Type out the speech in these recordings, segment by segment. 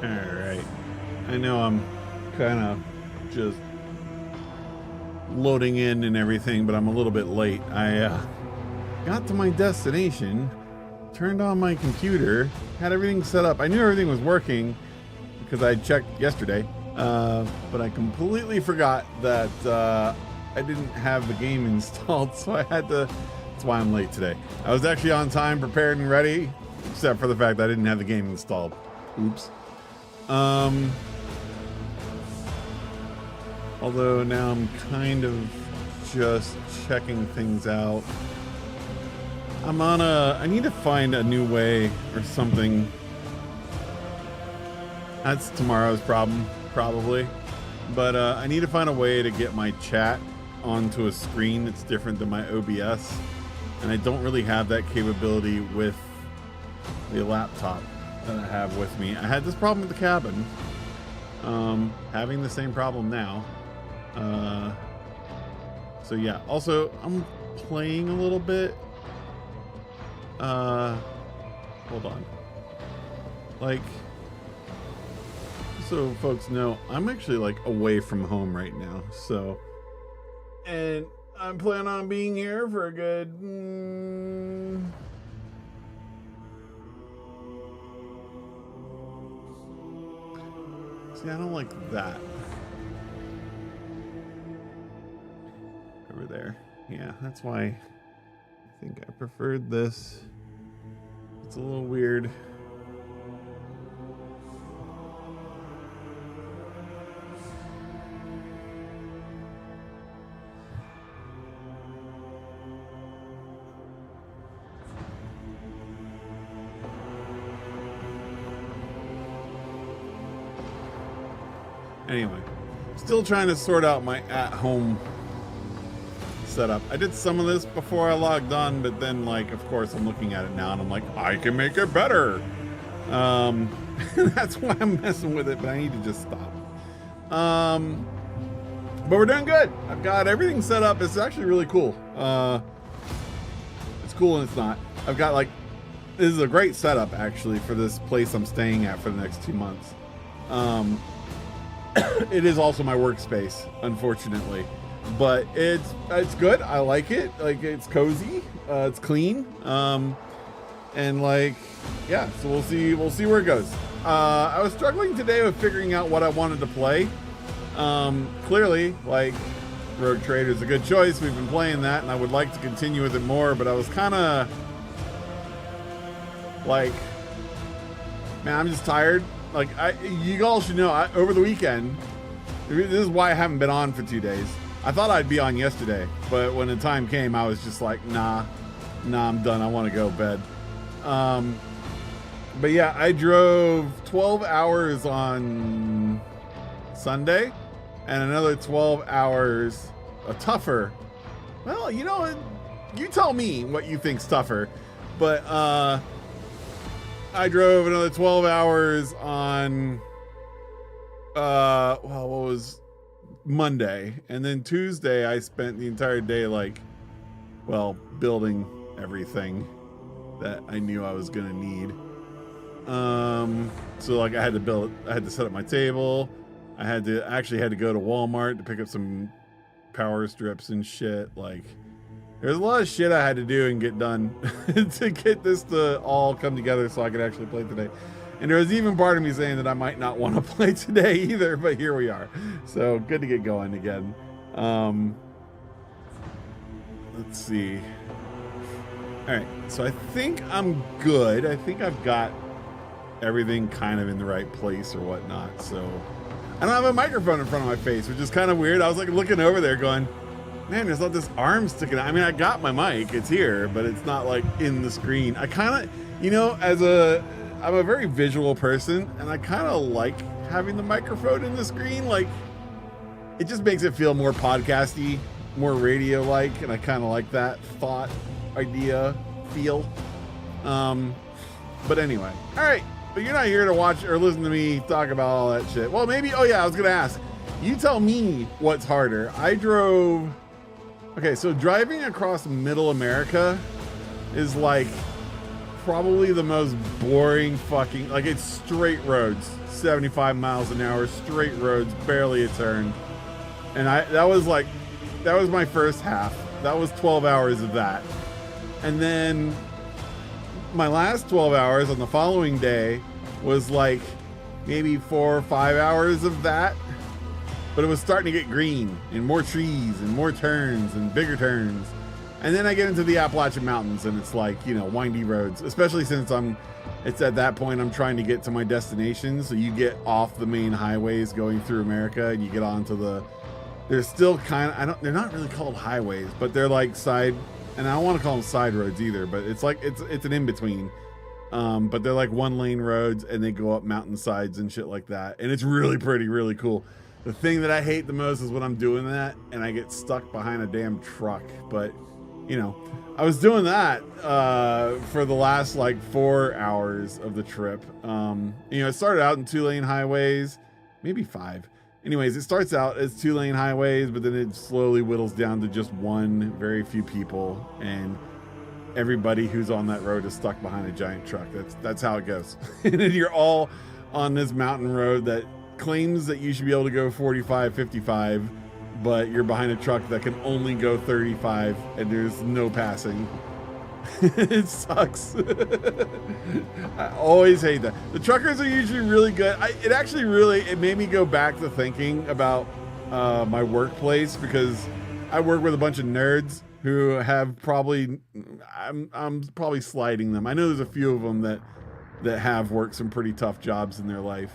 Alright. I know I'm kind of just loading in and everything, but I'm a little bit late. I got to my destination, turned on my computer, had everything set up. I knew everything was working because I checked yesterday, but I completely forgot that I didn't have the game installed, so I had to... That's why I'm late today. I was actually on time, prepared and ready, except for the fact that I didn't have the game installed. Oops. Although now I'm kind of just checking things out. I need to find a new way or something. That's tomorrow's problem, probably. But I need to find a way to get my chat onto a screen that's different than my OBS. And I don't really have that capability with the laptop that I have with me. I had this problem with the cabin. Having the same problem now. So yeah, also I'm playing a little bit. Hold on. Like, so folks know, I'm actually like away from home right now. So, and I'm planning on being here for a good, see, I don't like that. Over there. Yeah, that's why I think I preferred this. It's a little weird. Anyway, still trying to sort out my at-home setup. I did some of this before I logged on, but then, like, of course, I'm looking at it now and I'm like, I can make it better. That's why I'm messing with it, but I need to just stop. But we're doing good. I've got everything set up. It's actually really cool. It's cool and it's not. I've got, like, this is a great setup, actually, for this place I'm staying at for the next 2 months. It is also my workspace, unfortunately. But it's good. I like it. Like, it's cozy. It's clean. And like, yeah. So we'll see where it goes. I was struggling today with figuring out what I wanted to play. Clearly, like, Rogue Trader is a good choice. We've been playing that, and I would like to continue with it more. But I was kind of like, man, I'm just tired. Like, you all should know. Over the weekend, this is why I haven't been on for 2 days. I thought I'd be on yesterday, but when the time came, I was just like, nah, I'm done. I want to go to bed. But yeah, I drove 12 hours on Sunday and another 12 hours tougher. Well, you know, you tell me what you think's tougher, but I drove another 12 hours on, well, what was Monday, and then Tuesday I spent the entire day, like, well, building everything that I knew I was gonna need. So like I had to set up my table. I actually had to go to Walmart to pick up some power strips and shit. Like, there's a lot of shit I had to do and get done to get this to all come together so I could actually play today. And there was even part of me saying that I might not want to play today either, but here we are. So good to get going again. Let's see. All right, so I think I'm good. I think I've got everything kind of in the right place or whatnot. So I don't have a microphone in front of my face, which is kind of weird. I was like looking over there going, man, there's not this arm sticking out. I mean, I got my mic, it's here, but it's not like in the screen. I kind of, you know, I'm a very visual person, and I kind of like having the microphone in the screen. Like, it just makes it feel more podcasty, more radio-like, and I kind of like that thought, idea, feel. But anyway, all right. But you're not here to watch or listen to me talk about all that shit. Well, maybe. Oh yeah, I was gonna ask. You tell me what's harder. I drove. Okay, so driving across Middle America is like probably the most boring fucking, like, it's straight roads, 75 miles an hour, straight roads, barely a turn. And that was my first half. That was 12 hours of that. And then my last 12 hours on the following day was like maybe 4 or 5 hours of that. But it was starting to get green and more trees and more turns and bigger turns. And then I get into the Appalachian Mountains and it's like, you know, windy roads, especially since it's at that point I'm trying to get to my destination. So you get off the main highways going through America and you get onto they're still kind of, they're not really called highways, but they're like side, and I don't want to call them side roads either, but it's like, it's an in-between. But they're like 1-lane roads and they go up mountainsides and shit like that. And it's really pretty, really cool. The thing that I hate the most is when I'm doing that and I get stuck behind a damn truck. But, you know, I was doing that for the last like 4 hours of the trip. You know, it started out in 2-lane highways, maybe 5. Anyways, it starts out as 2-lane highways, but then it slowly whittles down to just one, very few people. And everybody who's on that road is stuck behind a giant truck. That's how it goes. And then you're all on this mountain road that claims that you should be able to go 45, 55, but you're behind a truck that can only go 35 and there's no passing. It sucks. I always hate that. The truckers are usually really good. It made me go back to thinking about my workplace, because I work with a bunch of nerds who have probably, I'm probably slighting them. I know there's a few of them that have worked some pretty tough jobs in their life.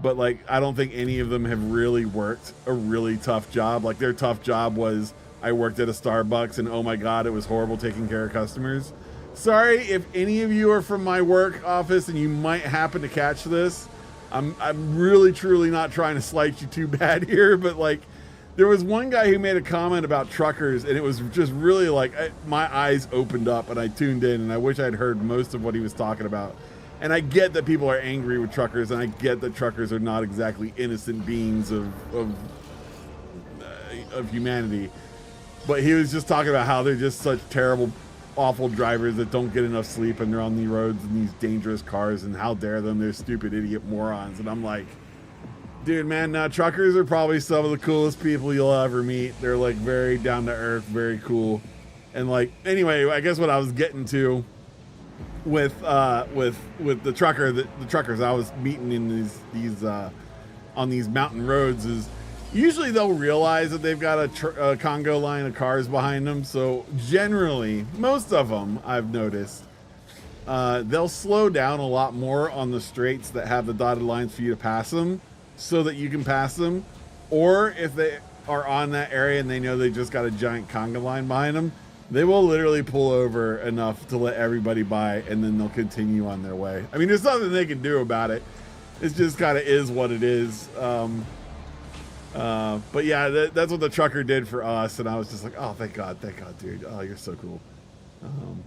But like, I don't think any of them have really worked a really tough job. Like their tough job was, I worked at a Starbucks and oh my God, it was horrible taking care of customers. Sorry if any of you are from my work office and you might happen to catch this. I'm really truly not trying to slight you too bad here, but like there was one guy who made a comment about truckers and it was just really like my eyes opened up and I tuned in and I wish I'd heard most of what he was talking about. And I get that people are angry with truckers, and I get that truckers are not exactly innocent beings of humanity. But he was just talking about how they're just such terrible, awful drivers that don't get enough sleep and they're on the roads in these dangerous cars, and how dare them, they're stupid idiot morons. And I'm like, dude, man, truckers are probably some of the coolest people you'll ever meet. They're like very down to earth, very cool. And like, anyway, I guess what I was getting to with the truckers I was meeting in these on these mountain roads is usually they'll realize that they've got a Congo line of cars behind them. So generally, most of them I've noticed, they'll slow down a lot more on the straights that have the dotted lines for you to pass them, so that you can pass them. Or if they are on that area and they know they just got a giant Congo line behind them, they will literally pull over enough to let everybody by, and then they'll continue on their way. I mean, there's nothing they can do about it. It just kind of is what it is. But yeah, that's what the trucker did for us, and I was just like, oh, thank God, dude. Oh, you're so cool.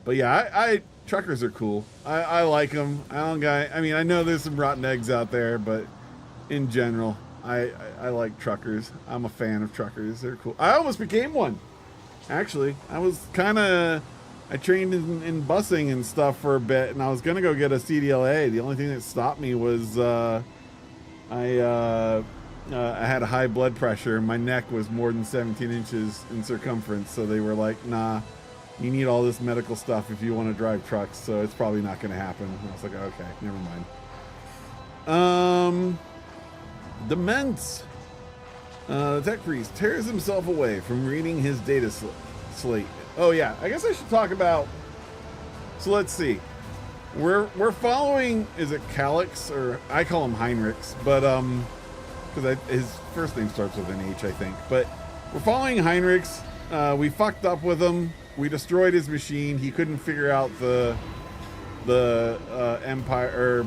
But yeah, truckers are cool. I like them. I mean, I know there's some rotten eggs out there, but in general, I like truckers. I'm a fan of truckers. They're cool. I almost became one. Actually, I trained in busing and stuff for a bit, and I was going to go get a CDLA. The only thing that stopped me was I had a high blood pressure, and my neck was more than 17 inches in circumference, so they were like, nah, you need all this medical stuff if you want to drive trucks, so it's probably not going to happen. And I was like, okay, never mind. Dements. The tech priest tears himself away from reading his data slate. Oh yeah, I guess I should talk about. So let's see. We're following. Is it Calix, or I call him Heinrichs, but because his first name starts with an H, I think. But we're following Heinrichs. We fucked up with him. We destroyed his machine. He couldn't figure out the empire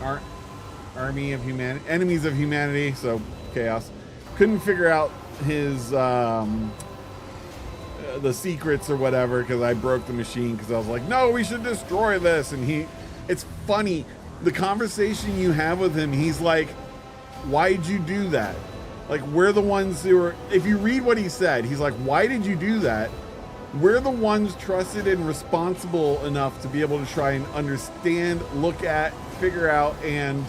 or army of humanity, enemies of humanity. So. Chaos couldn't figure out his the secrets or whatever, because I broke the machine, because I was like, no, we should destroy this. And it's funny, the conversation you have with him, he's like, why'd you do that? Like, we're the ones who are, if you read what he said, he's like, why did you do that? we're the ones trusted and responsible enough to be able to try and understand, look at, figure out, and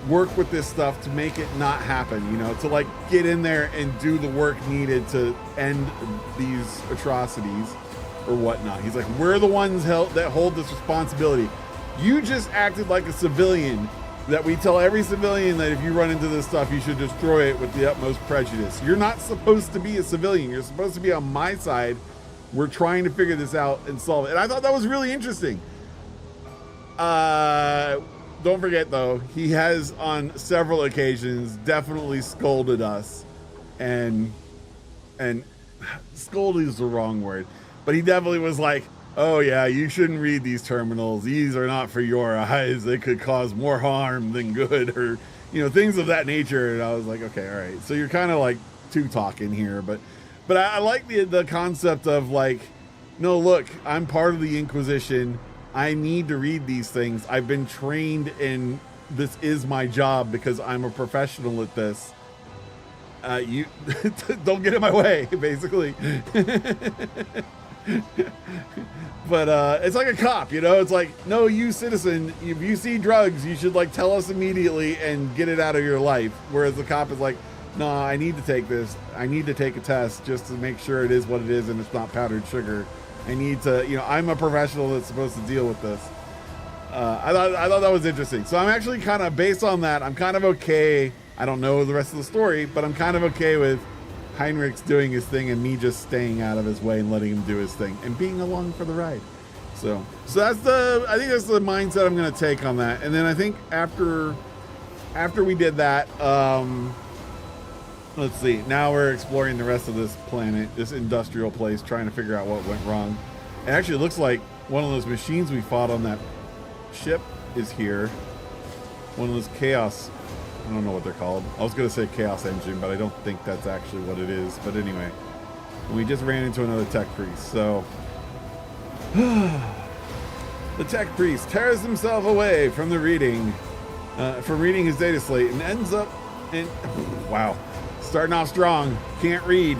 work with this stuff to make it not happen, you know, to like get in there and do the work needed to end these atrocities or whatnot. He's like, we're the ones that hold this responsibility. You just acted like a civilian that we tell every civilian that if you run into this stuff, you should destroy it with the utmost prejudice. You're not supposed to be a civilian. You're supposed to be on my side. We're trying to figure this out and solve it. And I thought that was really interesting. Don't forget, though, he has on several occasions definitely scolded us. And scolded is the wrong word. But he definitely was like, oh, yeah, you shouldn't read these terminals. These are not for your eyes. They could cause more harm than good, or, you know, things of that nature. And I was like, okay, all right. So you're kind of like two-talking here. But I like the concept of like, no, look, I'm part of the Inquisition. I need to read these things. I've been trained and this is my job because I'm a professional at this. You don't get in my way, basically. But it's like a cop, you know, it's like, no, you citizen, if you see drugs, you should like tell us immediately and get it out of your life. Whereas the cop is like, no, I need to take this. I need to take a test just to make sure it is what it is and it's not powdered sugar. I need to, you know, I'm a professional that's supposed to deal with this. I thought that was interesting. So I'm actually kind of, based on that, I'm kind of okay. I don't know the rest of the story, but I'm kind of okay with Heinrich's doing his thing and me just staying out of his way and letting him do his thing and being along for the ride. So that's I think that's the mindset I'm going to take on that. And then I think after we did that, let's see, now we're exploring the rest of this planet, this industrial place, trying to figure out what went wrong. It actually looks like one of those machines we fought on that ship is here. One of those chaos, I don't know what they're called. I was going to say chaos engine, but I don't think that's actually what it is. But anyway, we just ran into another tech priest. So the tech priest tears himself away from reading his data slate and ends up in, wow, starting off strong. Can't read.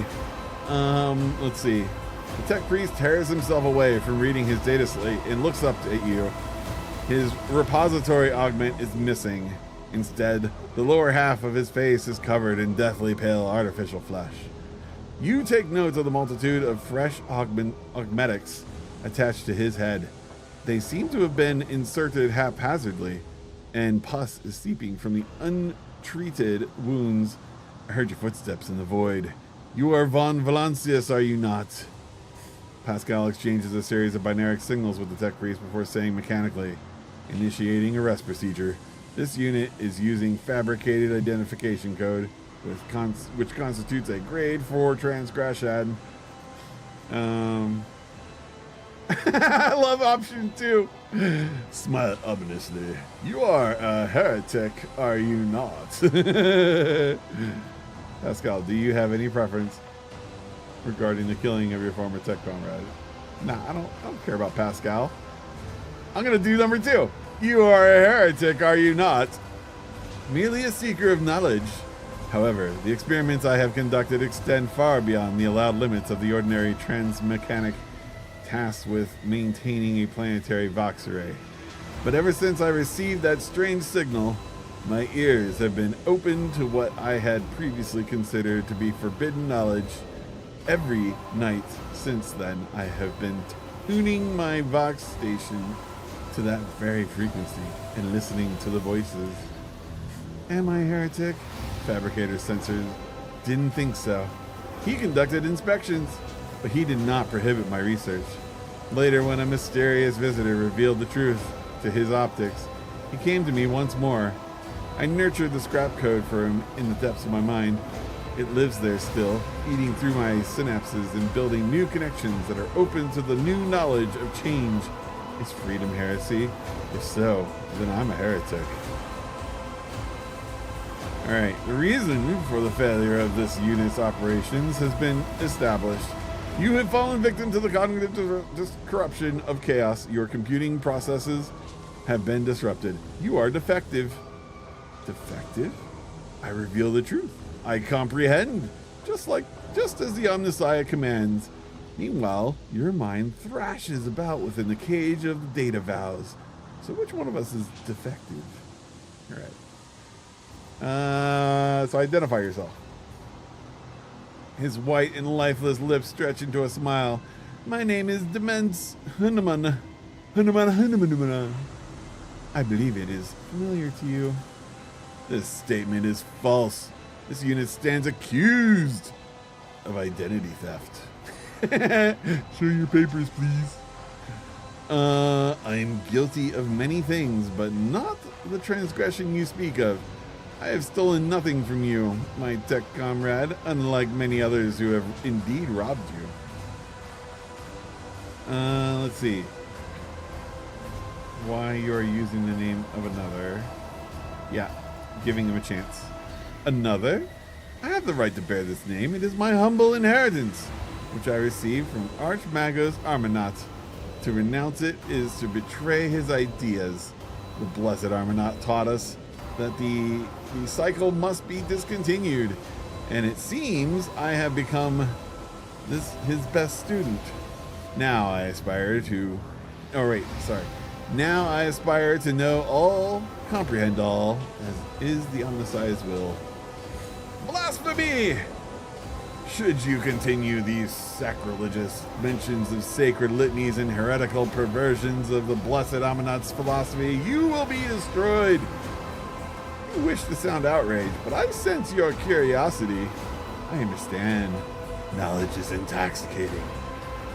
Let's see. The tech priest tears himself away from reading his data slate and looks up at you. His repository augment is missing. Instead, the lower half of his face is covered in deathly pale artificial flesh. You take note of the multitude of fresh augmetics attached to his head. They seem to have been inserted haphazardly, and pus is seeping from the untreated wounds. I heard your footsteps in the void. You are von Valancius, are you not? Pascal exchanges a series of binary signals with the tech priest before saying mechanically, initiating arrest procedure. This unit is using fabricated identification code, which constitutes a grade 4 transgression. I love option 2. Smile ominously. You are a heretic, are you not? Pascal, do you have any preference regarding the killing of your former tech comrade? Nah, I don't care about Pascal. I'm gonna do number 2. You are a heretic, are you not? Merely a seeker of knowledge. However, the experiments I have conducted extend far beyond the allowed limits of the ordinary transmechanic tasked with maintaining a planetary Vox array. But ever since I received that strange signal, my ears have been open to what I had previously considered to be forbidden knowledge. Every night since then, I have been tuning my Vox station to that very frequency and listening to the voices. Am I a heretic? Fabricator's sensors didn't think so. He conducted inspections, but he did not prohibit my research. Later, when a mysterious visitor revealed the truth to his optics, he came to me once more. I nurtured the scrap code for him in the depths of my mind. It lives there still, eating through my synapses and building new connections that are open to the new knowledge of change. Is freedom heresy? If so, then I'm a heretic. Alright, the reason for the failure of this unit's operations has been established. You have fallen victim to the cognitive corruption of chaos. Your computing processes have been disrupted. You are defective. Defective? I reveal the truth. I comprehend. Just as the Omnissiah commands. Meanwhile, your mind thrashes about within the cage of the data vows. So which one of us is defective? All right. So identify yourself. His white and lifeless lips stretch into a smile. My name is Demens Hanuman. Hanuman. I believe it is familiar to you. This statement is false. This unit stands accused of identity theft. Show your papers, please. I am guilty of many things, but not the transgression you speak of. I have stolen nothing from you, my tech comrade, unlike many others who have indeed robbed you. Let's see. Why you are using the name of another. Yeah, giving him a chance. Another? I have the right to bear this name. It is my humble inheritance, which I received from Archmagos Armanaut. To renounce it is to betray his ideas. The blessed Armanaut taught us that the cycle must be discontinued, and it seems I have become his best student. Now I aspire to Now I aspire to know all, comprehend all, as is the Omnisci's will. Blasphemy! Should you continue these sacrilegious mentions of sacred litanies and heretical perversions of the blessed Amunaut's philosophy, you will be destroyed. You wish to sound outraged, but I sense your curiosity. I understand. Knowledge is intoxicating.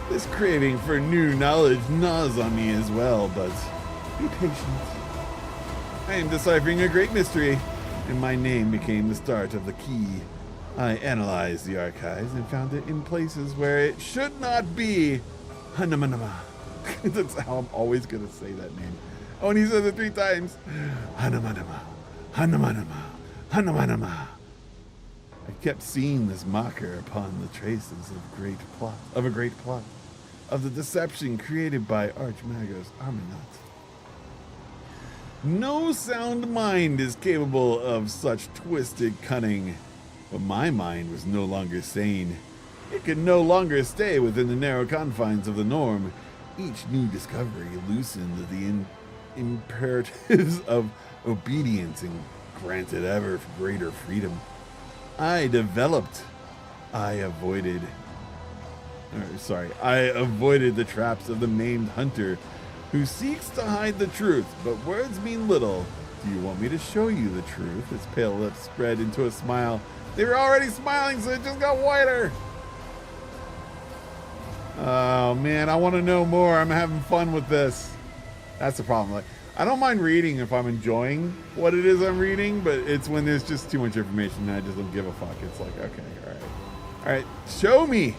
This craving for new knowledge gnaws on me as well, but be patient. I am deciphering a great mystery, and my name became the start of the key. I analyzed the archives and found it in places where it should not be. Hanumanama. That's how I'm always going to say that name. Oh, and he says it 3 times. Hanumanama. Hanumanama. Hanumanama. I kept seeing this marker upon the traces of a great plot, of the deception created by Archmagos Armanaut. No sound mind is capable of such twisted cunning, but my mind was no longer sane. It could no longer stay within the narrow confines of the norm. Each new discovery loosened the imperatives of obedience and granted ever greater freedom. I avoided the traps of the maimed hunter who seeks to hide the truth, but words mean little. Do you want me to show you the truth? His pale lips spread into a smile. They were already smiling, so it just got whiter. Oh man, I want to know more. I'm having fun with this. That's the problem. Like, I don't mind reading if I'm enjoying what it is I'm reading, but it's when there's just too much information and I just don't give a fuck. It's like, okay, all right, show me.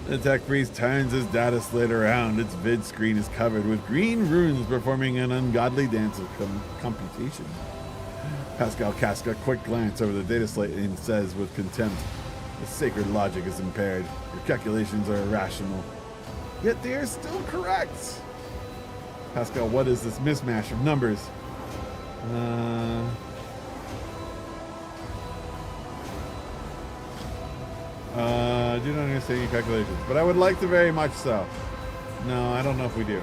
The tech priest turns his data slate around. Its vid screen is covered with green runes performing an ungodly dance of computation. Pascal casts a quick glance over the data slate and says with contempt, "The sacred logic is impaired. Your calculations are irrational. Yet they are still correct." Pascal, what is this mismatch of numbers? I do not understand your calculations, but I would like to very much so. No, I don't know if we do.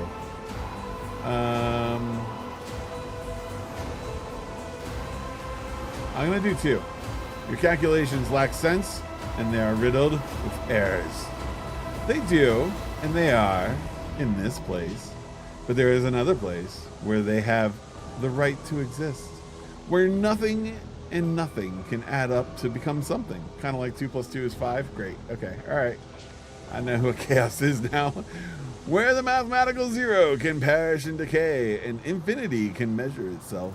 I'm going to do 2. Your calculations lack sense, and they are riddled with errors. They do, and they are, in this place. But there is another place where they have the right to exist, where nothing and nothing can add up to become something. Kind of like 2 + 2 is 5. Great. Okay. All right. I know what chaos is now. Where the mathematical zero can perish and decay, and infinity can measure itself.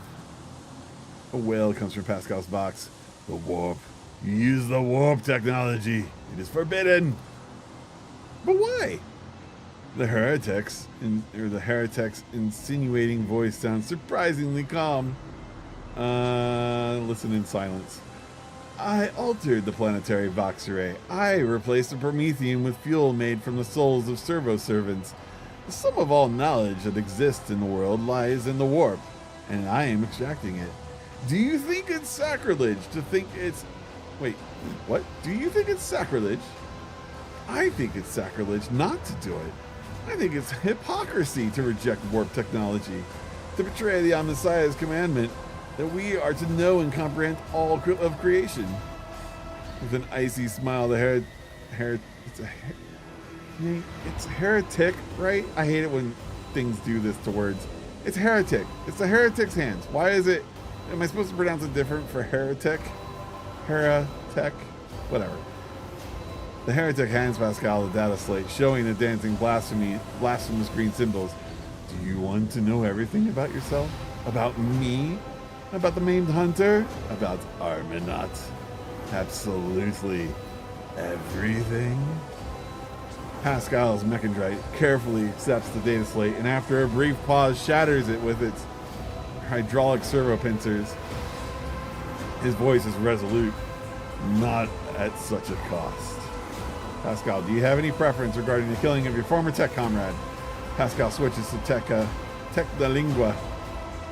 A wail comes from Pascal's box. The warp. You use the warp technology. It is forbidden. But why? The heretic's insinuating voice sounds surprisingly calm. Listen in silence. I altered the planetary Vox array. I replaced the Promethean with fuel made from the souls of servo-servants. The sum of all knowledge that exists in the world lies in the warp, and I am extracting it. Do you think it's sacrilege to think it's... Wait, what? Do you think it's sacrilege I think it's sacrilege not to do it. I think it's hypocrisy to reject warp technology, to betray the Messiah's commandment that we are to know and comprehend all of creation. With an icy smile, the it's heretic, right? I hate it when things do this to words. It's heretic. It's the heretic's hands. Why is it? Am I supposed to pronounce it different for heretic? Heretic? Whatever. The heretic hands Pascal the data slate, showing the dancing blasphemous green symbols. Do you want to know everything about yourself? About me? About the maimed hunter? About Armanaut? Absolutely everything? Pascal's mechandrite carefully accepts the data slate and after a brief pause shatters it with its hydraulic servo pincers. His voice is resolute. Not at such a cost. Pascal, do you have any preference regarding the killing of your former tech comrade? Pascal switches to tech de lingua.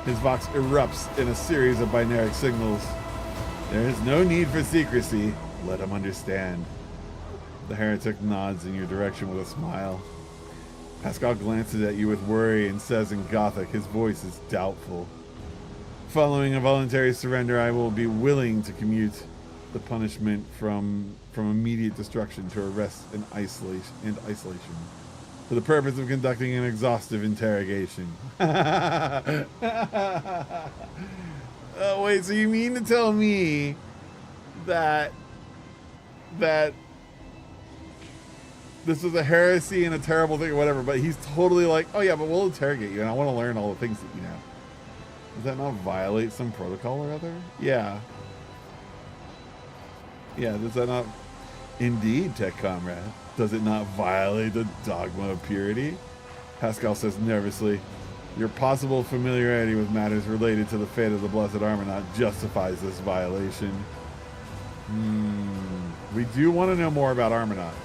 His vox erupts in a series of binary signals. There is no need for secrecy. Let him understand. The heretic nods in your direction with a smile. Pascal glances at you with worry and says in Gothic, his voice is doubtful. Following a voluntary surrender, I will be willing to commute the punishment from immediate destruction to arrest and isolation for the purpose of conducting an exhaustive interrogation. Oh, wait, so you mean to tell me that this is a heresy and a terrible thing or whatever, but he's totally like, oh yeah, but we'll interrogate you and I want to learn all the things that you know. Does that not violate some protocol or other? Yeah. Yeah, does that not... Indeed, tech comrade. Does it not violate the dogma of purity? Pascal says nervously, your possible familiarity with matters related to the fate of the Blessed Armanaut justifies this violation. We do want to know more about Armanaut.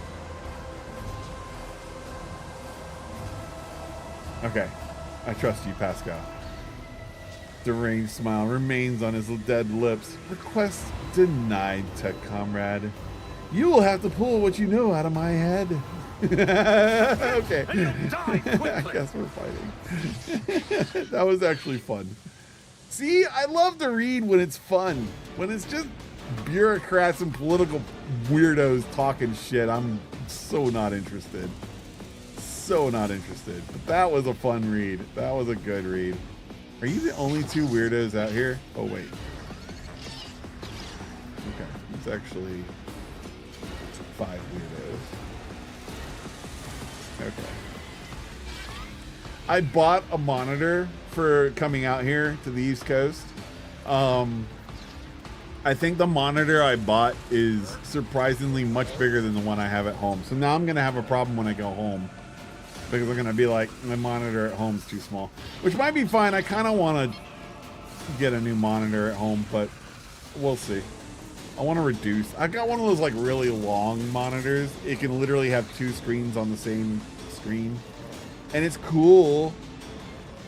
Okay, I trust you, Pascal. Deranged smile remains on his dead lips. Request denied, tech comrade. You will have to pull what you know out of my head. Okay. I guess we're fighting. That was actually fun. See, I love to read when it's fun. When it's just bureaucrats and political weirdos talking shit, I'm so not interested. So not interested. But that was a fun read. That was a good read. Are you the only two weirdos out here? Oh, wait. Okay. It's actually 5 weirdos. Okay. I bought a monitor for coming out here to the East Coast. I think the monitor I bought is surprisingly much bigger than the one I have at home. So now I'm going to have a problem when I go home. Because I'm going to be like, my monitor at home is too small. Which might be fine. I kind of want to get a new monitor at home, but we'll see. I want to reduce. I got one of those like really long monitors. It can literally have 2 screens on the same screen. And it's cool.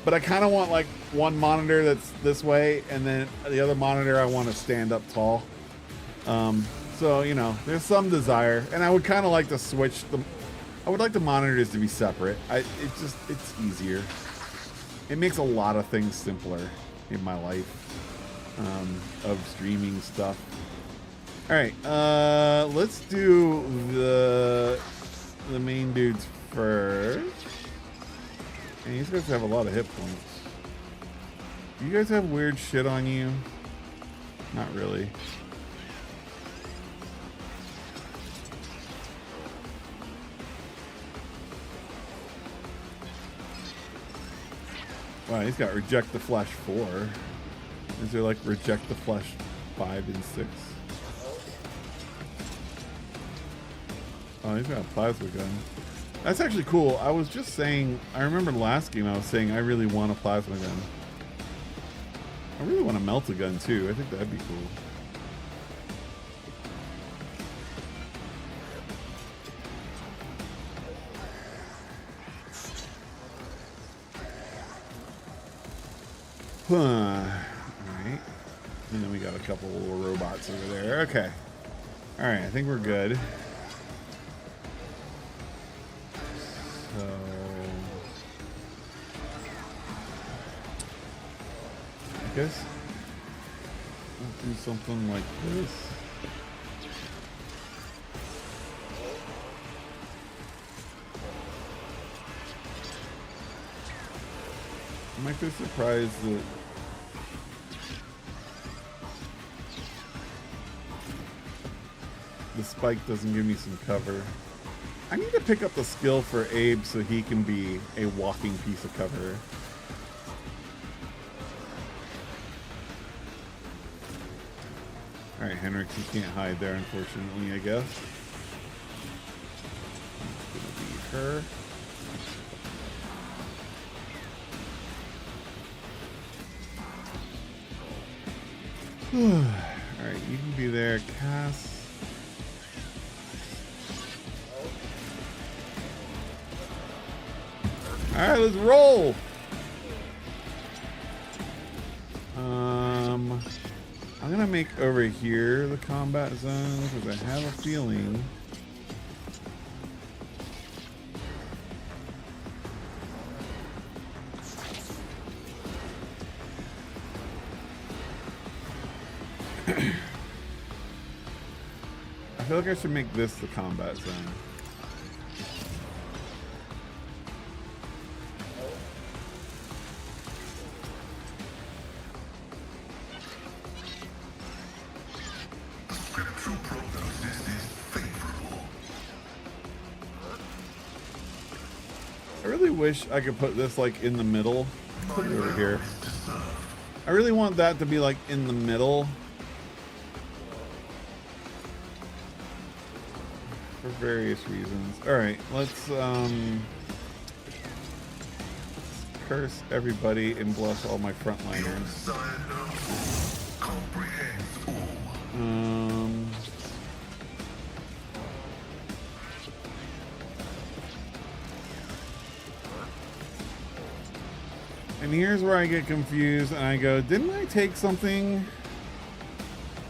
But I kind of want like one monitor that's this way, and then the other monitor I want to stand up tall. So, you know, there's some desire. And I would kind of like to switch them. I would like the monitors to be separate. It's easier. It makes a lot of things simpler in my life of streaming stuff. All right, let's do the main dudes first. And these guys have a lot of hit points. Do you guys have weird shit on you? Not really. Wow, he's got Reject the Flesh 4. Is there like Reject the Flesh 5 and 6? Oh, he's got a plasma gun. That's actually cool. I was just saying, I remember last game I was saying I really want a plasma gun. I really want a melt a gun too. I think that'd be cool. Alright. And then we got a couple little robots over there. Okay. Alright, I think we're good. guess we'll do something like this. I might be surprised that the spike doesn't give me some cover. I need to pick up the skill for Abe so he can be a walking piece of cover. Alright, Henrik, you can't hide there, unfortunately, I guess. It's gonna be her. Alright, you can be there, Cass. Alright, let's roll! I'm gonna make over here the combat zone because I have a feeling I feel like I should make this the combat zone. I really wish I could put this like in the middle. Put it over here. I really want that to be like in the middle. For various reasons. Alright, let's curse everybody and bless all my frontliners. And here's where I get confused and I go, didn't I take something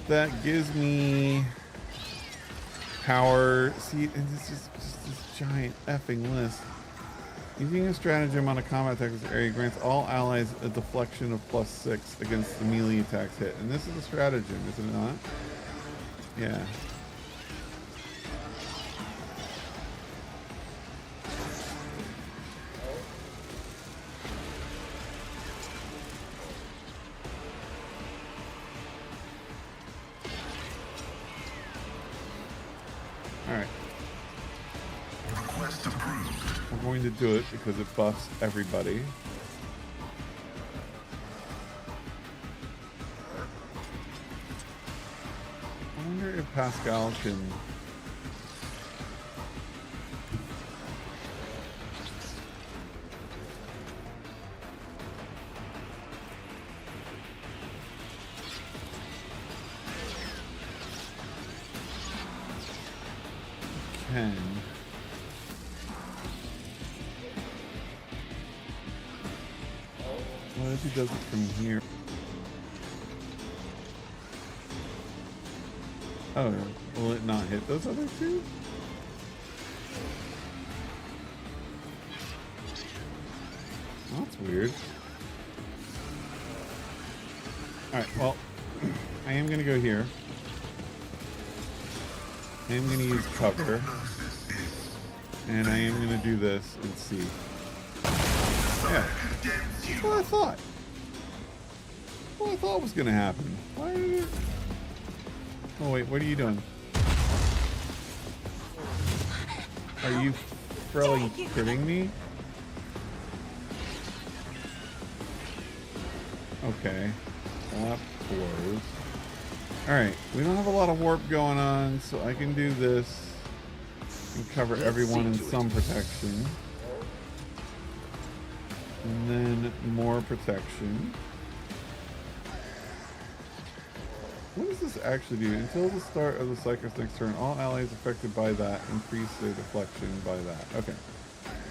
that gives me power? See, it's just this giant effing list. Using a stratagem on a combat attack in this area grants all allies a deflection of +6 against the melee attacks hit. And this is a stratagem, is it not? Yeah. Alright. Request approved. We're going to do it because it buffs everybody. I wonder if Pascal can... What if he does it from here? Oh, will it not hit those other two? That's weird. Alright, well, I am going to go here. I am going to use cover. And I am going to do this and see. Yeah. That's what I thought. What I thought was going to happen. Why did it... Oh, wait. What are you doing? Are you really kidding me? Okay. Well, that blows. Alright. We don't have a lot of warp going on, so I can do this and cover everyone in some protection. And then more protection. What does this actually do? Until the start of the cycle's next turn, all allies affected by that increase their deflection by that. Okay.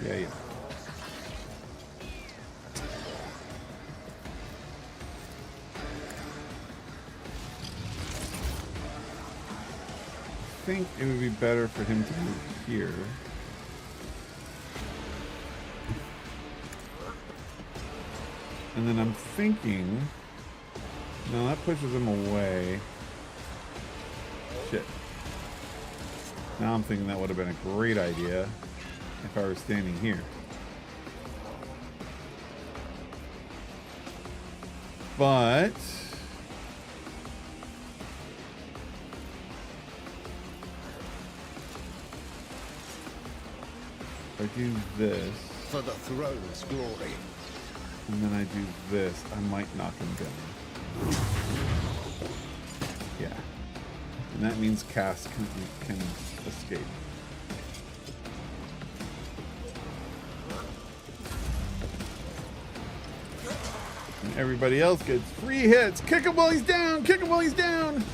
Yeah. I think it would be better for him to move here. And then I'm thinking No, that pushes him away. Shit. Now I'm thinking that would have been a great idea if I were standing here. But if I do this for the throne's glory, and then I do this, I might knock him down. Yeah. And that means Cass can escape. And everybody else gets free hits. Kick him while he's down! Kick him while he's down!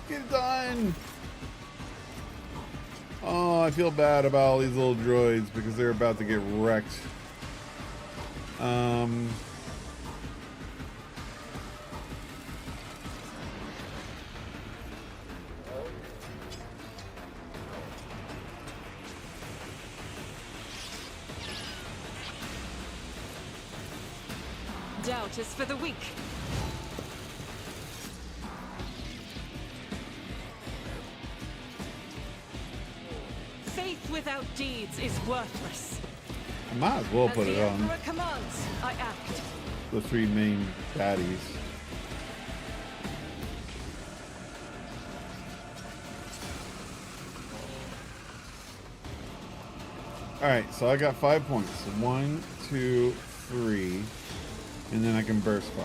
Get it done! Oh, I feel bad about all these little droids because they're about to get wrecked. Doubt is for the weak. Faith without deeds is worthless. I might as well put it on. As the Emperor commands, I act. The three main baddies. Alright, so I got 5 points. So 1, 2, 3. And then I can burst fire.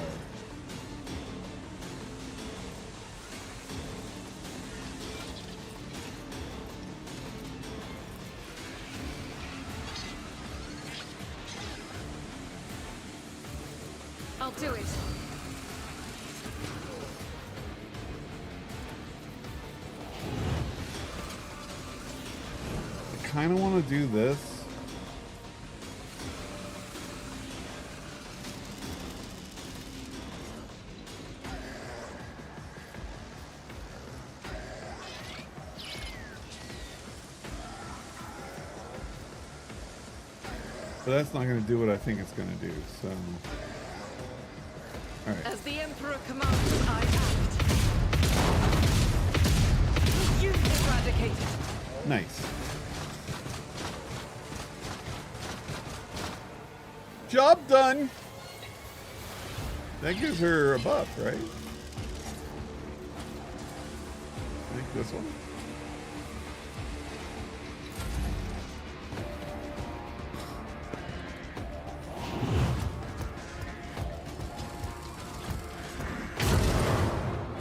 I'll do it. I kind of want to do this. But that's not going to do what I think it's going to do, so... Alright. As the Emperor commands, I act. You eradicated. Nice. Job done! That gives her a buff, right? I think this one.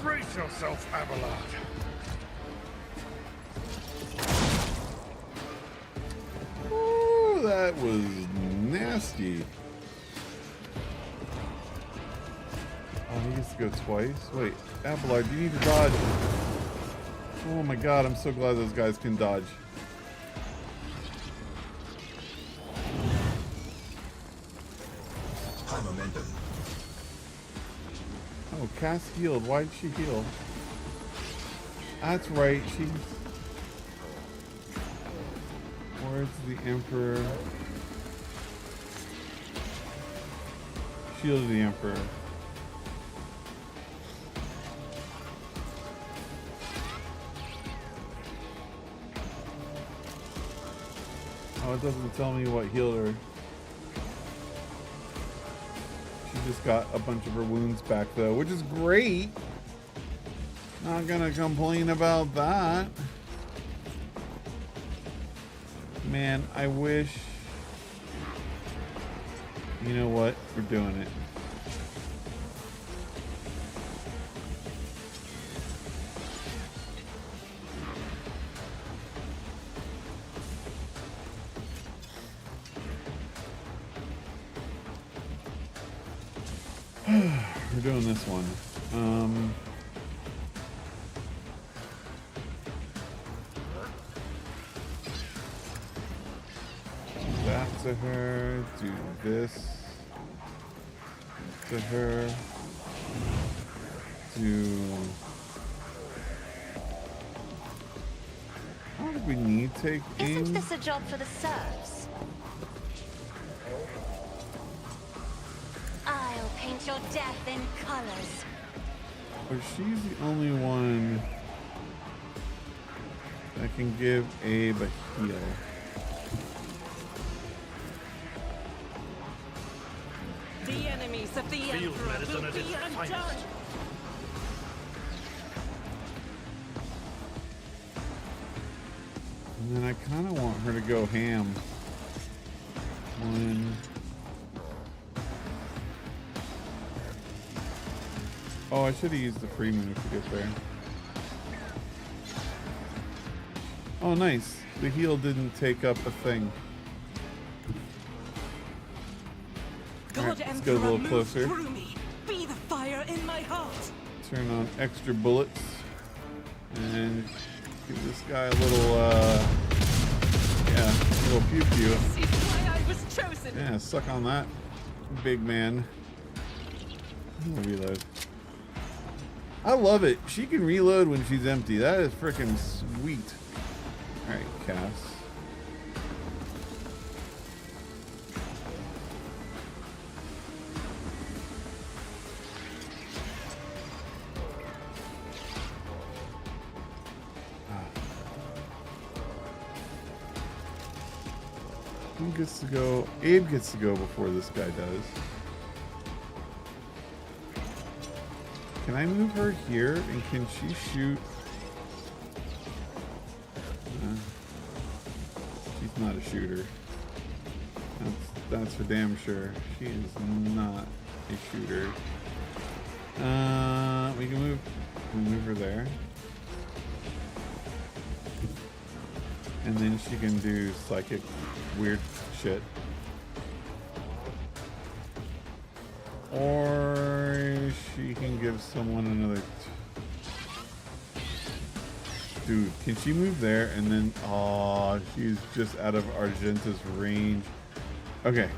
brace yourself, Abelard. Ooh, that was nasty. Oh, he gets to go twice? Wait, Abelard, you need to dodge. Oh my god, I'm so glad those guys can dodge. High momentum. Oh, Cass healed. Why did she heal? That's right, she's... Where's the Emperor? Shielded the Emperor. Oh, it doesn't tell me what healed her. She just got a bunch of her wounds back though, which is great. Not gonna complain about that. Man, I wish... You know what? We're doing it. We're doing this one. Do that to her. Do this to her. Do... Oh, don't think we need to take aim. Isn't this a job for the serfs? I'll paint your death in colors. But she's the only one that can give Abe a heal. The enemies of the Field Emperor medicine will at be its undone. finest. And then I kind of want her to go ham. One. Oh, I should have used the free move to get there. Oh, nice. The heal didn't take up a thing. God, Alright, let's Emperor, go a little move closer. through me. Be the fire in my heart. Turn on extra bullets. And give this guy a little, yeah, a little pew-pew. This is why I was chosen. Yeah, suck on that, big man. Reload. I love it. She can reload when she's empty. That is freaking sweet. Alright, Cass. Who gets to go? Abe gets to go before this guy does. Can I move her here? And can she shoot? She's not a shooter. That's for damn sure. She is not a shooter. We can move her there. And then she can do psychic weird shit. Or she can give someone another... Dude, can she move there and then... Oh, she's just out of Argenta's range. Okay.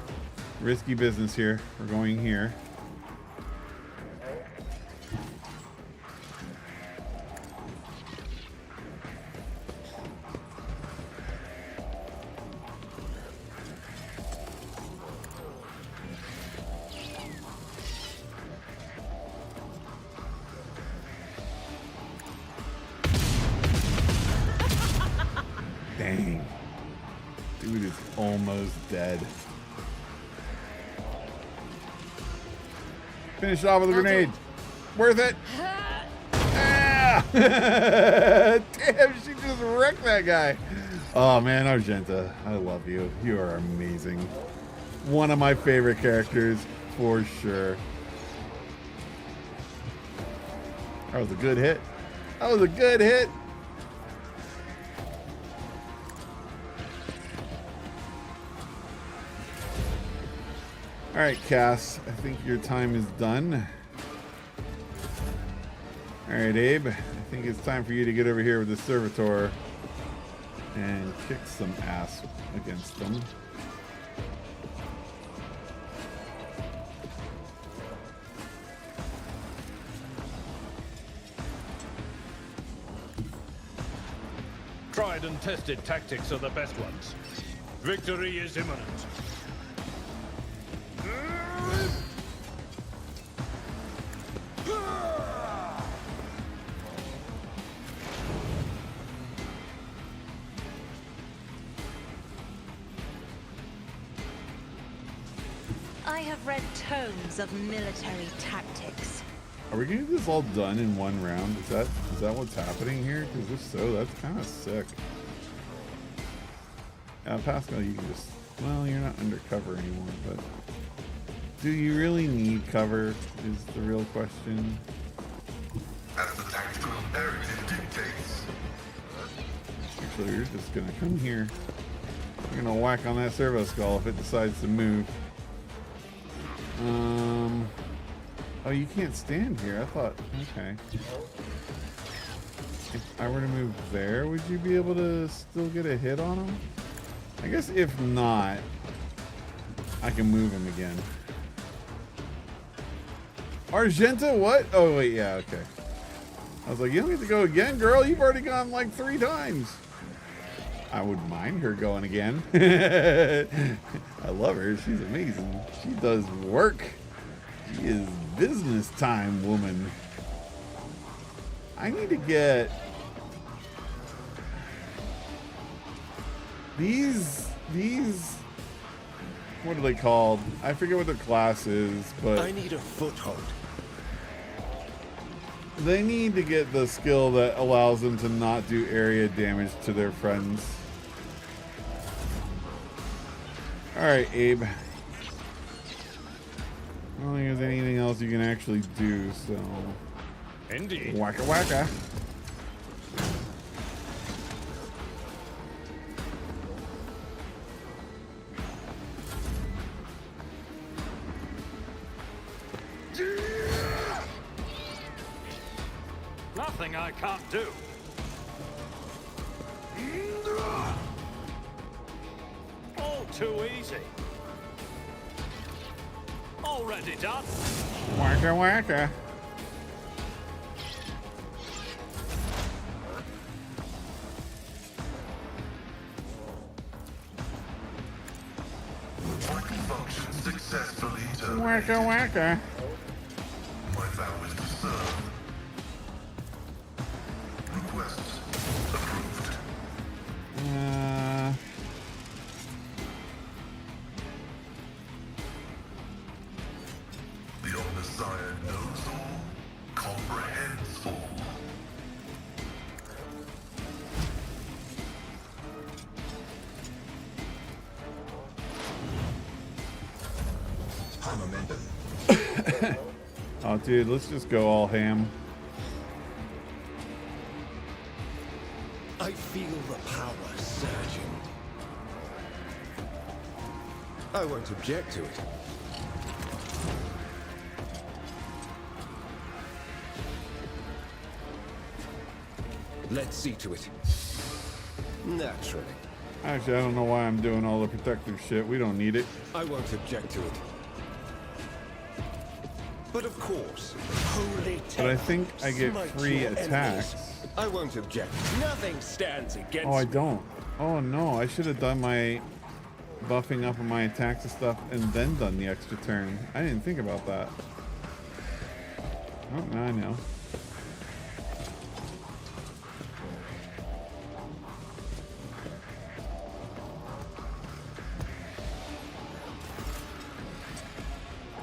Risky business here. We're going here. Dang. Dude is almost dead. Finish it off with a grenade. Worth it. Ah! Damn, she just wrecked that guy. Oh man, Argenta, I love you. You are amazing. One of my favorite characters for sure. That was a good hit. That was a good hit. All right, Cass, I think your time is done. All right, Abe, I think it's time for you to get over here with the servitor and kick some ass against them. Tried and tested tactics are the best ones. Victory is imminent. I have read tomes of military tactics. Are we gonna get this all done in one round? Is that what's happening here? Because if so, that's kind of sick. Pascal, you can just... Well, you're not undercover anymore, but... Do you really need cover, is the real question. As the tactical imperative dictates. Actually, you're just gonna come here. You're gonna whack on that servo skull if it decides to move. Oh, you can't stand here. I thought, okay. If I were to move there, would you be able to still get a hit on him? I guess if not, I can move him again. Argenta, what? Oh, wait, yeah, okay. I was like, you don't get to go again, girl. You've already gone like 3 times. I wouldn't mind her going again. I love her. She's amazing. She does work. She is business time woman. I need to get these what are they called? I forget what their class is, but I need a foothold. they need to get the skill that allows them to not do area damage to their friends. Alright, Abe. I don't think there's anything else you can actually do, so... Indeed. Wacka wacka. Nothing I can't do. All too easy. Already done. Wacka wacka. Tracking function successfully terminated. Wacka wacka. My vow is to serve. Request approved. The Omnissiah knows all, comprehends all. Oh, dude, let's just go all ham. I feel the power surging. I won't object to it. Let's see to it. Naturally. Actually, I don't know why I'm doing all the protective shit. We don't need it. I won't object to it. But of course, holy But I think I get smite free your attacks. enemies. I won't object. Nothing stands against Oh, I me. don't. Oh, no. I should have done my buffing up on my attacks and stuff and then done the extra turn. I didn't think about that. Oh, now I know.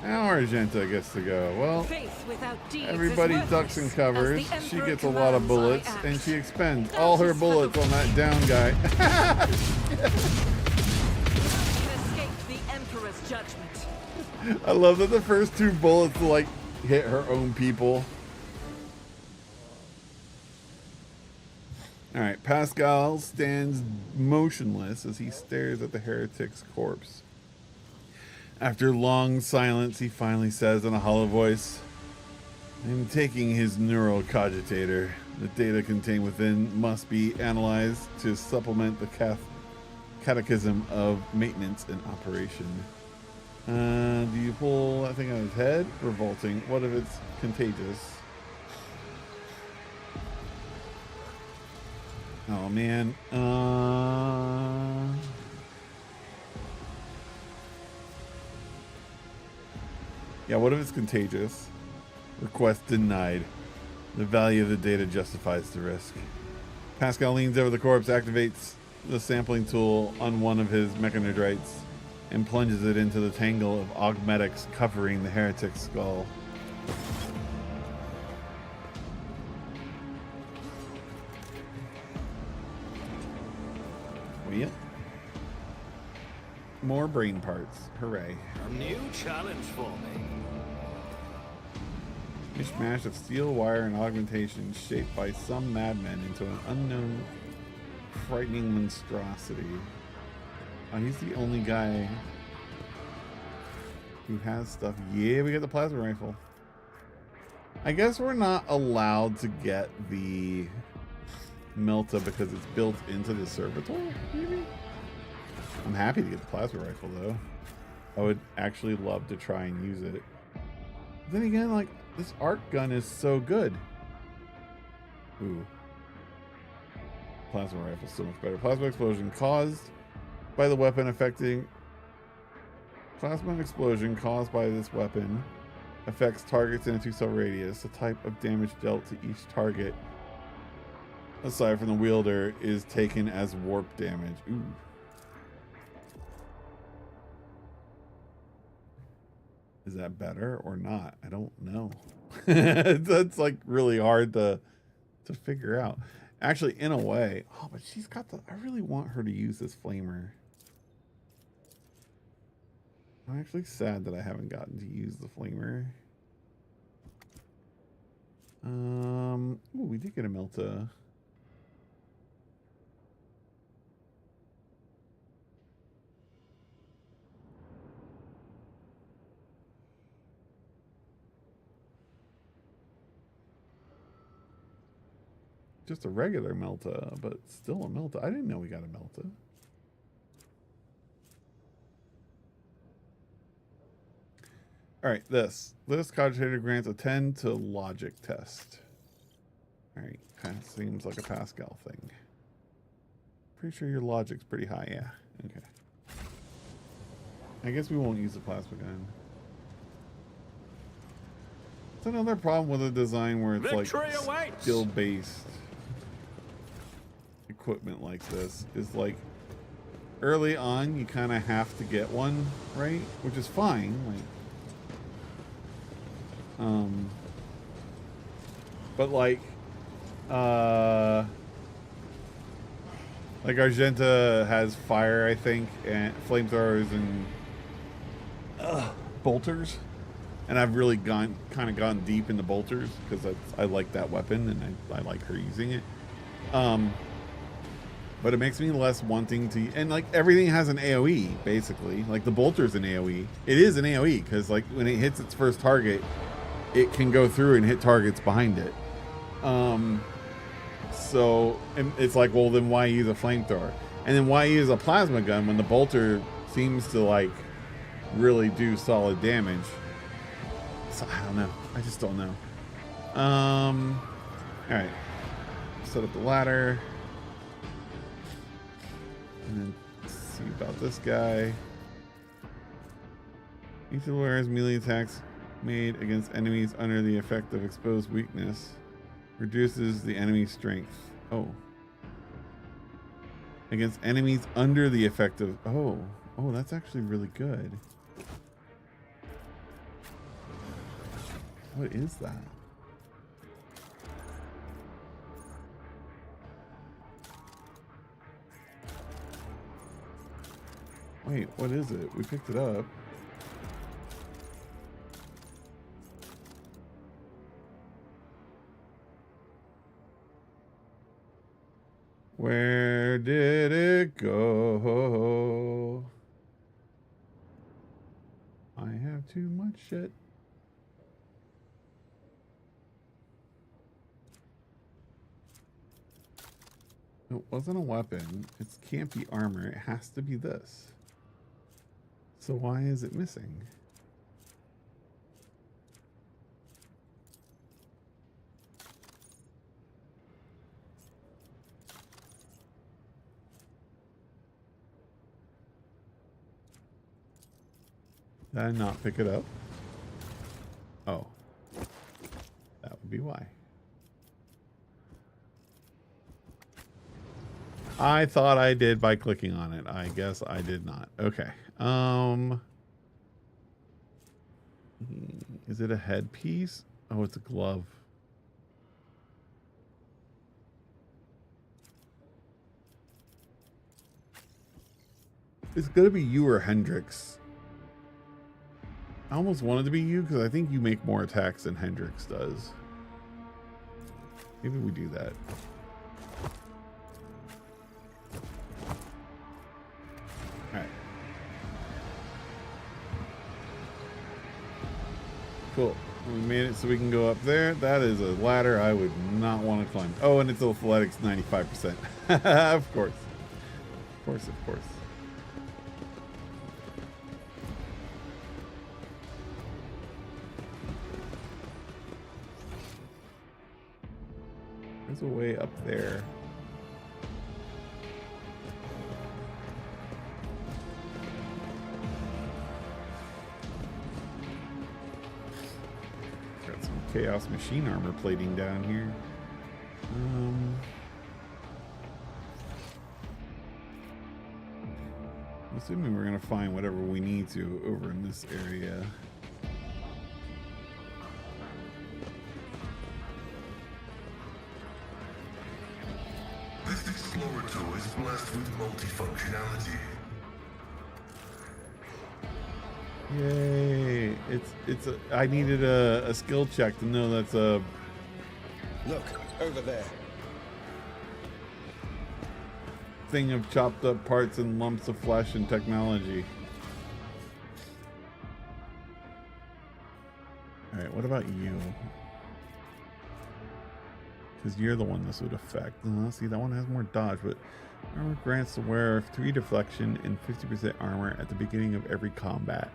Now Argenta gets to go. Well, Faith without deeds everybody is ducks and worthless. covers. As the She Emperor gets a lot of commands, bullets, I and act. she expends That all her is bullets on that down guy. Can escape the Emperor's judgment. I love that the first two bullets like hit her own people. All right, Pascal stands motionless as he stares at the heretic's corpse. After long silence, he finally says in a hollow voice, "I'm taking his neural cogitator. The data contained within must be analyzed to supplement the catechism of maintenance and operation. Do you pull that thing out of his head? Revolting. What if it's contagious?" Oh, man. Yeah, what if it's contagious? Request denied. The value of the data justifies the risk. Pascal leans over the corpse, activates the sampling tool on one of his mechanodrites, and plunges it into the tangle of augmetics covering the heretic's skull. Well, more brain parts. Hooray. A new challenge for me. Mishmash of steel wire and augmentation shaped by some madmen into an unknown, frightening monstrosity. Oh, he's the only guy who has stuff. Yeah, we got the plasma rifle. I guess we're not allowed to get the Melta because it's built into the servitor, maybe? I'm happy to get the plasma rifle, though. I would actually love to try and use it. But then again, like, this arc gun is so good. Ooh. Plasma rifle so much better. Plasma explosion caused by the weapon affecting. Plasma explosion caused by this weapon affects targets in a 2-cell radius. The type of damage dealt to each target, aside from the wielder, is taken as warp damage. Ooh. Is that better or not? I don't know. That's like really hard to figure out. Actually, in a way. Oh, but she's got the... I really want her to use this flamer. I'm actually sad that I haven't gotten to use the flamer. Ooh, we did get a Melta. Just a regular Melta, but still a Melta. I didn't know we got a Melta. All right, this cogitator grants a 10 to logic test. All right, kind of seems like a Pascal thing. Pretty sure your logic's pretty high, yeah. Okay. I guess we won't use the plasma gun. It's another problem with a design where it's Victory like awaits! skill-based equipment like this is like early on you kind of have to get one, right? Which is fine, but like Argenta has fire, I think, and flamethrowers and bolters, and I've really gone deep into bolters because I like that weapon and I like her using it. But it makes me less wanting to, and like everything has an AoE basically. Like the bolter's an AoE. It is an AoE because like when it hits its first target, it can go through and hit targets behind it. So and it's like, well, then why use a flamethrower? And then why use a plasma gun when the bolter seems to like really do solid damage? So I don't know. I just don't know. All right. Set up the ladder. And then see about this guy. Each of the wearer's melee attacks made against enemies under the effect of exposed weakness reduces the enemy's strength. Oh. Against enemies under the effect of... Oh, that's actually really good. What is that? Wait, what is it? We picked it up. Where did it go? I have too much shit. It wasn't a weapon. It can't be armor. It has to be this. So why is it missing? Did I not pick it up? Oh. That would be why. I thought I did by clicking on it. I guess I did not. Okay. Is it a headpiece? Oh, it's a glove. It's gonna be you or Hendrix. I almost wanted to be you because I think you make more attacks than Hendrix does. Maybe we do that. Alright. Cool. We made it so we can go up there. That is a ladder I would not want to climb. Oh, and it's athletics 95%. Of course. Of course, of course. There's a way up there. chaos machine armor plating down here. Assuming we're gonna find whatever we need to over in this area. This Explorer tool is blessed with multifunctionality. Yay! I needed a skill check to know that's a. Look, over there. Thing of chopped up parts and lumps of flesh and technology. Alright, what about you? Because you're the one this would affect. See, that one has more dodge, but armor grants the wearer 3 deflection and 50% armor at the beginning of every combat.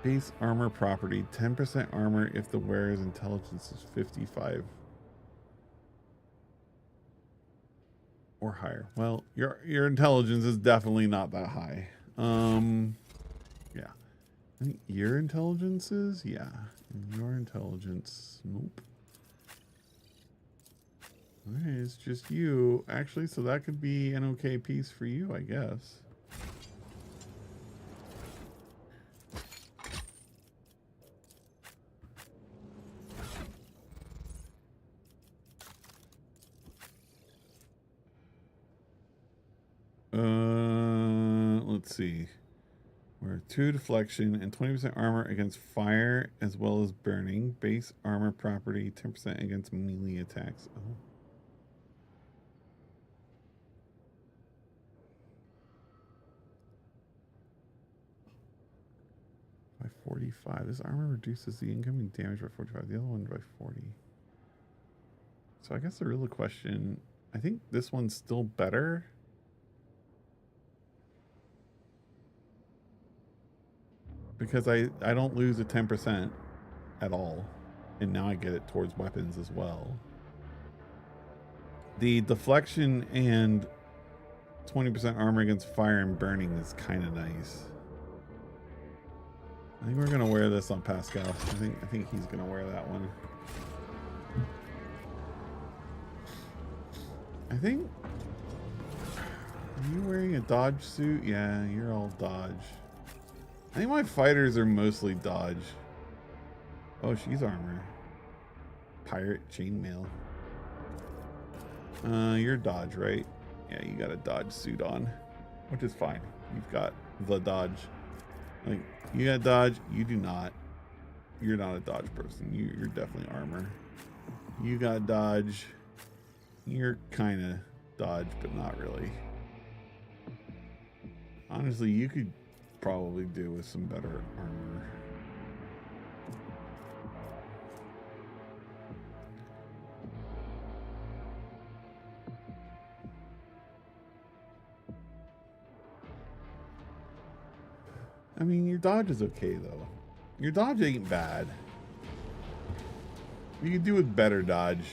Base armor property, 10% armor if the wearer's intelligence is 55 or higher. Well, your intelligence is definitely not that high. Yeah. I think your intelligence is? Yeah. And your intelligence, nope. Alright, it's just you. Actually, so that could be an okay piece for you, I guess. Let's see. We're 2 deflection and 20% armor against fire as well as burning. Base armor property, 10% against melee attacks. Oh. By 45. This armor reduces the incoming damage by 45. The other one by 40. So I guess the real question, I think this one's still better. Because I don't lose a 10% at all. And now I get it towards weapons as well. The deflection and 20% armor against fire and burning is kind of nice. I think we're gonna wear this on Pascal. I think he's gonna wear that one. I think. Are you wearing a dodge suit? Yeah, you're all dodge. I think my fighters are mostly dodge. Oh, she's armor. Pirate chainmail. You're dodge, right? Yeah, you got a dodge suit on, which is fine. You've got the dodge. Like, you got dodge, you do not. You're not a dodge person. You're definitely armor. You got dodge. You're kind of dodge, but not really. Honestly, you could probably do with some better armor. I mean, your dodge is okay though. Your dodge ain't bad. You can do with better dodge.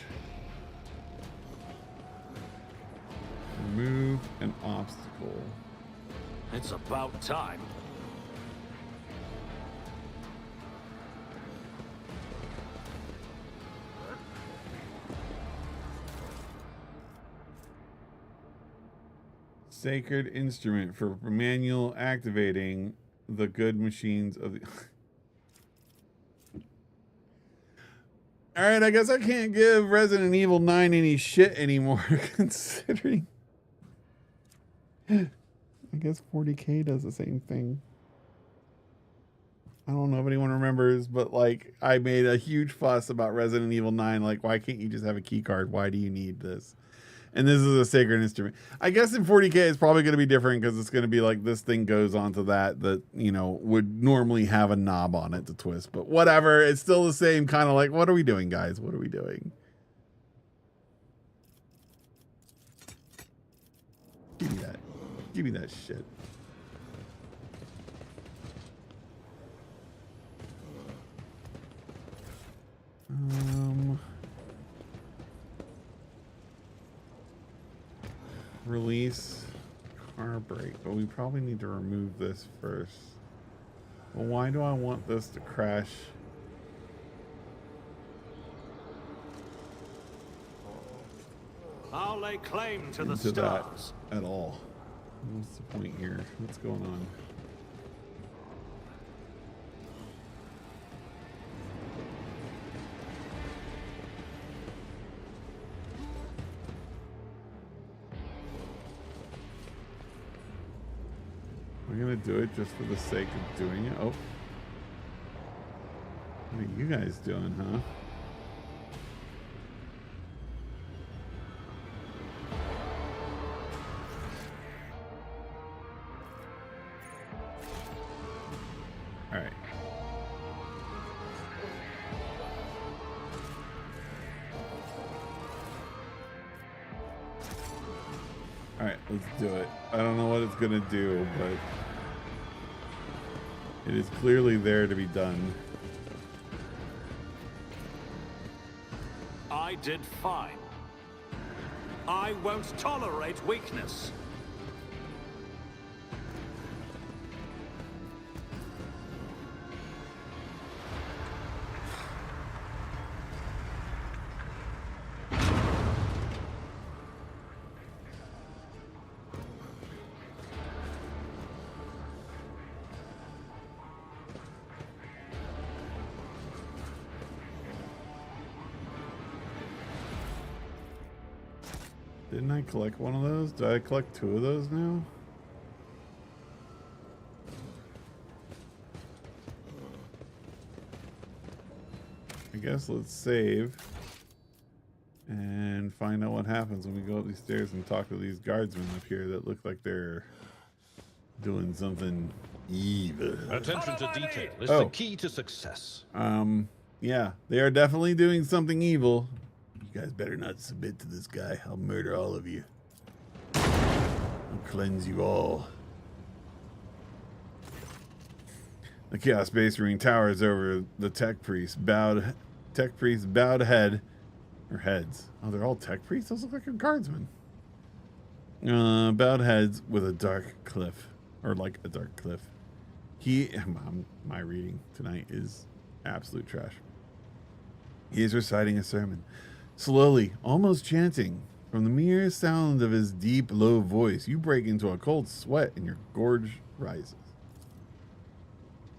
Remove an obstacle. It's about time. Sacred instrument for manual activating the good machines of the... Alright, I guess I can't give Resident Evil 9 any shit anymore, considering... I guess 40K does the same thing. I don't know if anyone remembers, but like, I made a huge fuss about Resident Evil 9. Like, why can't you just have a key card? Why do you need this? And this is a sacred instrument. I guess in 40K it's probably going to be different because it's going to be like this thing goes onto that, you know, would normally have a knob on it to twist. But whatever, it's still the same kind of like, what are we doing, guys? What are we doing? Give me that. Give me that shit. Release car brake, but we probably need to remove this first. Well, why do I want this to crash I'll lay claim to the into stars. that at all? What's the point here? What's going on? We're gonna do it just for the sake of doing it. Oh. What are you guys doing, huh? All right. All right, let's do it. I don't know what it's gonna do, but it is clearly there to be done. I did fine. I won't tolerate weakness. Didn't I collect one of those? Did I collect 2 of those now? I guess let's save and find out what happens when we go up these stairs and talk to these guardsmen up here that look like they're doing something evil. Attention to detail is Oh. the key to success. Yeah, they are definitely doing something evil. You guys better not submit to this guy. I'll murder all of you. I'll cleanse you all. The Chaos Space Marine towers over the tech priest's bowed head. Or heads. Oh, they're all tech priests? Those look like a guardsman. Bowed heads with a dark cliff. Or like a dark cliff. My reading tonight is absolute trash. He is reciting a sermon. Slowly, almost chanting. From the mere sound of his deep, low voice, you break into a cold sweat and your gorge rises.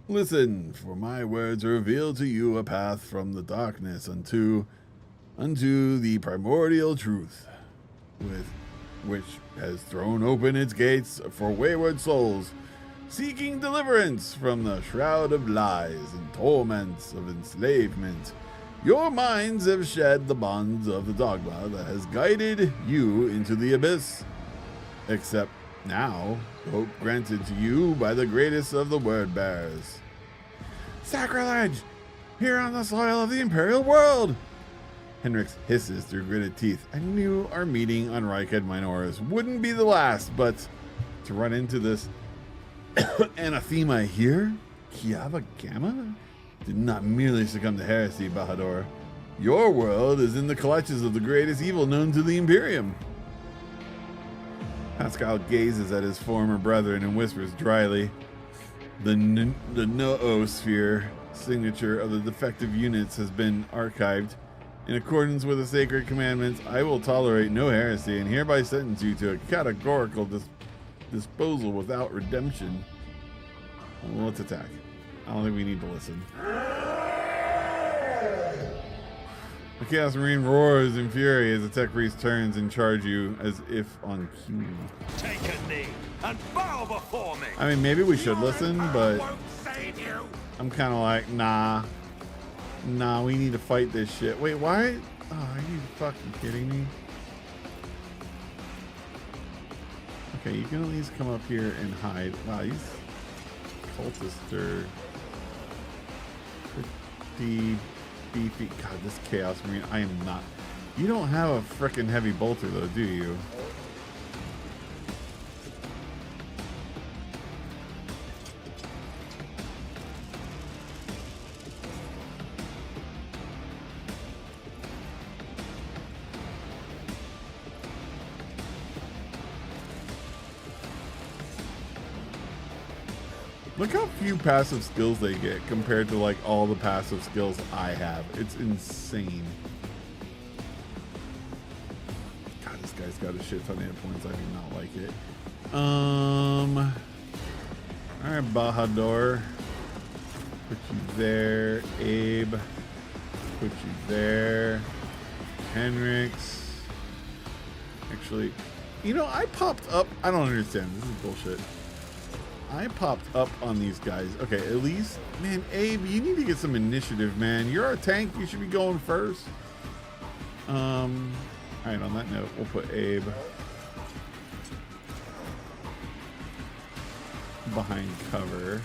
Listen, for my words reveal to you a path from the darkness unto the primordial truth, with which has thrown open its gates for wayward souls, seeking deliverance from the shroud of lies and torments of enslavement. Your minds have shed the bonds of the dogma that has guided you into the abyss. Except now, hope granted to you by the greatest of the word bearers. Sacrilege! Here on the soil of the Imperial world! Henrix hisses through gritted teeth. I knew our meeting on Rykhead Minoris wouldn't be the last, but to run into this anathema here? Kiava Gamma? Did not merely succumb to heresy, Bahadur. Your world is in the clutches of the greatest evil known to the Imperium. Pascal gazes at his former brethren and whispers dryly, the noosphere signature of the defective units has been archived. In accordance with the sacred commandments, I will tolerate no heresy and hereby sentence you to a categorical disposal without redemption. Well, let's attack. I don't think we need to listen. The Chaos Marine roars in fury as the tech priest turns and charges you as if on cue. Take a knee and bow before me. I mean, maybe we should listen, but I'm kind of like, nah, we need to fight this shit. Wait, why? Oh, are you fucking kidding me? Okay, you can at least come up here and hide. Wow, these cultists are pretty beefy. God, this Chaos Marine, I am not. You don't have a frickin' heavy bolter though, do you? Look how few passive skills they get compared to like all the passive skills I have. It's insane. God, this guy's got a shit ton of hit points. I do not like it. All right, Bahadur. Put you there. Abe. Put you there. Henrix. Actually, you know, I popped up. I don't understand. This is bullshit. I popped up on these guys. Okay, at least, man, Abe, you need to get some initiative, man. You're a tank. You should be going first. All right, on that note, we'll put Abe behind cover.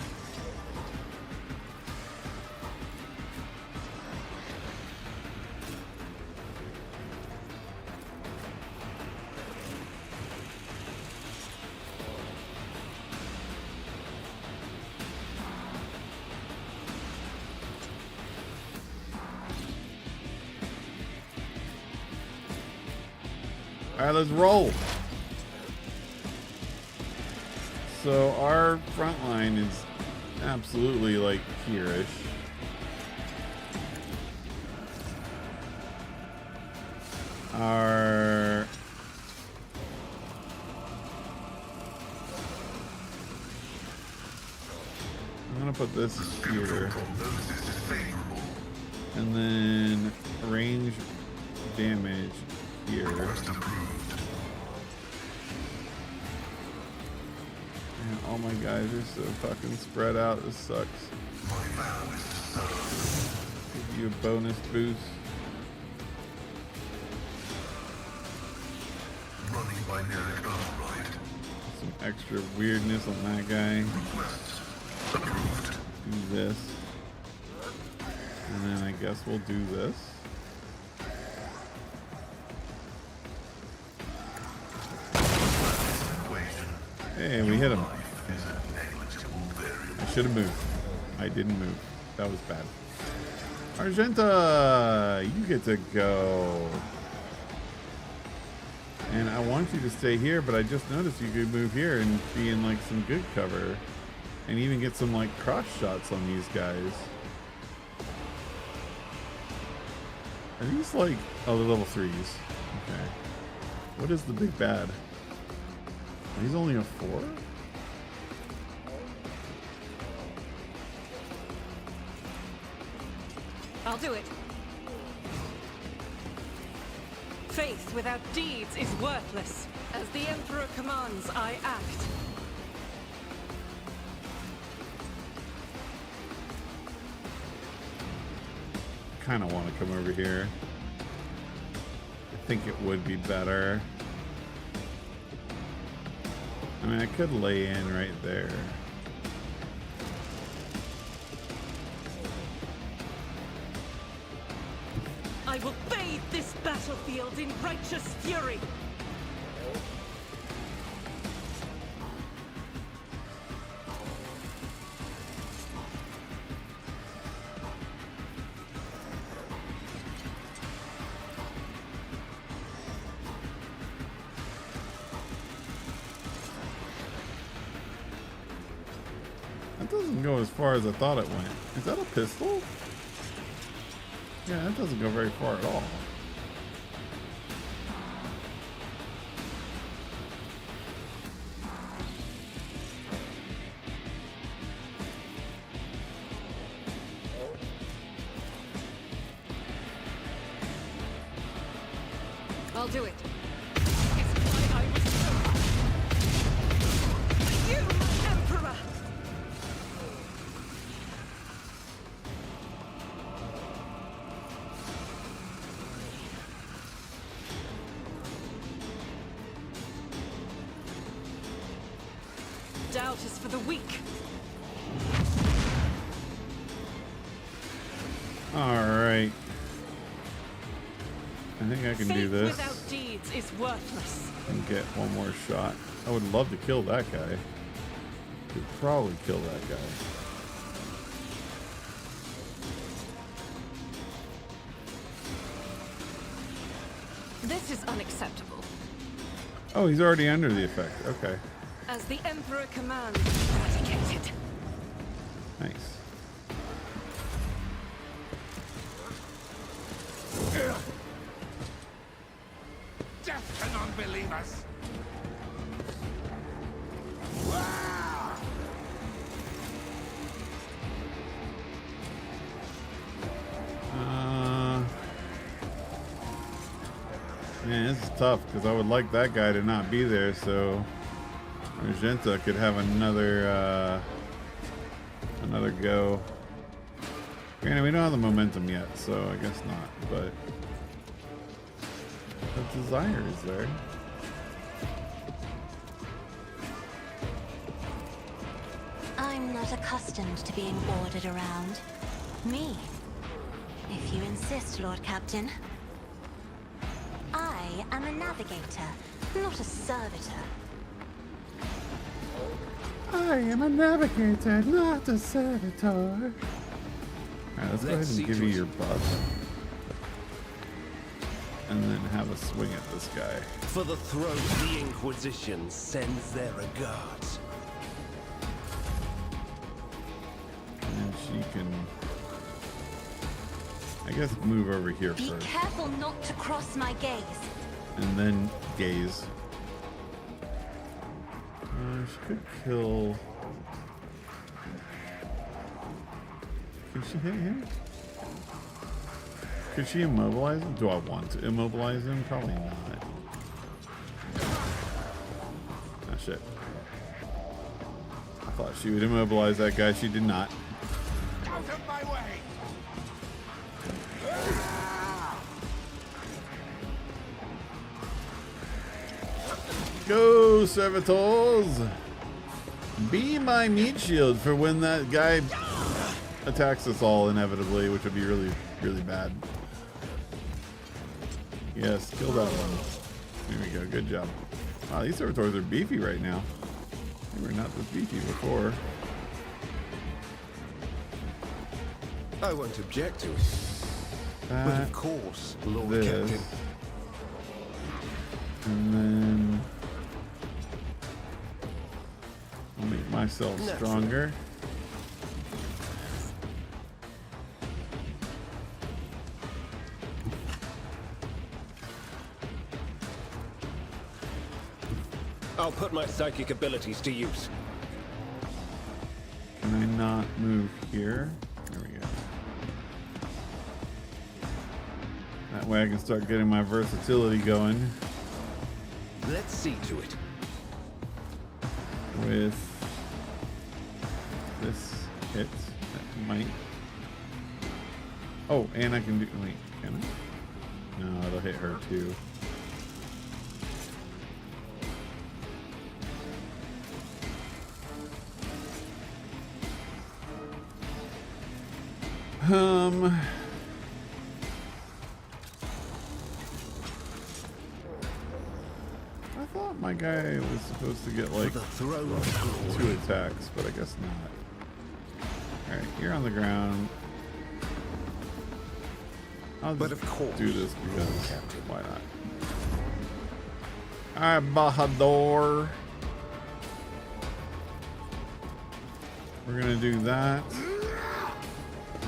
All right, let's roll. So our front line is absolutely like here-ish. I'm gonna put this here. And then range damage here. Man, all my guys are so fucking spread out. This sucks. Give you a bonus boost. Running by Nerek override. Some extra weirdness on that guy. Approved. Do this. And then I guess we'll do this. Hey, we hit him. I should have moved. I didn't move. That was bad. Argenta, you get to go. And I want you to stay here, but I just noticed you could move here and be in like some good cover. And even get some like cross shots on these guys. Are these like, oh, they're level 3s. Okay. What is the big bad? He's only a 4? I'll do it. Faith without deeds is worthless. As the Emperor commands, I act. Kind of want to come over here. I think it would be better. I mean, I could lay in right there. I will bathe this battlefield in righteous fury. That doesn't go as far as I thought it went. Is that a pistol? Yeah, that doesn't go very far at all. I'll do it. It's why I was chosen. You, Emperor! Doubt is for the weak. All right. I think I can do Faith this without deeds is worthless. and get one more shot. I would love to kill that guy. Could probably kill that guy. This is unacceptable. Oh, he's already under the effect. Okay. As the Emperor commands, dedicated. Nice. Death cannot believe us. Man, this is tough because I would like that guy to not be there so Argenta could have another go. Granted, we don't have the momentum yet, so I guess not, but the desire is there. I'm not accustomed to being ordered around. Me. If you insist, Lord Captain. I am a navigator, not a servitor. I am a navigator, not a servitor. Alright, let's go ahead and give you your buff. And then have a swing at this guy. For the throne, the Inquisition sends their regards. And she can, I guess, move over here Be first. careful not to cross my gaze. And then gaze. She could kill. Can she hit him? Could she immobilize him? Do I want to immobilize him? Probably not. Ah, shit. I thought she would immobilize that guy. She did not. Out of my way. Go, servitors! Be my meat shield for when that guy attacks us all inevitably, which would be really, really bad. Yes, kill that one. There we go. Good job. Wow, these servitors are beefy right now. They were not this beefy before. I won't object to it. But That, of course, Lord this, Captain. and then I'll make myself stronger. I'll put my psychic abilities to use. Can I not move here? There we go. That way I can start getting my versatility going Let's see to it. with this hit. That might. Oh, and I can do. Wait, can I? No, it'll hit her too. I thought my guy was supposed to get like For the throne of 2 glory. attacks, but I guess not. Alright, you're on the ground. I'll But just of course, do this because Captain. why not? Alright, Bahador. We're gonna do that.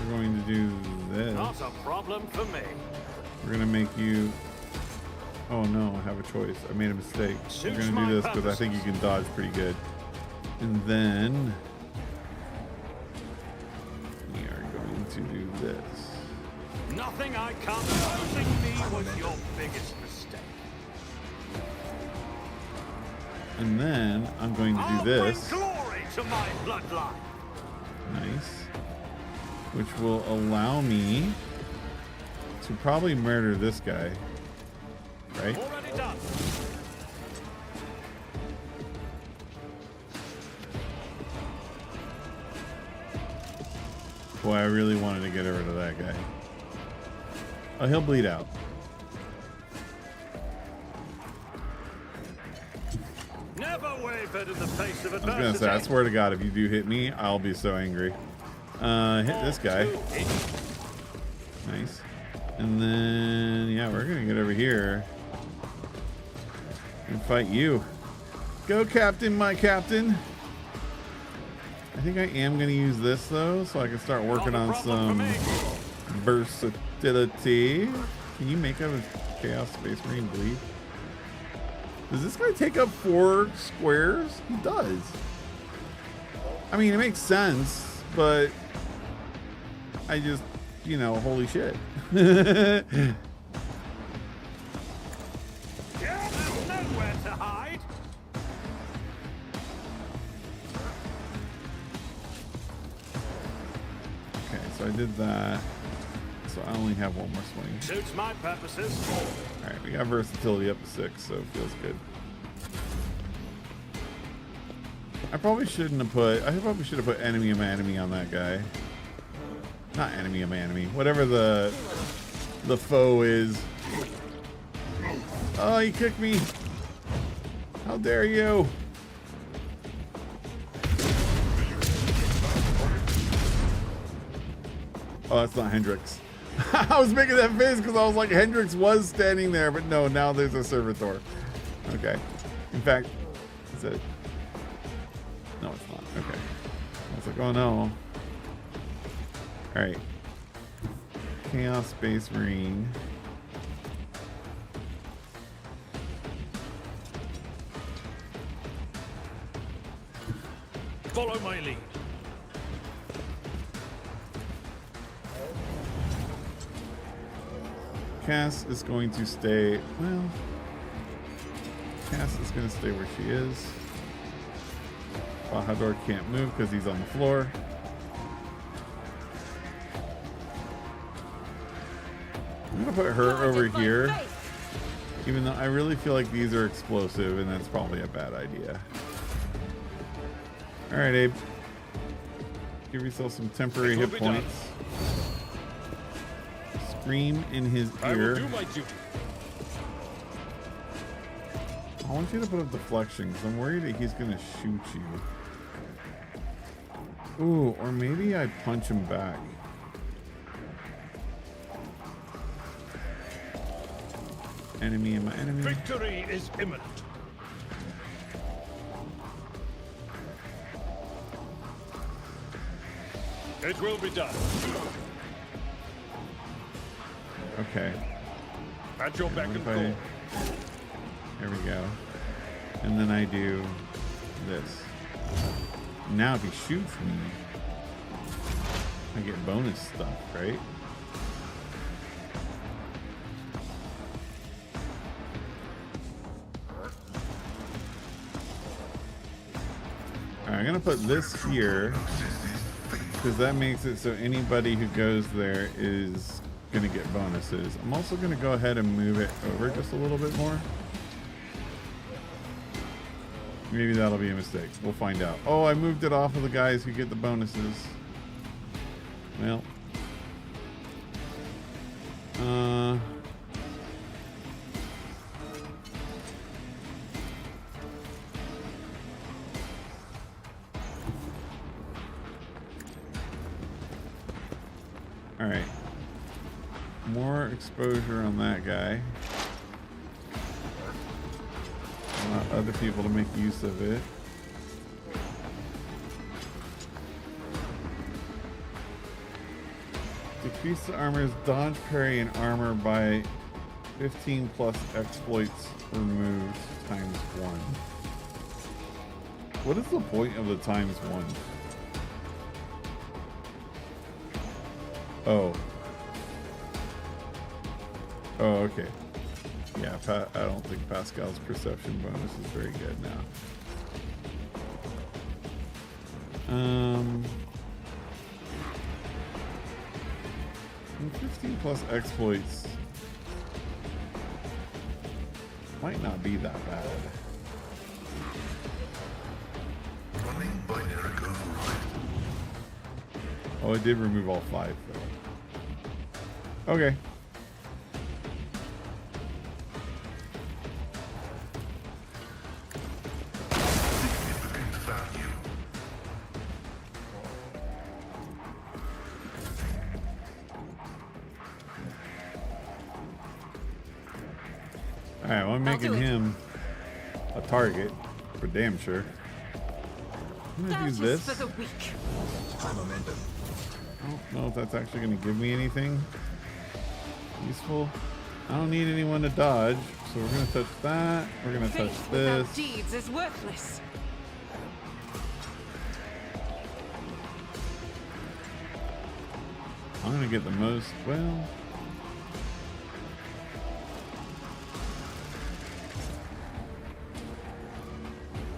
We're going to do this. Not a problem for me. We're gonna make you. Oh no, I have a choice. I made a mistake. We're Suits gonna my do this because I think you can dodge pretty good. And then we are going to do this. Nothing I can't. Losing me was your biggest mistake. And then I'm going to I'll do this. bring glory to my bloodline. Nice. Which will allow me to probably murder this guy. Right? Already done. Boy, I really wanted to get rid of that guy. Oh, he'll bleed out. Never wavered in the face of I was gonna say, I adversity. swear to God, if you do hit me, I'll be so angry. Hit this guy. Nice. And then, yeah, we're gonna get over here and fight you. Go, Captain, my Captain. I think I am going to use this though, so I can start working on some versatility. Can you make a Chaos Space Marine bleed? Does this guy take up 4 squares? He does. I mean, it makes sense, but I just, you know, holy shit. Nowhere to hide. Okay, so I did that. So I only have one more swing. Suits my purposes. Alright, we got versatility up to 6, so it feels good. I probably shouldn't have put, I probably should have put enemy of enemy on that guy. Not enemy of enemy, whatever the foe is. Oh, he kicked me. How dare you? Oh, that's not Hendrix. I was making that face because I was like, Hendrix was standing there, but no, now there's a servitor. Okay. In fact, is it? No, it's not. Okay. I was like, oh no. Alright. Chaos Space Marine. Follow my lead. Cass is going to stay, well, Cass is going to stay where she is. Bahador can't move because he's on the floor. I'm going to put her over here, even though I really feel like these are explosive and that's probably a bad idea. All right, Abe. Give yourself some temporary hit points. Scream in his I will ear. do my duty. I want you to put up deflection because I'm worried that he's going to shoot you. Ooh, or maybe I punch him back. Enemy in my enemy. Victory is imminent. It will be done. Okay. At your beck What and if call. There we go. And then I do this. Now if he shoots me, I get bonus stuff, right? Alright, I'm gonna put this here because that makes it so anybody who goes there is gonna get bonuses. I'm also gonna go ahead and move it over just a little bit more. Maybe that'll be a mistake. We'll find out. Oh, I moved it off of the guys who get the bonuses. Well. Alright. More exposure on that guy. Allow other people to make use of it. Decrease the armor's dodge, parry, and armor by 15 plus exploits removed times 1. What is the point of the times 1? Oh. Oh, okay. Yeah, I don't think Pascal's perception bonus is very good now. 15 plus exploits might not be that bad. Running binary override. Oh, it did remove all 5 though. Okay. Significant value. Alright, well, I'm making him a target for damn sure. I'm gonna That do is this. for the weak. High momentum. I don't know if that's actually gonna give me anything useful. I don't need anyone to dodge, so we're gonna touch that. We're gonna touch Faith this. without deeds is worthless. I'm gonna get the most. Well,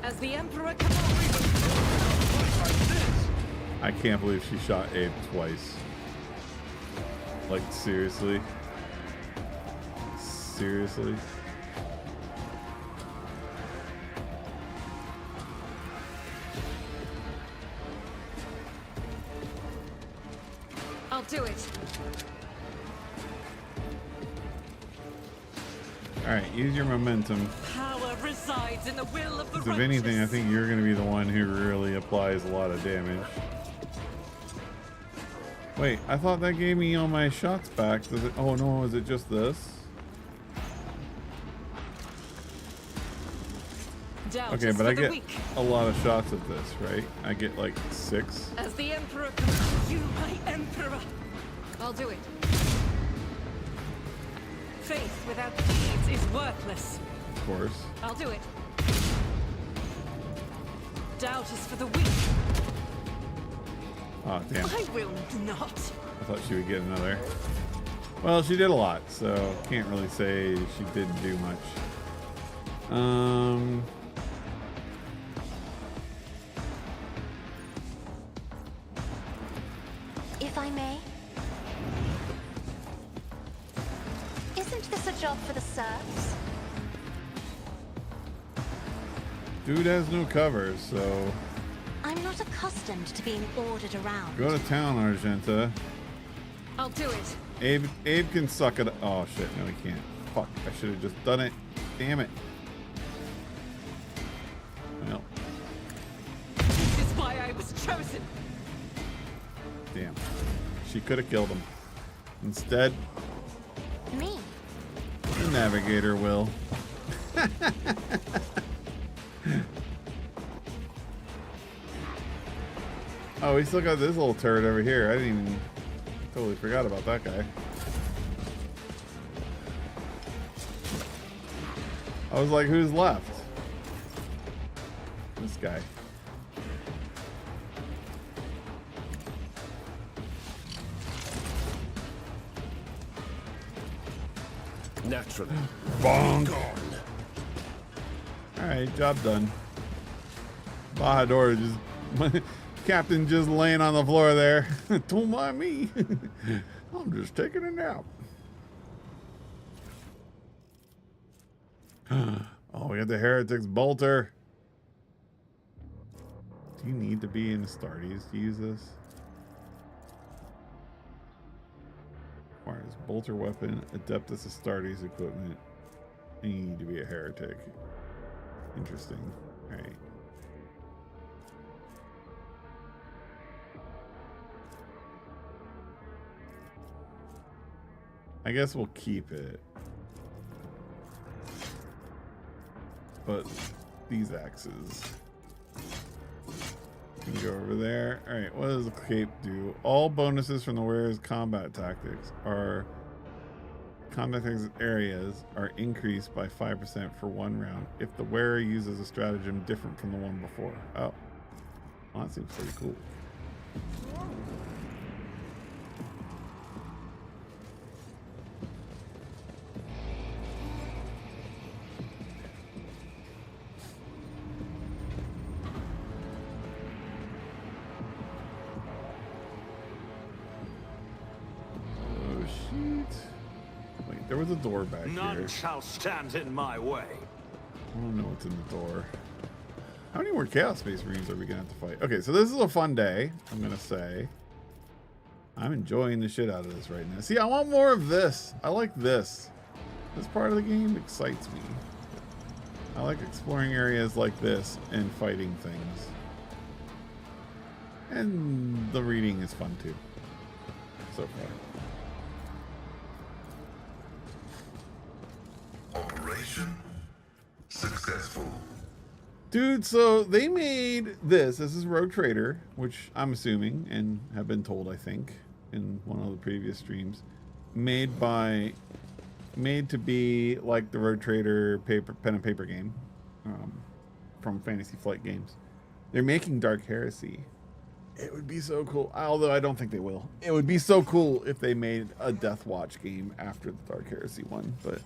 As the Emperor commands. I can't believe she shot Abe twice. Like, seriously? Seriously? I'll do it. Alright, use your momentum. Power resides in the will of the 'Cause if anything, I righteous. think you're gonna be the one who really applies a lot of damage. Wait, I thought that gave me all my shots back. Does it? Oh no, is it just this? Doubt Okay, is but for I the get weak. a lot of shots at this, right? I get like 6. As the Emperor commands. You, my Emperor. I'll do it. Faith without deeds is worthless. Of course. I'll do it. Doubt is for the weak. Oh damn. I will not. I thought she would get another. Well, she did a lot, so can't really say she didn't do much. If I may. Isn't this a job for the serfs? Dude has no cover, so I'm not accustomed to being ordered around. go to town, Argenta. I'll do it. Abe can suck it. Oh shit, no he can't. Fuck, I should have just done it. Damn it. Well, This is why I was chosen. damn. She could have killed him. Instead, Me? the navigator will. Oh, we still got this little turret over here. I didn't even totally forgot about that guy. I was like, who's left? This guy. Naturally. Bonk. Gone. Alright, job done. Bahador just Captain just laying on the floor there. Don't mind me. I'm just taking a nap. Oh, we got the Heretics Bolter. Do you need to be in Astartes to use this? Requires Bolter weapon, Adeptus Astartes equipment. And you need to be a heretic. Interesting. Alright. I guess we'll keep it. But these axes can go over there. Alright, what does the cape do? All bonuses from the wearer's combat tactics areas are increased by 5% for 1 round if the wearer uses a stratagem different from the one before. Oh. Well, that seems pretty cool. Oh, shit. Wait, there was a door back None here. shall stand in my way. I don't know what's in the door. How many more Chaos Space Marines are we gonna have to fight? Okay, so this is a fun day, I'm gonna say. I'm enjoying the shit out of this right now. See, I want more of this. I like this. This part of the game excites me. I like exploring areas like this and fighting things. And the reading is fun too. So far. Operation successful. Dude, so they made this. This is Rogue Trader, which I'm assuming and have been told, I think, in one of the previous streams, made to be like the Rogue Trader pen and paper game from Fantasy Flight Games. They're making Dark Heresy. It would be so cool, although I don't think they will. It would be so cool if they made a Death Watch game after the Dark Heresy one, but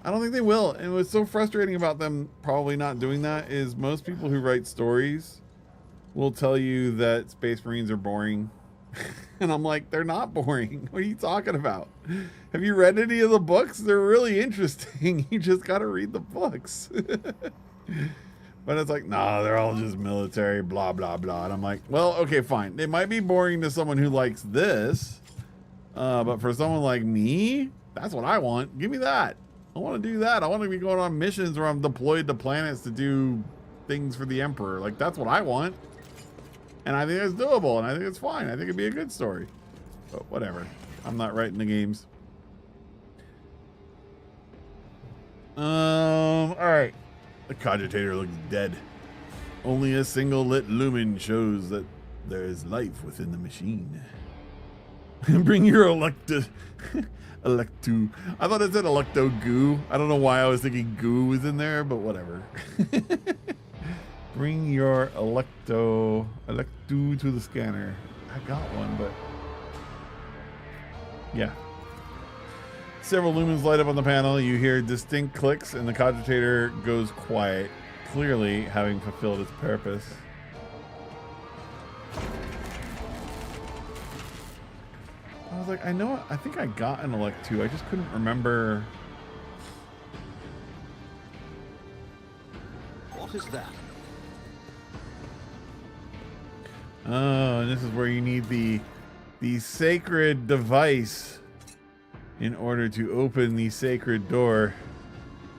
I don't think they will. And what's so frustrating about them probably not doing that is most people who write stories will tell you that Space Marines are boring. And I'm like, they're not boring. What are you talking about? Have you read any of the books? They're really interesting. You just got to read the books. But it's like, nah, they're all just military, blah, blah, blah. And I'm like, well, okay, fine. It might be boring to someone who likes this. But for someone like me, that's what I want. Give me that. I want to do that. I want to be going on missions where I'm deployed to planets to do things for the Emperor. Like, that's what I want. And I think it's doable, and I think it's fine. I think it'd be a good story. But whatever. I'm not writing the games. All right. The cogitator looks dead. Only a single lit lumen shows that there is life within the machine. Bring your Electu. I thought it said Electo Goo. I don't know why I was thinking goo was in there, but whatever. Bring your Electu to the scanner. I got one, but yeah. Several lumens light up on the panel. You hear distinct clicks, and the cogitator goes quiet, clearly having fulfilled its purpose. I was like, I think I got an Electu. I just couldn't remember. What is that? Oh, and this is where you need the sacred device in order to open the sacred door.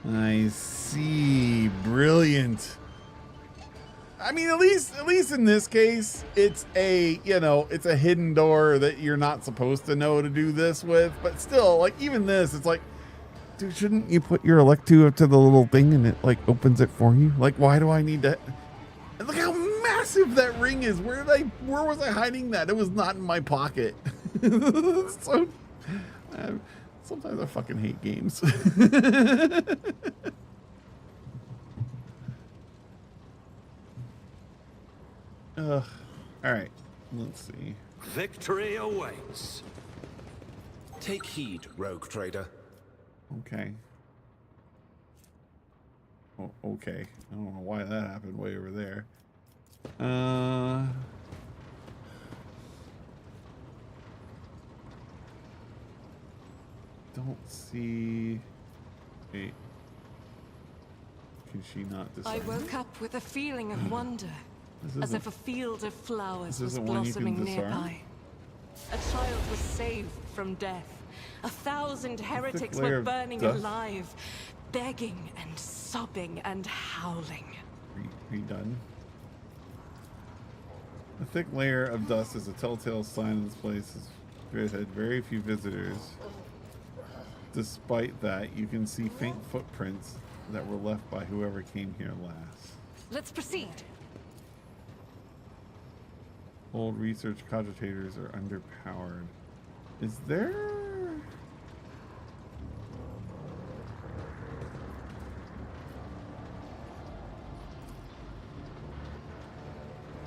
I see. Brilliant. I mean, at least in this case, it's a hidden door that you're not supposed to know to do this with. But still, like, even this, it's like, dude, shouldn't you put your Electu up to the little thing and it like opens it for you? Like, why do I need to? And look how massive that ring is. Where was I hiding that? It was not in my pocket. So, sometimes I fucking hate games. All right, let's see. Victory awaits. Take heed, Rogue Trader. Okay. Oh, okay. I don't know why that happened way over there. Don't see. Wait. Can she not decide? I woke up with a feeling of wonder, as if a field of flowers was isn't one you can blossoming disarm? nearby. A child was saved from death. 1,000 heretics layer were of burning dust. alive, begging and sobbing and howling. Redone. A thick layer of dust is a telltale sign this place has had very few visitors. Despite that, you can see faint footprints that were left by whoever came here last. Let's proceed. Old research cogitators are underpowered. Is there...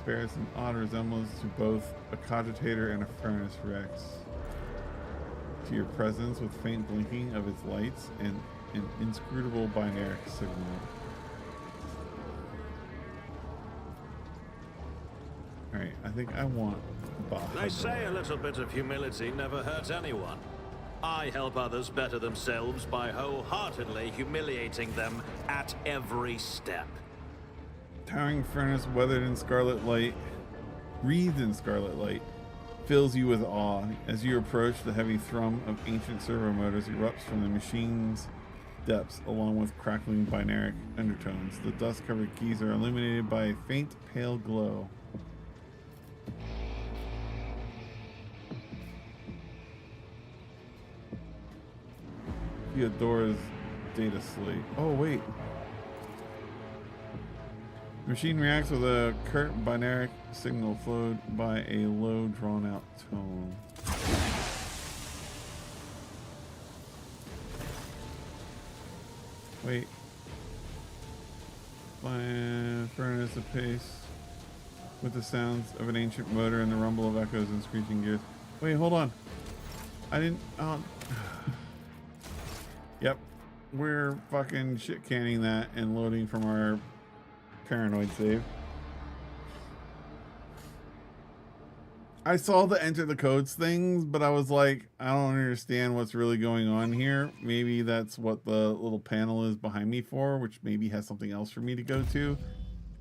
bears an odd resemblance to both a cogitator and a furnace rex. To your presence with faint blinking of its lights and an inscrutable binary signal. Alright, I think I want Baja. They say a little bit of humility never hurts anyone. I help others better themselves by wholeheartedly humiliating them at every step. Towering furnace weathered in scarlet light, wreathed in scarlet light, fills you with awe. As you approach, the heavy thrum of ancient servo motors erupts from the machine's depths, along with crackling binaric undertones. The dust-covered keys are illuminated by a faint, pale glow. Theodora's data slate. Oh, wait. Machine reacts with a curt binary signal flowed by a low drawn-out tone. Wait. Furnace apace with the sounds of an ancient motor and the rumble of echoes and screeching gears. Wait, hold on. I didn't. Yep. We're fucking shit canning that and loading from our paranoid save. I saw the enter the codes things, but I was like, I don't understand what's really going on here. Maybe that's what the little panel is behind me for, which maybe has something else for me to go to.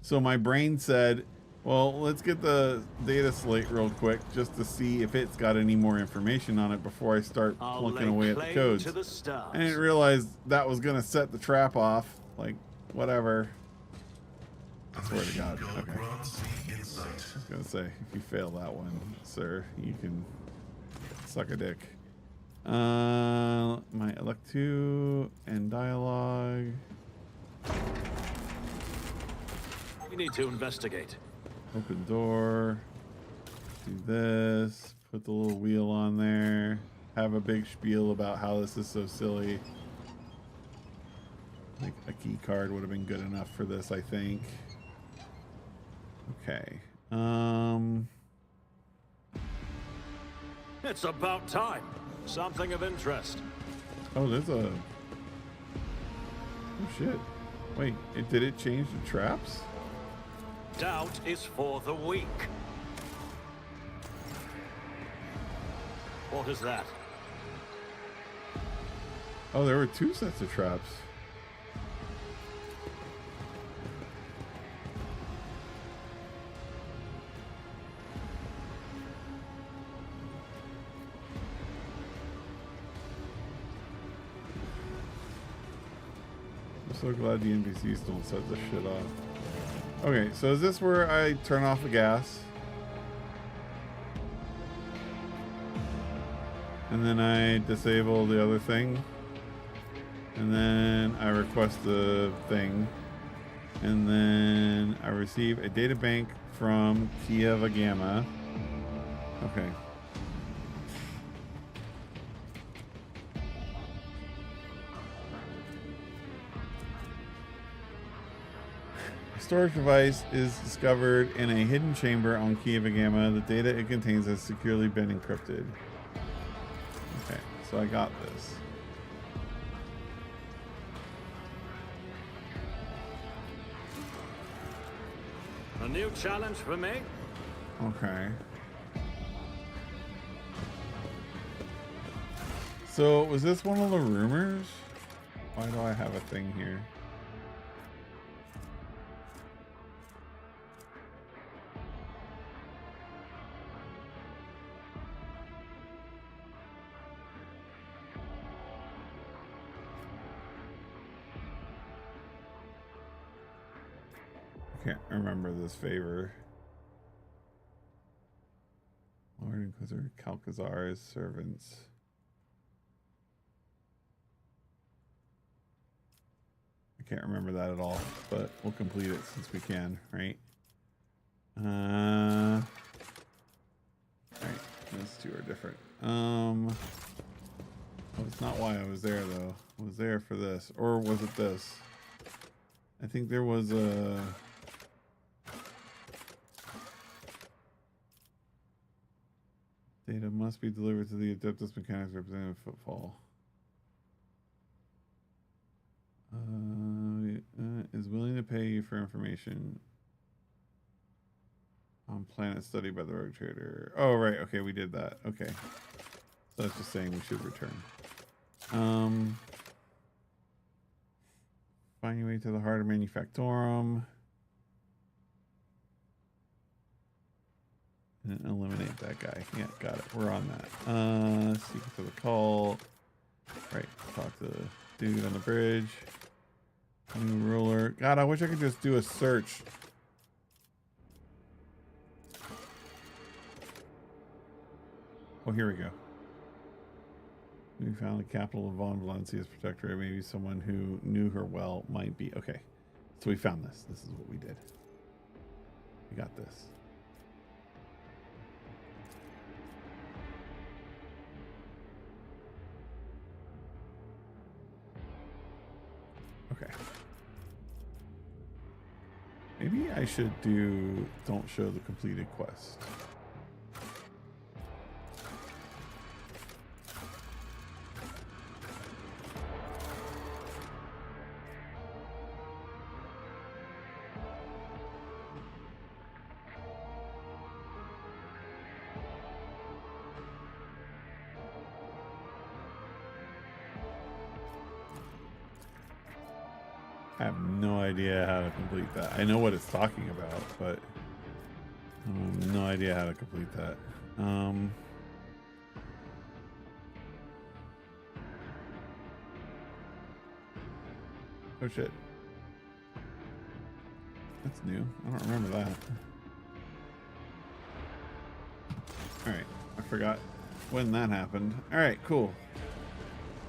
So my brain said, well, let's get the data slate real quick just to see if it's got any more information on it before I start plunking away at the codes. I didn't realize that was going to set the trap off. Like, whatever. I swear to God. Okay. I was going to say, if you fail that one, sir, you can suck a dick. My elect 2 and dialogue. We need to investigate. Open door. Do this. Put the little wheel on there. Have a big spiel about how this is so silly. Like a key card would have been good enough for this, I think. Okay. It's about time. Something of interest. Oh, there's a... Oh, shit. Wait, did it change the traps? Doubt is for the weak. What is that? Oh, there were 2 sets of traps. I'm so glad the NPCs don't set this shit off. Okay, so is this where I turn off the gas? And then I disable the other thing? And then I request the thing. And then I receive a data bank from Kiava Gamma. Okay. Storage device is discovered in a hidden chamber on Kiava Gamma. The data it contains has securely been encrypted. Okay, so I got this. A new challenge for me? Okay. So was this one of the rumors? Why do I have a thing here? Can't remember this favor. Lord Inquisitor Calcazar's servants. I can't remember that at all, but we'll complete it since we can, right? Alright, those two are different. Oh, it's not why I was there though. I was there for this, or was it this? I think there was a... Data must be delivered to the Adeptus Mechanics representing Footfall. Is willing to pay you for information on planet studied by the Rogue Trader. Oh, right. Okay, we did that. Okay. So that's just saying we should return. Find your way to the heart of Manufactorum. And eliminate that guy. Yeah, got it. We're on that. Secret to the cult. Right. Talk to the dude on the bridge. New ruler. God, I wish I could just do a search. Oh, here we go. We found the capital of Von Valencia's protectorate. Maybe someone who knew her well might be. Okay. So we found this. This is what we did. You got this. Okay. Maybe I should do don't show the completed quest. I have no idea how to complete that. I know what it's talking about, but I have no idea how to complete that. Oh shit. That's new. I don't remember that. Alright, I forgot when that happened. Alright, cool.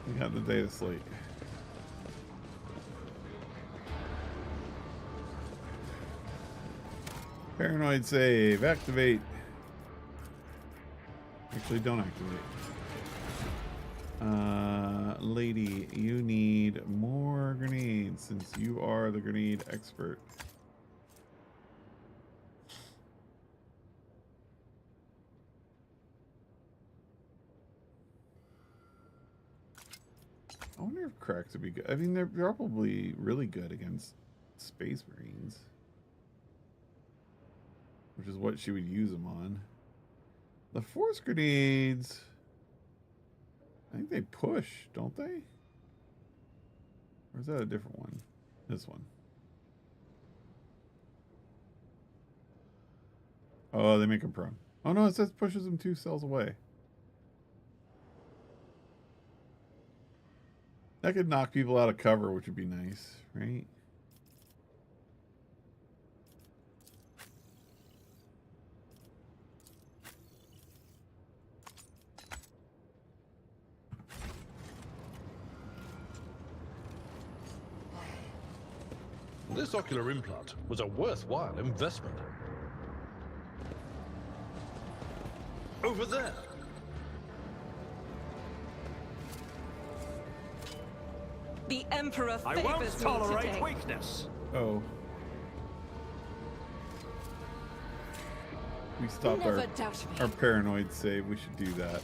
We got the data slate. Paranoid save, activate. Actually, don't activate. Lady, you need more grenades since you are the grenade expert. I wonder if cracks would be good. I mean, they're probably really good against Space Marines, which is what she would use them on. The force grenades, I think they push, don't they? Or is that a different one? This one. Oh, they make them prone. Oh no, it says pushes them 2 cells away. That could knock people out of cover, which would be nice, right? This ocular implant was a worthwhile investment. Over there. The Emperor I favors won't me tolerate today. weakness. Oh. We stopped Never doubt me. our paranoid save. We should do that.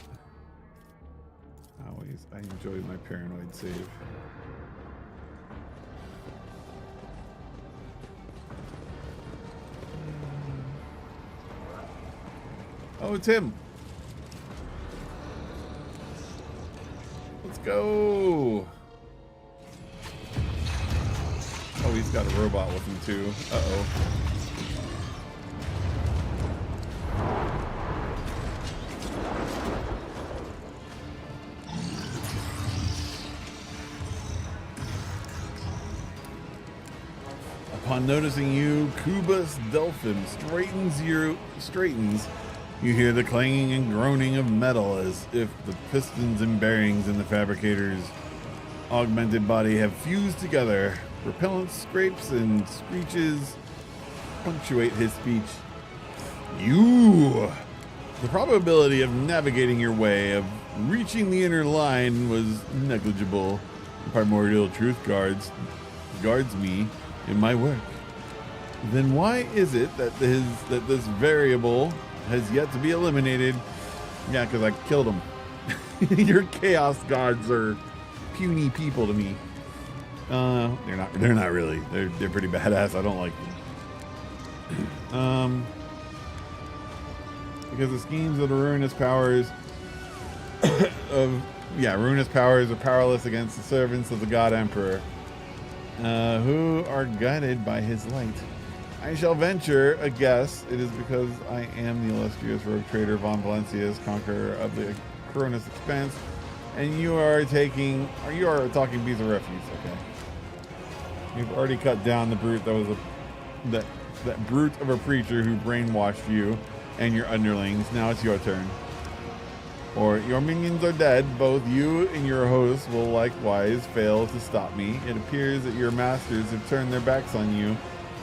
Always. I enjoy my paranoid save. Oh, it's him. Let's go. Oh, he's got a robot with him too. Uh-oh. Upon noticing you, Kubus Delphim straightens. You hear the clanging and groaning of metal as if the pistons and bearings in the fabricator's augmented body have fused together. Repellent scrapes and screeches punctuate his speech. The probability of navigating your way, of reaching the inner line was negligible. The primordial truth guards me in my work. Then why is it that this variable has yet to be eliminated? Yeah, because I killed him. Your chaos gods are puny people to me. They're not really. They're pretty badass. I don't like them. Because the schemes of the ruinous powers are powerless against the servants of the God Emperor, who are guided by his light. I shall venture a guess it is because I am the illustrious rogue trader Von Valencius, conqueror of the Cronus Expanse, and you are a talking piece of refuse. Okay, you've already cut down the brute that brute of a preacher who brainwashed you and your underlings. Now it's your turn. Or your minions are dead. Both you and your hosts will likewise fail to stop me. It appears that your masters have turned their backs on you,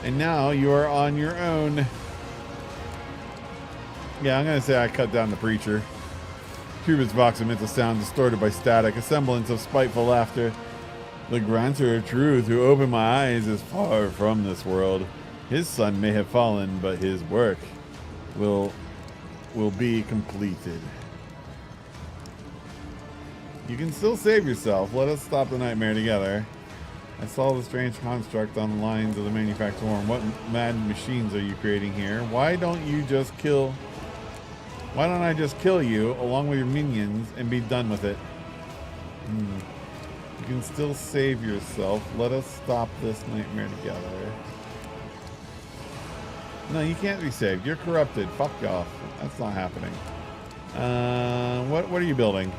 and now you are on your own. Yeah, I'm gonna say I cut down the preacher. Cubit's vox emits a sound distorted by static, a semblance of spiteful laughter. The granter of truth who opened my eyes is far from this world. His son may have fallen, but his work will be completed. You can still save yourself. Let us stop the nightmare together. I saw the strange construct on the lines of the manufacturer. What mad machines are you creating here? Why don't I just kill you along with your minions and be done with it? You can still save yourself. Let us stop this nightmare together. No, you can't be saved. You're corrupted. Fuck off. That's not happening. What are you building?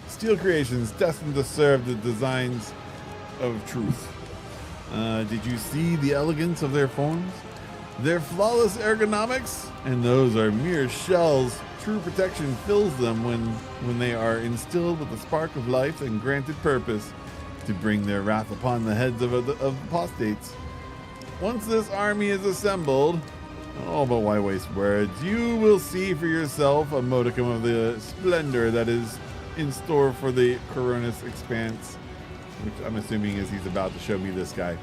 Steel creations destined to serve the designs of truth. Did you see the elegance of their forms? Their flawless ergonomics? And those are mere shells. True protection fills them when they are instilled with a spark of life and granted purpose to bring their wrath upon the heads of apostates. Once this army is assembled, oh, but why waste words? You will see for yourself a modicum of the splendor that is in store for the Coronis Expanse, which I'm assuming is he's about to show me this guy.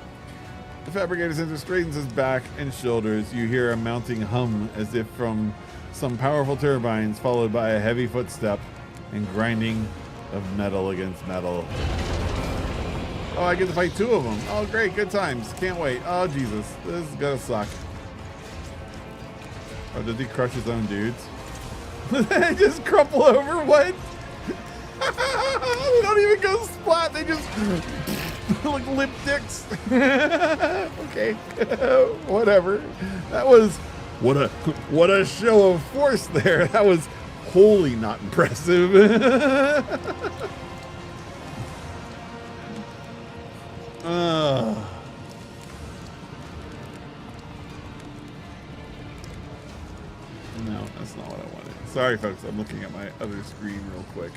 The fabricator center straightens his back and shoulders. You hear a mounting hum as if from some powerful turbines, followed by a heavy footstep and grinding of metal against metal. Oh, I get to fight two of them. Oh, great. Good times. Can't wait. Oh, Jesus. This is gonna suck. Oh, did he crush his own dudes? They just crumple over? What? They don't even go splat. They just like limp dicks. Okay. Whatever. That was what a show of force there. That was wholly not impressive. No, that's not what I wanted. Sorry, folks. I'm looking at my other screen real quick.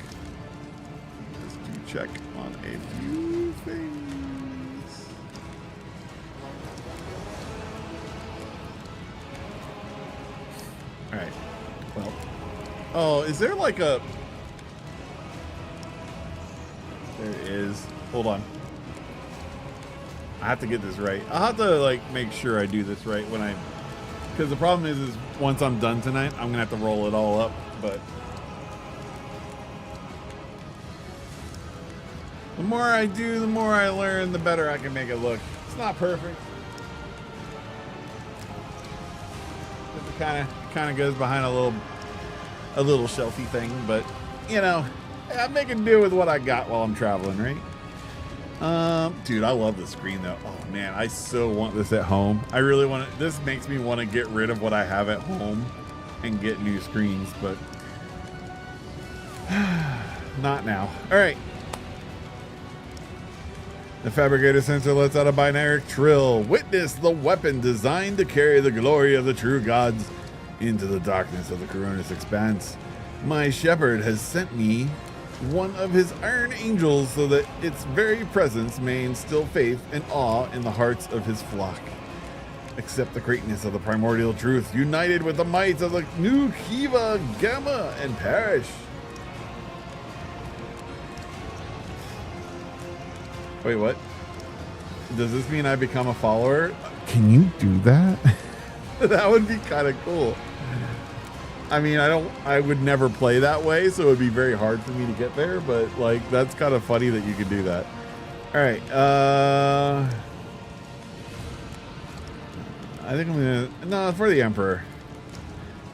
Just to check on a few things. All right. Well. Oh, is there like a... There is. Hold on. I have to get this right. I'll have to like make sure I do this right when I... Because the problem is once I'm done tonight, I'm going to have to roll it all up. But the more I do, the more I learn, the better I can make it look. It's not perfect. It kind of goes behind a little shelfie thing, but you know, I'm making do with what I got while I'm traveling, right? Dude, I love the screen though. Oh man, I so want this at home. I really want it. This makes me want to get rid of what I have at home and get new screens, but not now. All right. The fabricator sensor lets out a binary trill. Witness the weapon designed to carry the glory of the true gods into the darkness of the Coronis Expanse. My shepherd has sent me one of his iron angels so that its very presence may instill faith and awe in the hearts of his flock. Accept the greatness of the primordial truth, united with the might of the new Kiava, Gamma, and perish. Wait, what? Does this mean I become a follower? Can you do that? That would be kind of cool. I mean, I would never play that way, so it would be very hard for me to get there, but like, that's kind of funny that you could do that. All right. I think I'm gonna, no, for the Emperor.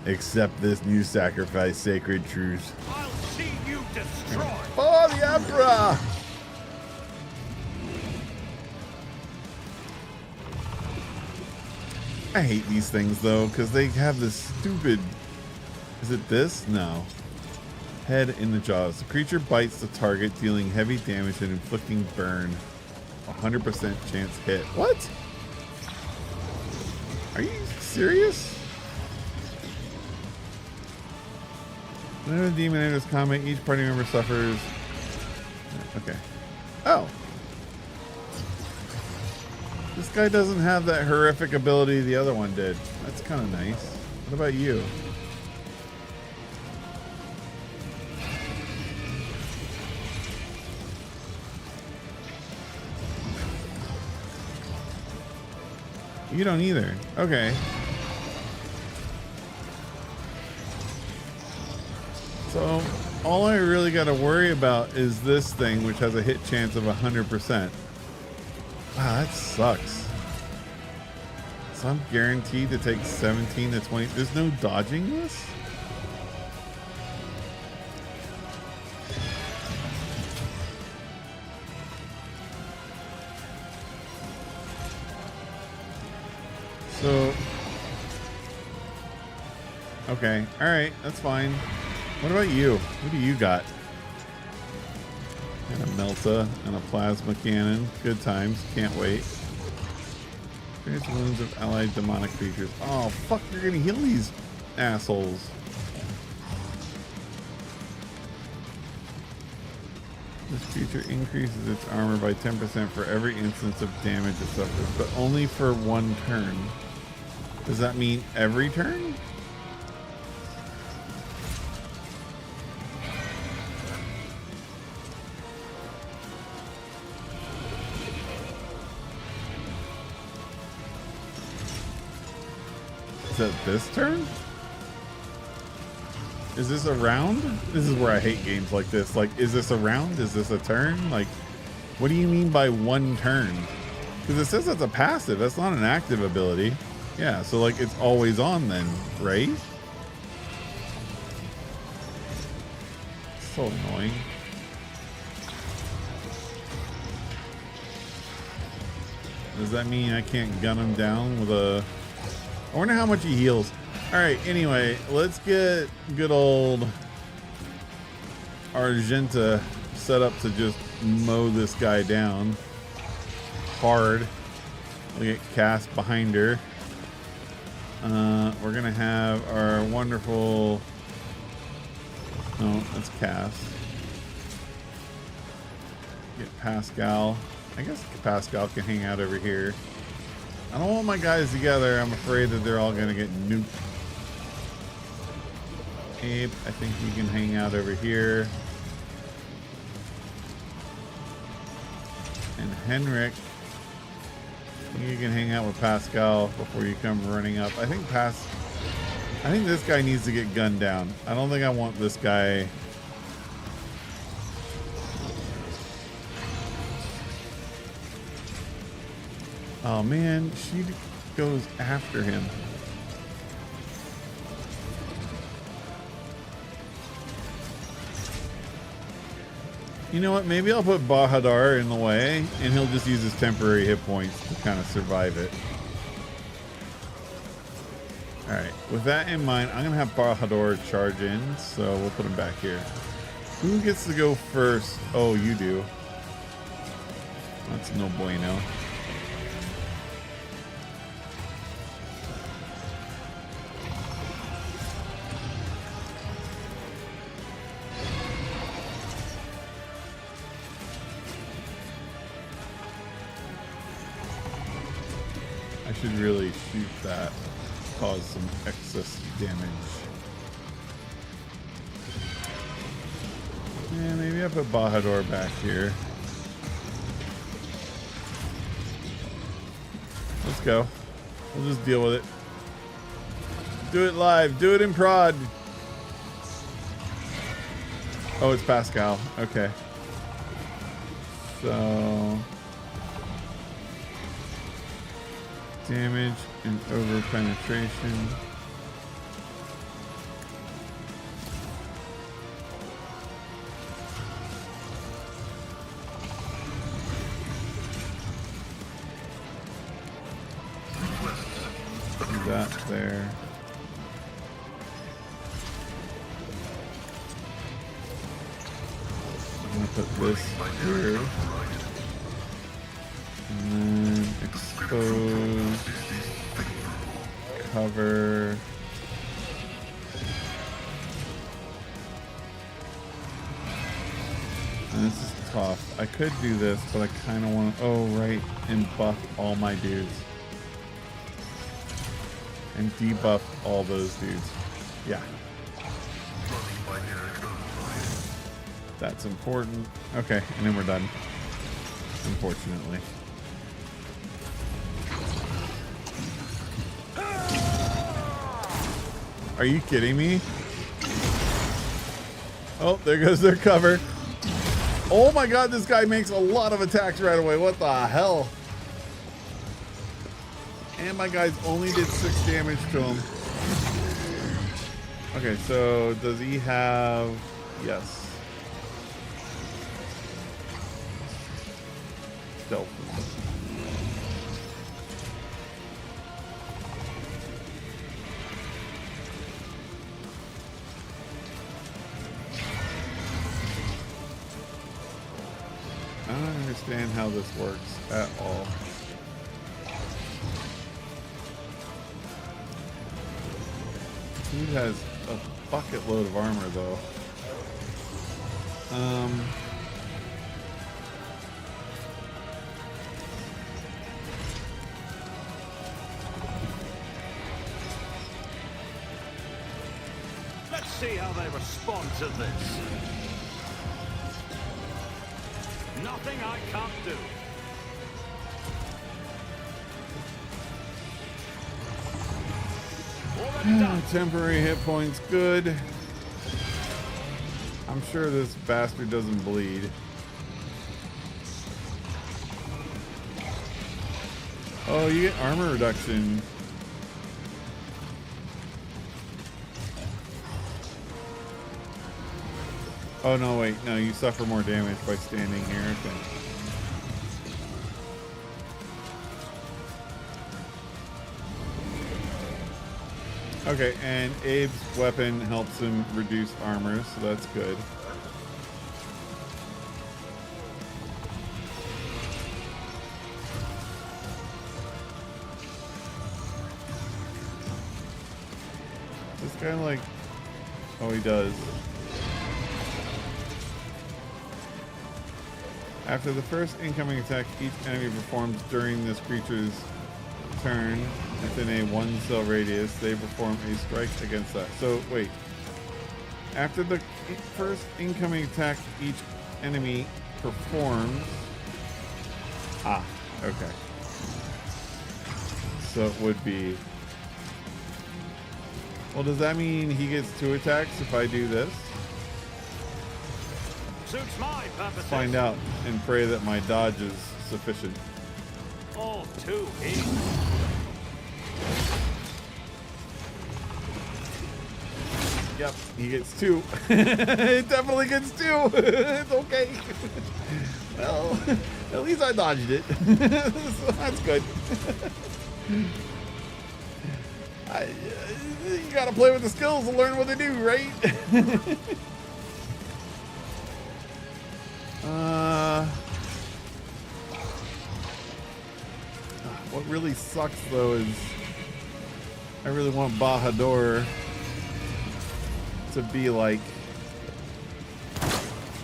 Accept this new sacrifice, sacred truth. I'll see you destroyed. For the Emperor! I hate these things though, because they have this stupid... Is it this? No. Head in the jaws. The creature bites the target, dealing heavy damage and inflicting burn. 100% chance hit. What? Are you serious? Whenever the demon enters combat, each party member suffers... Okay. Oh. This guy doesn't have that horrific ability the other one did. That's kind of nice. What about you? You don't either. Okay. So all I really got to worry about is this thing, which has a hit chance of 100%. Wow, that sucks. So I'm guaranteed to take 17 to 20. There's no dodging this? So, okay, all right, that's fine. What about you? What do you got? And a Melta and a plasma cannon. Good times. Can't wait. Experience wounds of allied demonic creatures. Oh, fuck, you're gonna heal these assholes. This creature increases its armor by 10% for every instance of damage it suffers, but only for one turn. Does that mean every turn? Is that this turn? Is this a round? This is where I hate games like this. Like, is this a round? Is this a turn? Like, what do you mean by one turn? Because it says that's a passive. That's not an active ability. Yeah, so like it's always on then, right? So annoying. Does that mean I can't gun him down with a... I wonder how much he heals. Alright, anyway, let's get good old Argenta set up to just mow this guy down hard. We'll get Cass behind her. We're gonna have our wonderful... No, that's Cass. Get Pascal. I guess Pascal can hang out over here. I don't want my guys together. I'm afraid that they're all gonna get nuked. Abe, I think you can hang out over here. And Henrik, you can hang out with Pascal before you come running up. I think this guy needs to get gunned down. I don't think I want this guy. Oh man, she goes after him. You know what? Maybe I'll put Bahadar in the way, and he'll just use his temporary hit points to kind of survive it. Alright, with that in mind, I'm going to have Bahadar charge in, so we'll put him back here. Who gets to go first? Oh, you do. That's no bueno. I should really shoot that, cause some excess damage. Yeah, maybe I put Bahador back here. Let's go. We'll just deal with it. Do it live. Do it in prod. Oh, it's Pascal. Okay. So... damage and over penetration. Do that there. I'm gonna put this here. And then expose, cover, and this is tough. I could do this, but I kind of want to, oh right, and buff all my dudes. And debuff all those dudes. Yeah. That's important. Okay, and then we're done. Unfortunately. Are you kidding me? Oh, there goes their cover. Oh my god, this guy makes a lot of attacks right away. What the hell? And my guys only did 6 damage to him. Okay, so does he have... Yes. Stealth. I don't understand how this works at all. Dude has a bucket load of armor though. Let's see how they respond to this. Nothing I can't do. Already done. Temporary hit points, good. I'm sure this bastard doesn't bleed. Oh, you get armor reduction. Oh no, wait, no, you suffer more damage by standing here. Okay, and Abe's weapon helps him reduce armor, so that's good. This guy like... Oh, he does. After the first incoming attack each enemy performs during this creature's turn within a 1 cell radius, they perform a strike against that. So, wait. After the first incoming attack each enemy performs... Ah, okay. So it would be... Well, does that mean he gets 2 attacks if I do this? Suits my purposes. Find out and pray that my dodge is sufficient. All too easy. Yep, he gets 2. It definitely gets 2. It's okay. Well, at least I dodged it. So that's good. You gotta play with the skills to learn what they do, right? What really sucks though is I really want Bahadur to be like,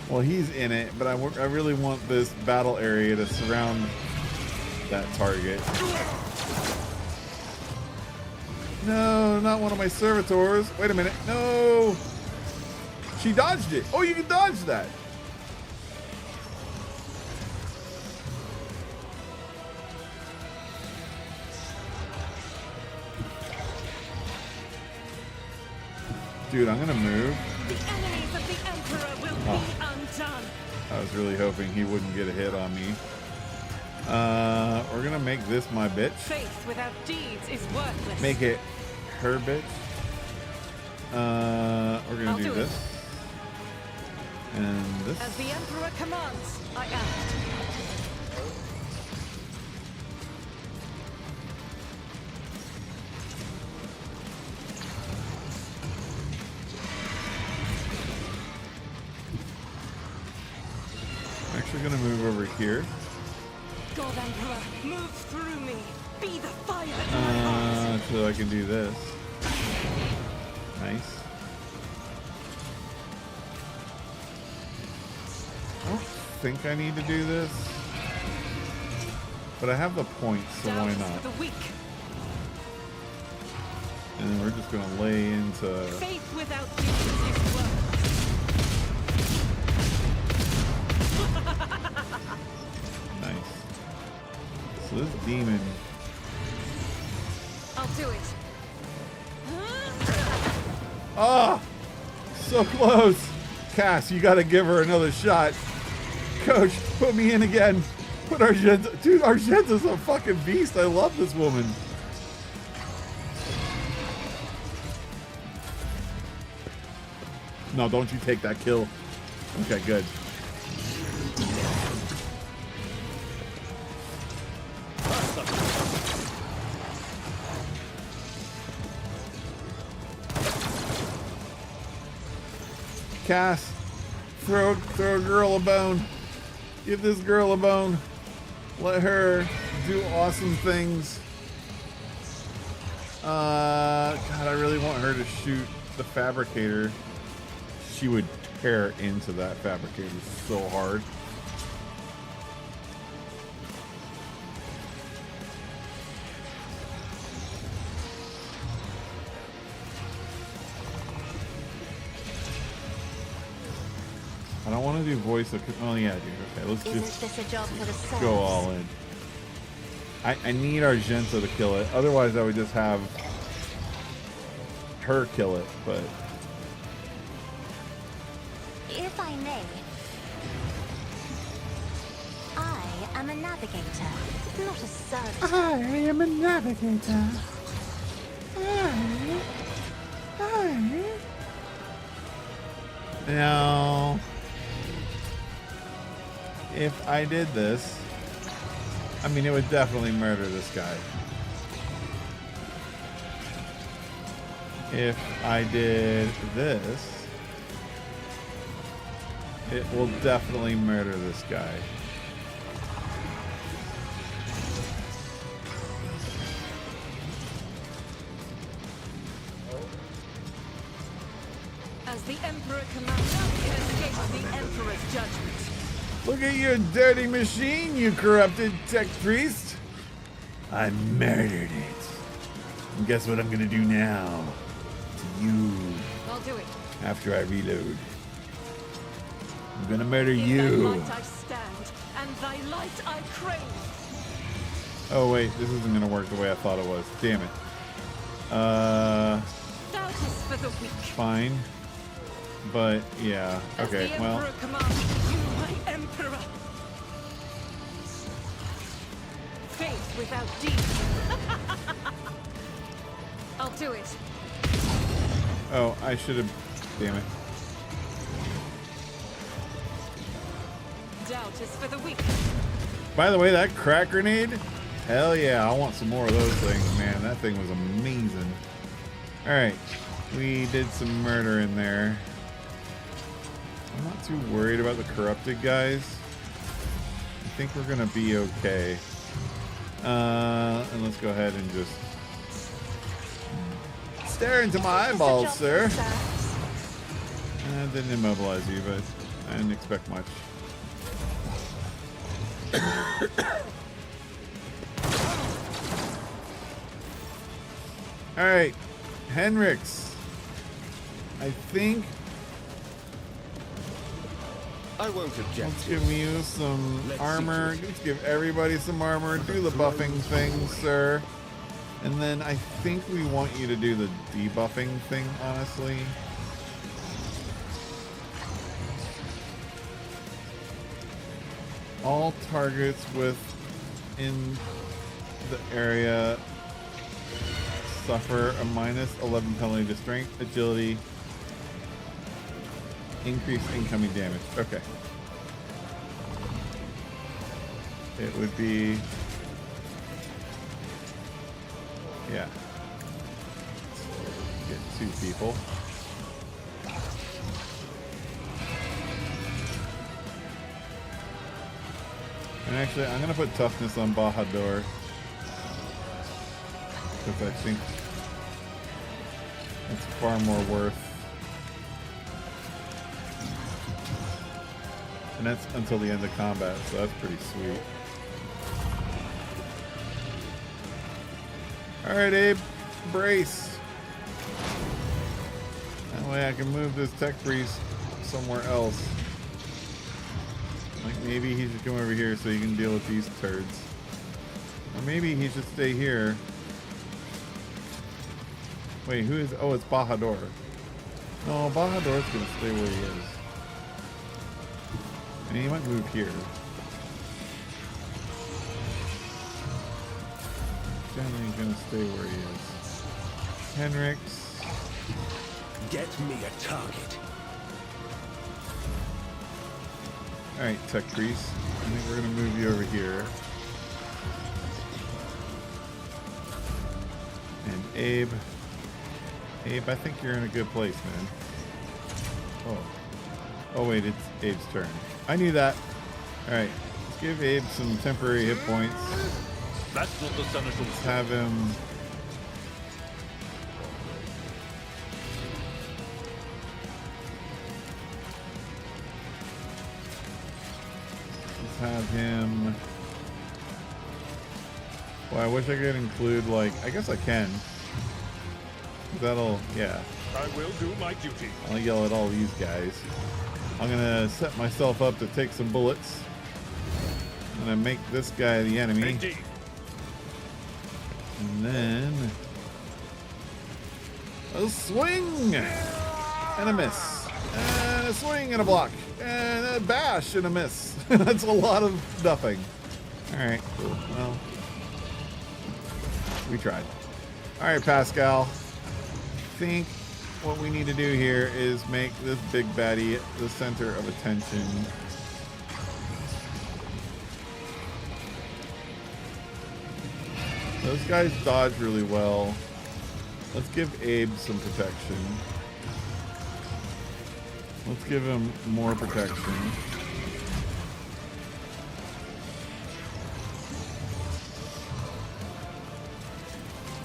well, he's in it, but I really want this battle area to surround that target. No, not one of my servitors. Wait a minute. No. She dodged it. Oh, you can dodge that. Dude, I'm gonna move. The enemies of the Emperor will be undone. I was really hoping he wouldn't get a hit on me. We're gonna make this my bitch. Faith without deeds is worthless. Make it her bitch. We're gonna do do this. it. And this. As the Emperor commands, I act. I'm actually gonna move over here. God Emperor, move through me. Be the fire in my heart. So I can do this. Nice. I don't think I need to do this, but I have the points, so why Doubts not? for the weak. And then we're just gonna lay into. Faith without deeds is worthless. Nice. So this demon. I'll do it. Oh, so close. Cass, you got to give her another shot. Coach, put me in again. Put Argenta. Dude, Argenta's a fucking beast. I love this woman. No, don't you take that kill. Okay, good. Cass, throw a girl a bone. Give this girl a bone. Let her do awesome things. God, I really want her to shoot the fabricator. She would tear into that fabricator so hard. I don't want to do voice of... Oh, yeah, dude. Okay, let's just Isn't this a job for the souls? go all in. I need Argenta to kill it. Otherwise, I would just have her kill it, but... If I may, I am a navigator, not a servitor. I am a navigator. Now, if I did this, I mean, it would definitely murder this guy. If I did this, it will definitely murder this guy. As the Emperor commands, none can escape the Emperor's judgment. Look at your dirty machine, you corrupted tech priest. I murdered it. And guess what I'm gonna do now? To you, I'll do it. after I reload. I'm gonna murder In you. thy light I stand, and thy light I crave. Oh wait, this isn't gonna work the way I thought it was. Damn it. Doubt is for the weak. Fine. But yeah, As okay, the well. Emperor commands, you my Emperor. Faith without deeds. I'll do it. Oh, I should have. Damn it. Doubt is for the weak. By the way, that crack grenade, hell yeah, I want some more of those things, man. That thing was amazing. Alright, we did some murder in there. I'm not too worried about the corrupted guys. I think we're gonna be okay. And let's go ahead and just stare into my eyeballs, sir. I didn't immobilize you, but I didn't expect much. All right, Henrix. I think I won't object. let's give you some armor. Let's give everybody some armor. Do the buffing thing, sir. And then I think we want you to do the debuffing thing, honestly. All targets within the area suffer a minus 11 penalty to strength, agility, increased incoming damage. Okay. It would be... yeah. Get 2 people. And actually, I'm going to put toughness on Bahadur. Because I think it's far more worth. And that's until the end of combat, so that's pretty sweet. Alright, Abe. Brace. That way I can move this tech priest somewhere else. Like maybe he should come over here so he can deal with these turds. Or maybe he should stay here. Wait, who is... oh, it's Bahadur. No, Bahador's gonna stay where he is. And he might move here. Generally gonna stay where he is. Henrik's. Get me a target. Alright, Tech Priest. I think we're gonna move you over here. And Abe. Abe, I think you're in a good place, man. Oh. Oh wait, it's Abe's turn. I knew that. Alright. Let's give Abe some temporary hit points. That's what the Seneschal Let's have him. Let's have him. Well, I wish I could include, like, I guess I can. That'll, yeah. I will do my duty. I'll yell at all these guys. I'm gonna set myself up to take some bullets. I'm gonna make this guy the enemy. Indeed. And then a swing and a miss. And a swing and a block. And a bash and a miss. That's a lot of nothing. Alright, cool. Well, we tried. Alright, Pascal. I think what we need to do here is make this big baddie the center of attention. Those guys dodge really well. Let's give Abe some protection. Let's give him more protection.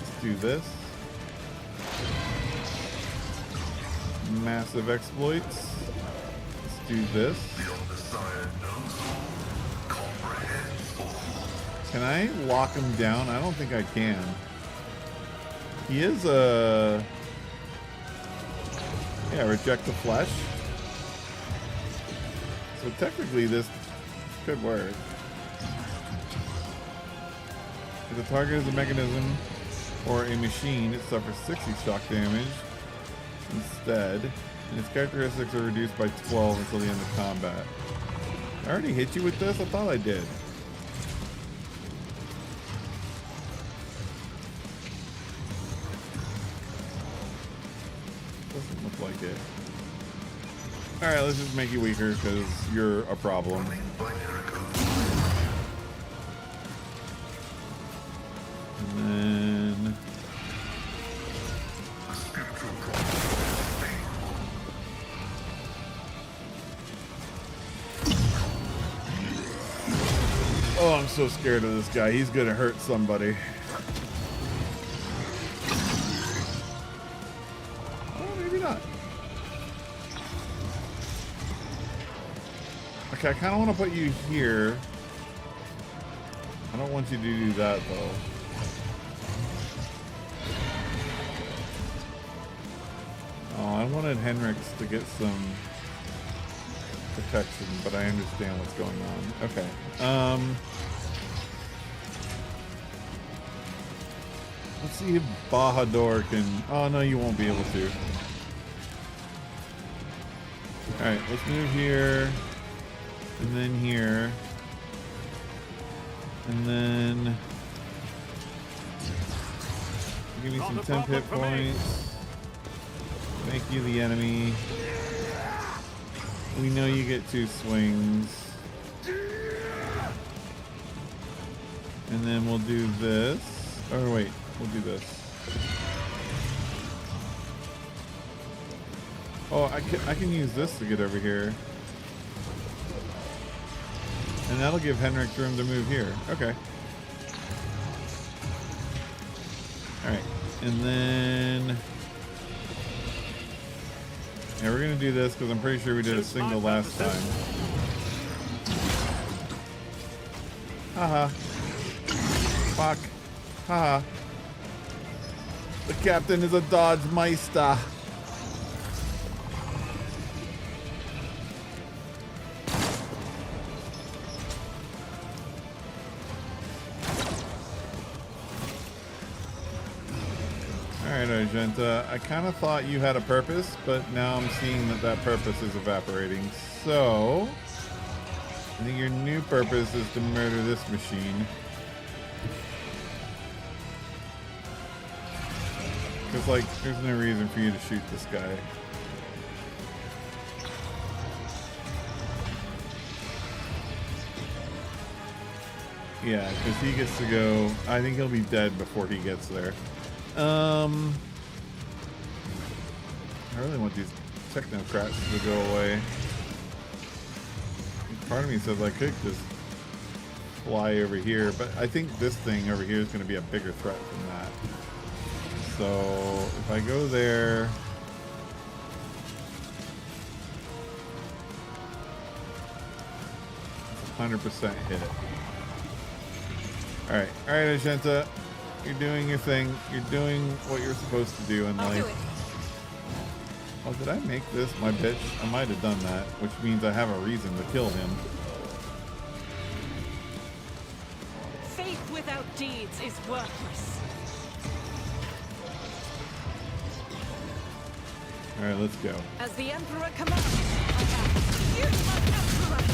Let's do this. Massive exploits. Let's do this. Can I lock him down? I don't think I can. He is a... Yeah, reject the flesh. So technically this could work. If the target is a mechanism or a machine, it suffers 60 shock damage instead. And its characteristics are reduced by 12 until the end of combat. I already hit you with this? I thought I did. Doesn't look like it. Alright, let's just make you weaker because you're a problem. And then... Oh, I'm so scared of this guy. He's gonna hurt somebody. Oh, maybe not. Okay, I kind of want to put you here. I don't want you to do that, though. Oh, I wanted Henrik's to get some protection, but I understand what's going on. Okay. Let's see if Bahadur can... Oh, no, you won't be able to. Alright, let's move here. And then here. And then... Give me some temp hit points. Make you the enemy. We know you get 2 swings. And then we'll do this. Oh, wait. We'll do this. Oh, I can use this to get over here. And that'll give Henrik room to move here. Okay. Alright. And then... Yeah, we're gonna do this because I'm pretty sure we did a single last time. Haha. Fuck. Haha. The captain is a Dodge Meister. Alright, Argenta. I kind of thought you had a purpose, but now I'm seeing that that purpose is evaporating. So, I think your new purpose is to murder this machine. Because, like, there's no reason for you to shoot this guy. Yeah, because he gets to go... I think he'll be dead before he gets there. I really want these technocrats to go away. Part of me says I could just fly over here, but I think this thing over here is going to be a bigger threat than that. So if I go there... it's 100% hit. Alright, Argenta. You're doing your thing. You're doing what you're supposed to do in life. Oh, did I make this my bitch? I might have done that, which means I have a reason to kill him. Faith without deeds is worthless. Alright, let's go. As the Emperor commands, I am my Emperor!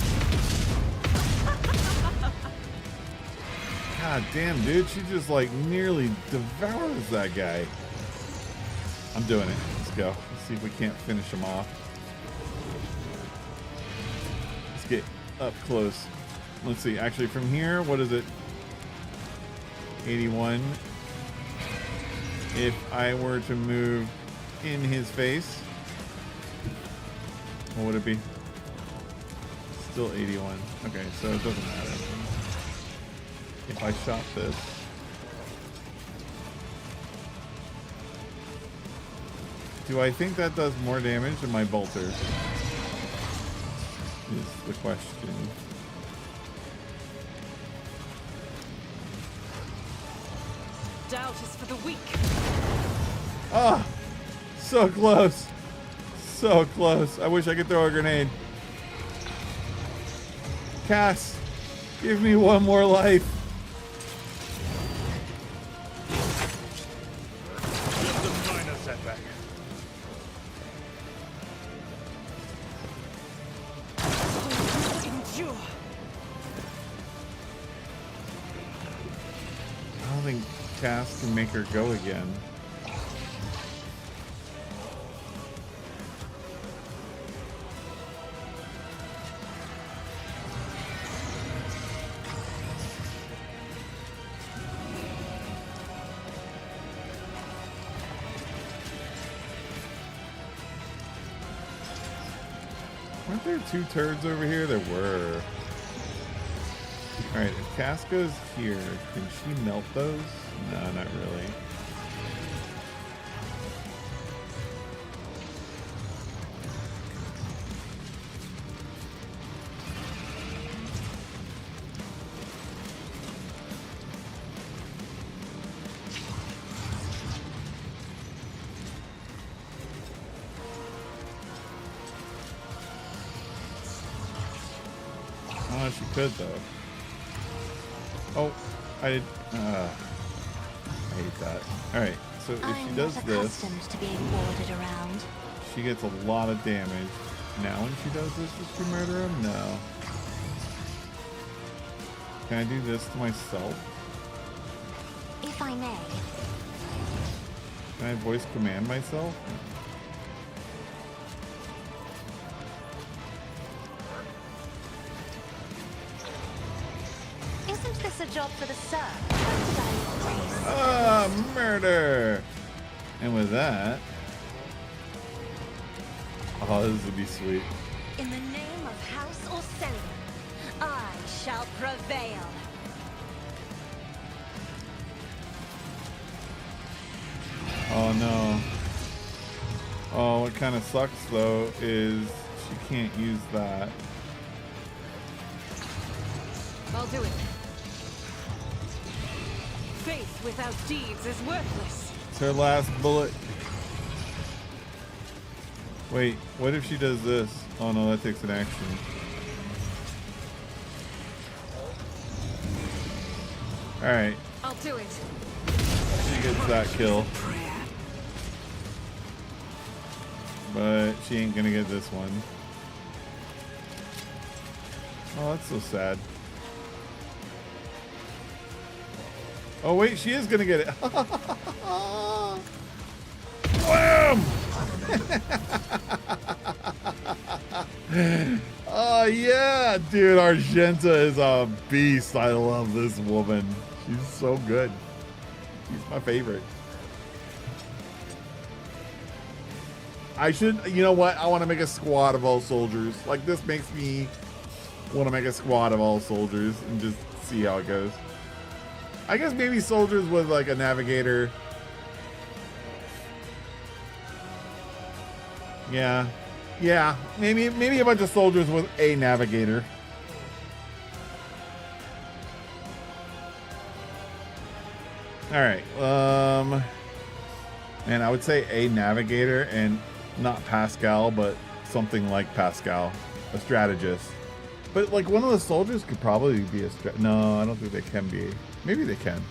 God damn, dude. She just, like, nearly devours that guy. I'm doing it. Let's go. Let's see if we can't finish him off. Let's get up close. Let's see. Actually, from here, what is it? 81. If I were to move in his face, what would it be? Still 81. Okay, so it doesn't matter. If I shot this, do I think that does more damage than my bolter? Is the question. Doubt is for the weak. Ah, so close, so close. I wish I could throw a grenade. Cass, give me one more life. Setback. Endure. I don't think Cass can make her go again. Weren't there two turds over here? There were. Alright, if Cass goes here, can she melt those? No, not really. Oh, she could though. Oh, I did. I hate that. All right, so if she does this, to being ordered around. she gets a lot of damage. Now, when she does this, does she murder him? No. Can I do this to myself? If I may. Can I voice command myself? Isn't this a job for the Sir? Ah, murder! And with that, oh, this would be sweet. In the name of House Orsellium, I shall prevail. Oh no. Oh, what kind of sucks though is she can't use that. I'll do it. Faith without deeds is worthless. It's her last bullet. Wait, what if she does this? Oh no, that takes an action. Alright, I'll do it. she gets that kill. but she ain't gonna get this one. Oh, that's so sad. Oh wait, she is gonna get it. Wham! Oh yeah, dude, Argenta is a beast. I love this woman. She's so good. She's my favorite. I should, you know what? I want to make a squad of all soldiers. Like, this makes me want to make a squad of all soldiers and just see how it goes. I guess maybe soldiers with like a navigator. Yeah. Yeah. Maybe a bunch of soldiers with a navigator. All right. And I would say a navigator and not Pascal, but something like Pascal, a strategist. But like one of the soldiers could probably be a no, I don't think they can be. Maybe they can.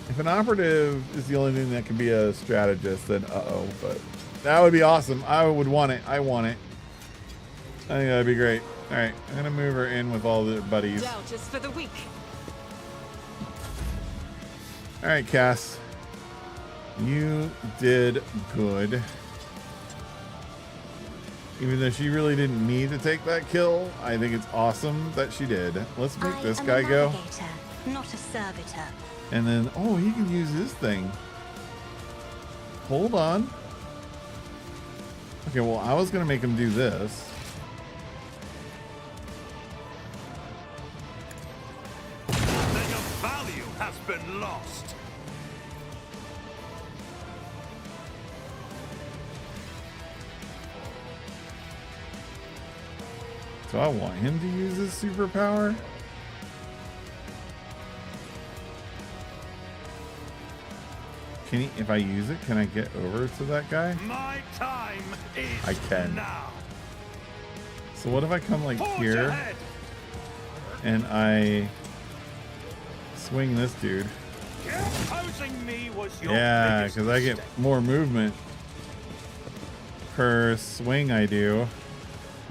If an operative is the only thing that can be a strategist, then uh-oh. But that would be awesome. I would want it. I want it. I think that'd be great. All right, I'm gonna move her in with all the buddies. Doubt is for the weak. All right, Cass. You did good. Even though she really didn't need to take that kill, I think it's awesome that she did. Let's make this guy go. Not a servitor. And then, oh, he can use his thing. Hold on. Okay, well, I was going to make him do this. Then your value has been lost. So I want him to use his superpower. Can he, if I use it, can I get over to that guy? My time is I can. now. So what if I come like Forge here ahead. and I swing this dude? Opposing me was your Yeah, biggest because I get mistake. more movement per swing I do.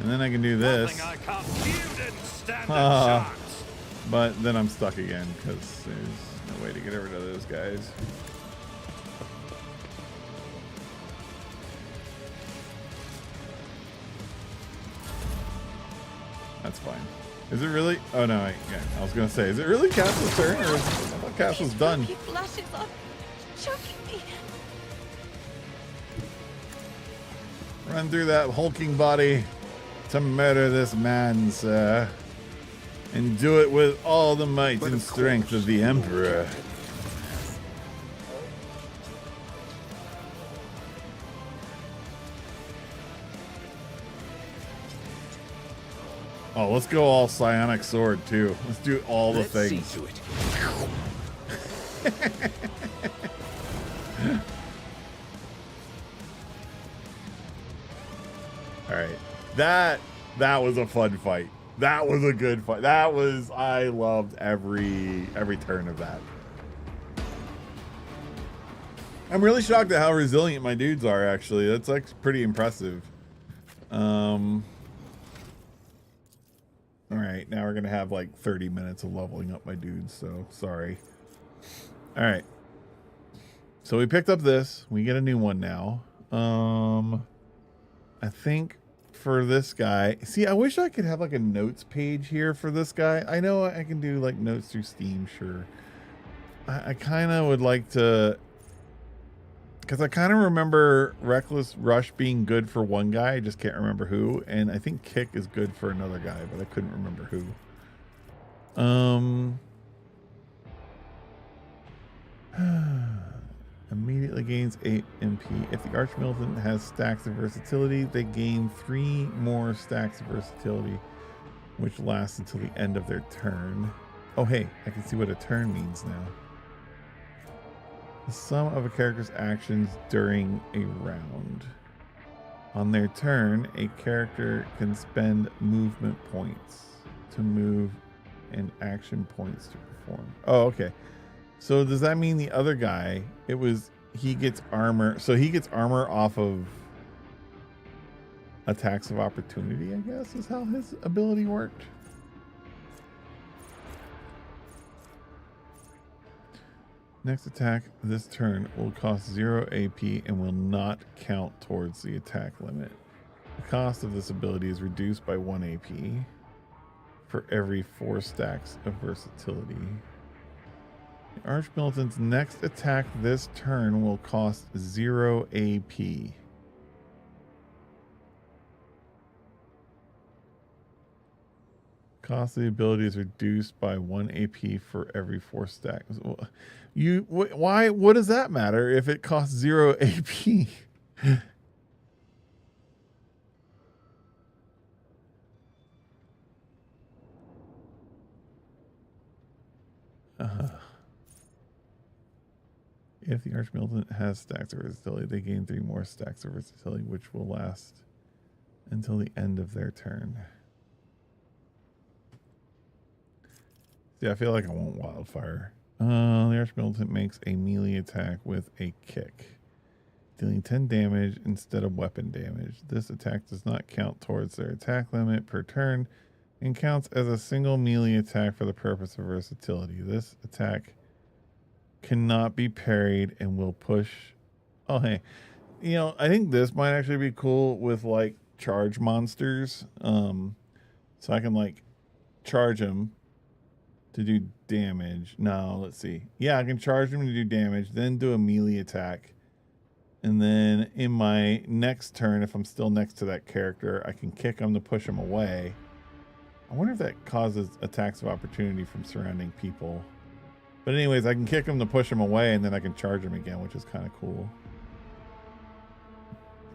And then I can do this. Nothing I can't. You didn't stand a Ah. chance. But then I'm stuck again because there's no way to get over to those guys. That's fine. Is it really? Oh no, yeah, I was gonna say, is it really Cass's turn, or is, I thought Cass was done? These flashes are choking me. Run through that hulking body to murder this man, sir, and do it with all the might and strength of the Emperor. Oh, let's go all psionic sword too. Let's do all the Let's see things. to it. All right, that was a fun fight. That was a good fight. I loved every turn of that. I'm really shocked at how resilient my dudes are. Actually, that's like pretty impressive. All right, now we're gonna have like 30 minutes of leveling up my dudes, so sorry. All right, so we picked up this. We get a new one now. I think for this guy, see, I wish I could have like a notes page here for this guy. I know I can do like notes through Steam, sure. I kind of would like to, because I kind of remember Reckless Rush being good for one guy. I just can't remember who. And I think Kick is good for another guy, but I couldn't remember who. Immediately gains 8 MP. If the Archmilitant has stacks of versatility, they gain 3 more stacks of versatility, which lasts until the end of their turn. Oh, hey, I can see what a turn means now. The sum of a character's actions during a round. On their turn, a character can spend movement points to move and action points to perform. Oh, okay. So does that mean the other guy, it was he gets armor. So he gets armor off of attacks of opportunity, I guess, is how his ability worked. Next attack this turn will cost 0 AP and will not count towards the attack limit. The cost of this ability is reduced by 1 AP for every 4 stacks of versatility. The Archmilitant's next attack this turn will cost 0 AP. Cost of the ability is reduced by 1 AP for every 4 stacks. Why? What does that matter if it costs 0 AP? If the Archmilitant has stacks of versatility, they gain 3 more stacks of versatility, which will last until the end of their turn. See, I feel like I want Wildfire. The Archmilitant makes a melee attack with a kick, dealing 10 damage instead of weapon damage. This attack does not count towards their attack limit per turn and counts as a single melee attack for the purpose of versatility. This attack cannot be parried and will push. Oh, hey, you know, I think this might actually be cool with like charge monsters. So I can like charge them to do damage. No, let's see. Yeah, I can charge them to do damage, then do a melee attack. And then in my next turn, if I'm still next to that character, I can kick them to push them away. I wonder if that causes attacks of opportunity from surrounding people. But anyways, I can kick them to push them away, and then I can charge them again, which is kind of cool.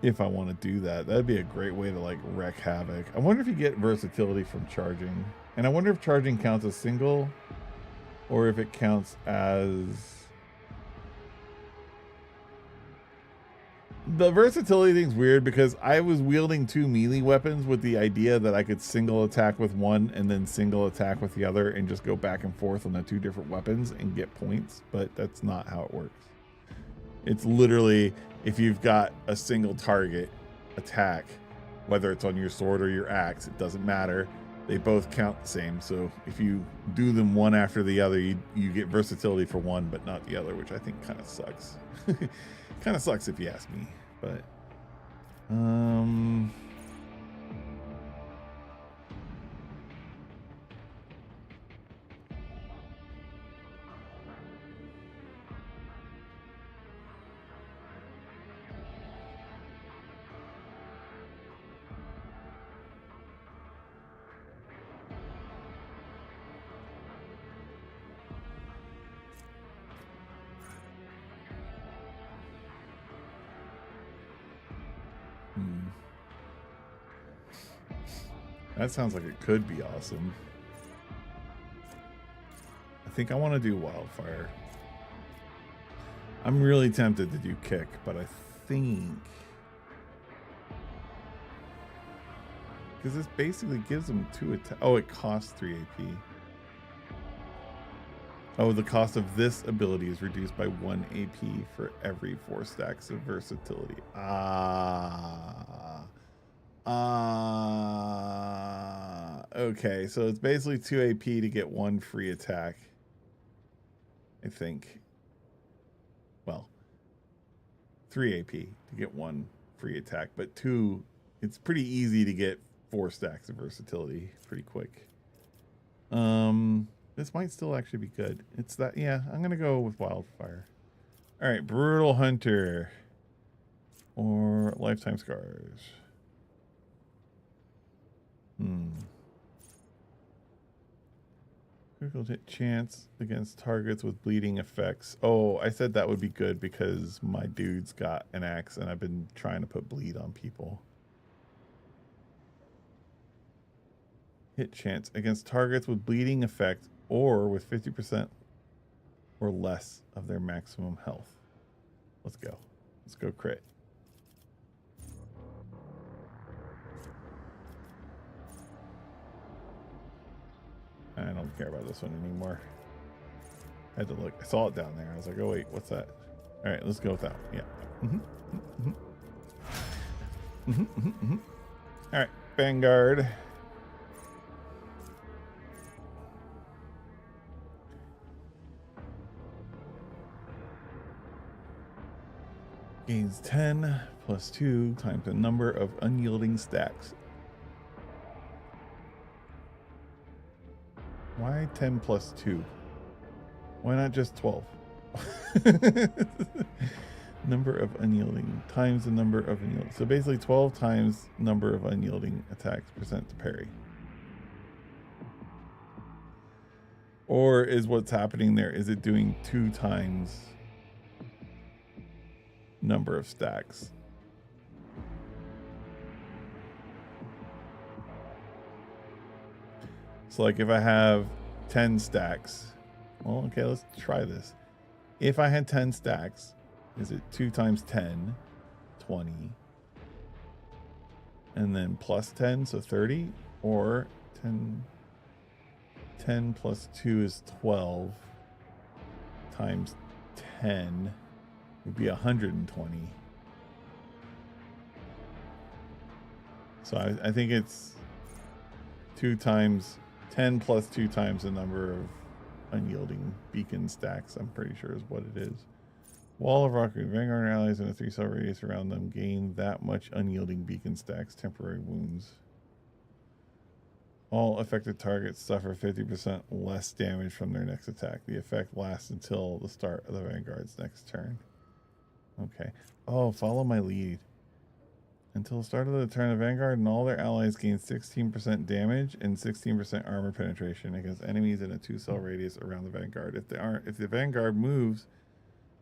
If I want to do that, that'd be a great way to like wreak havoc. I wonder if you get versatility from charging. And I wonder if charging counts as single or if it counts as... The versatility thing's weird because I was wielding 2 melee weapons with the idea that I could single attack with one and then single attack with the other and just go back and forth on the 2 different weapons and get points, but that's not how it works. It's literally, if you've got a single target attack, whether it's on your sword or your axe, it doesn't matter. They both count the same. So if you do them one after the other, you get versatility for one, but not the other, which I think kind of sucks. Kind of sucks if you ask me, but that sounds like it could be awesome. I think I want to do Wildfire. I'm really tempted to do Kick, but I think... because this basically gives them 2 attacks. Oh, it costs 3 AP. Oh, the cost of this ability is reduced by 1 AP for every 4 stacks of versatility. Okay, so it's basically 2 AP to get 1 free attack, I think. Well, 3 AP to get 1 free attack, but 2, it's pretty easy to get 4 stacks of versatility pretty quick. This might still actually be good. It's that, yeah, I'm gonna go with Wildfire. All right, Brutal Hunter or Lifetime Scars. Critical hit chance against targets with bleeding effects. Oh, I said that would be good because my dude's got an axe and I've been trying to put bleed on people. Hit chance against targets with bleeding effect or with 50% or less of their maximum health. Let's go. Let's go crit. I don't care about this one anymore. I had to look. I saw it down there. I was like, oh wait, what's that? All right, let's go with that. Yeah. All right, Vanguard. Gains 10 plus 2 times the number of unyielding stacks. Why 10 plus 2? Why not just 12? Number of unyielding times the number of unyielding. So basically 12 times number of unyielding attacks percent to parry. Or is what's happening there, is it doing 2 times number of stacks? So like if I have 10 stacks, well, okay, let's try this. If I had 10 stacks, is it 2 times 10, 20, and then plus 10, so 30, or 10 plus 2 is 12 times 10 would be 120. So I think it's 2 times 10 plus 2 times the number of unyielding beacon stacks, I'm pretty sure is what it is. Wall of Rock, Vanguard and allies in a 3-cell radius around them gain that much unyielding beacon stacks, temporary wounds. All affected targets suffer 50% less damage from their next attack. The effect lasts until the start of the Vanguard's next turn. Okay. Oh, follow my lead. Until the start of the turn, the Vanguard and all their allies gain 16% damage and 16% armor penetration against enemies in a 2-cell radius around the Vanguard. If the Vanguard moves,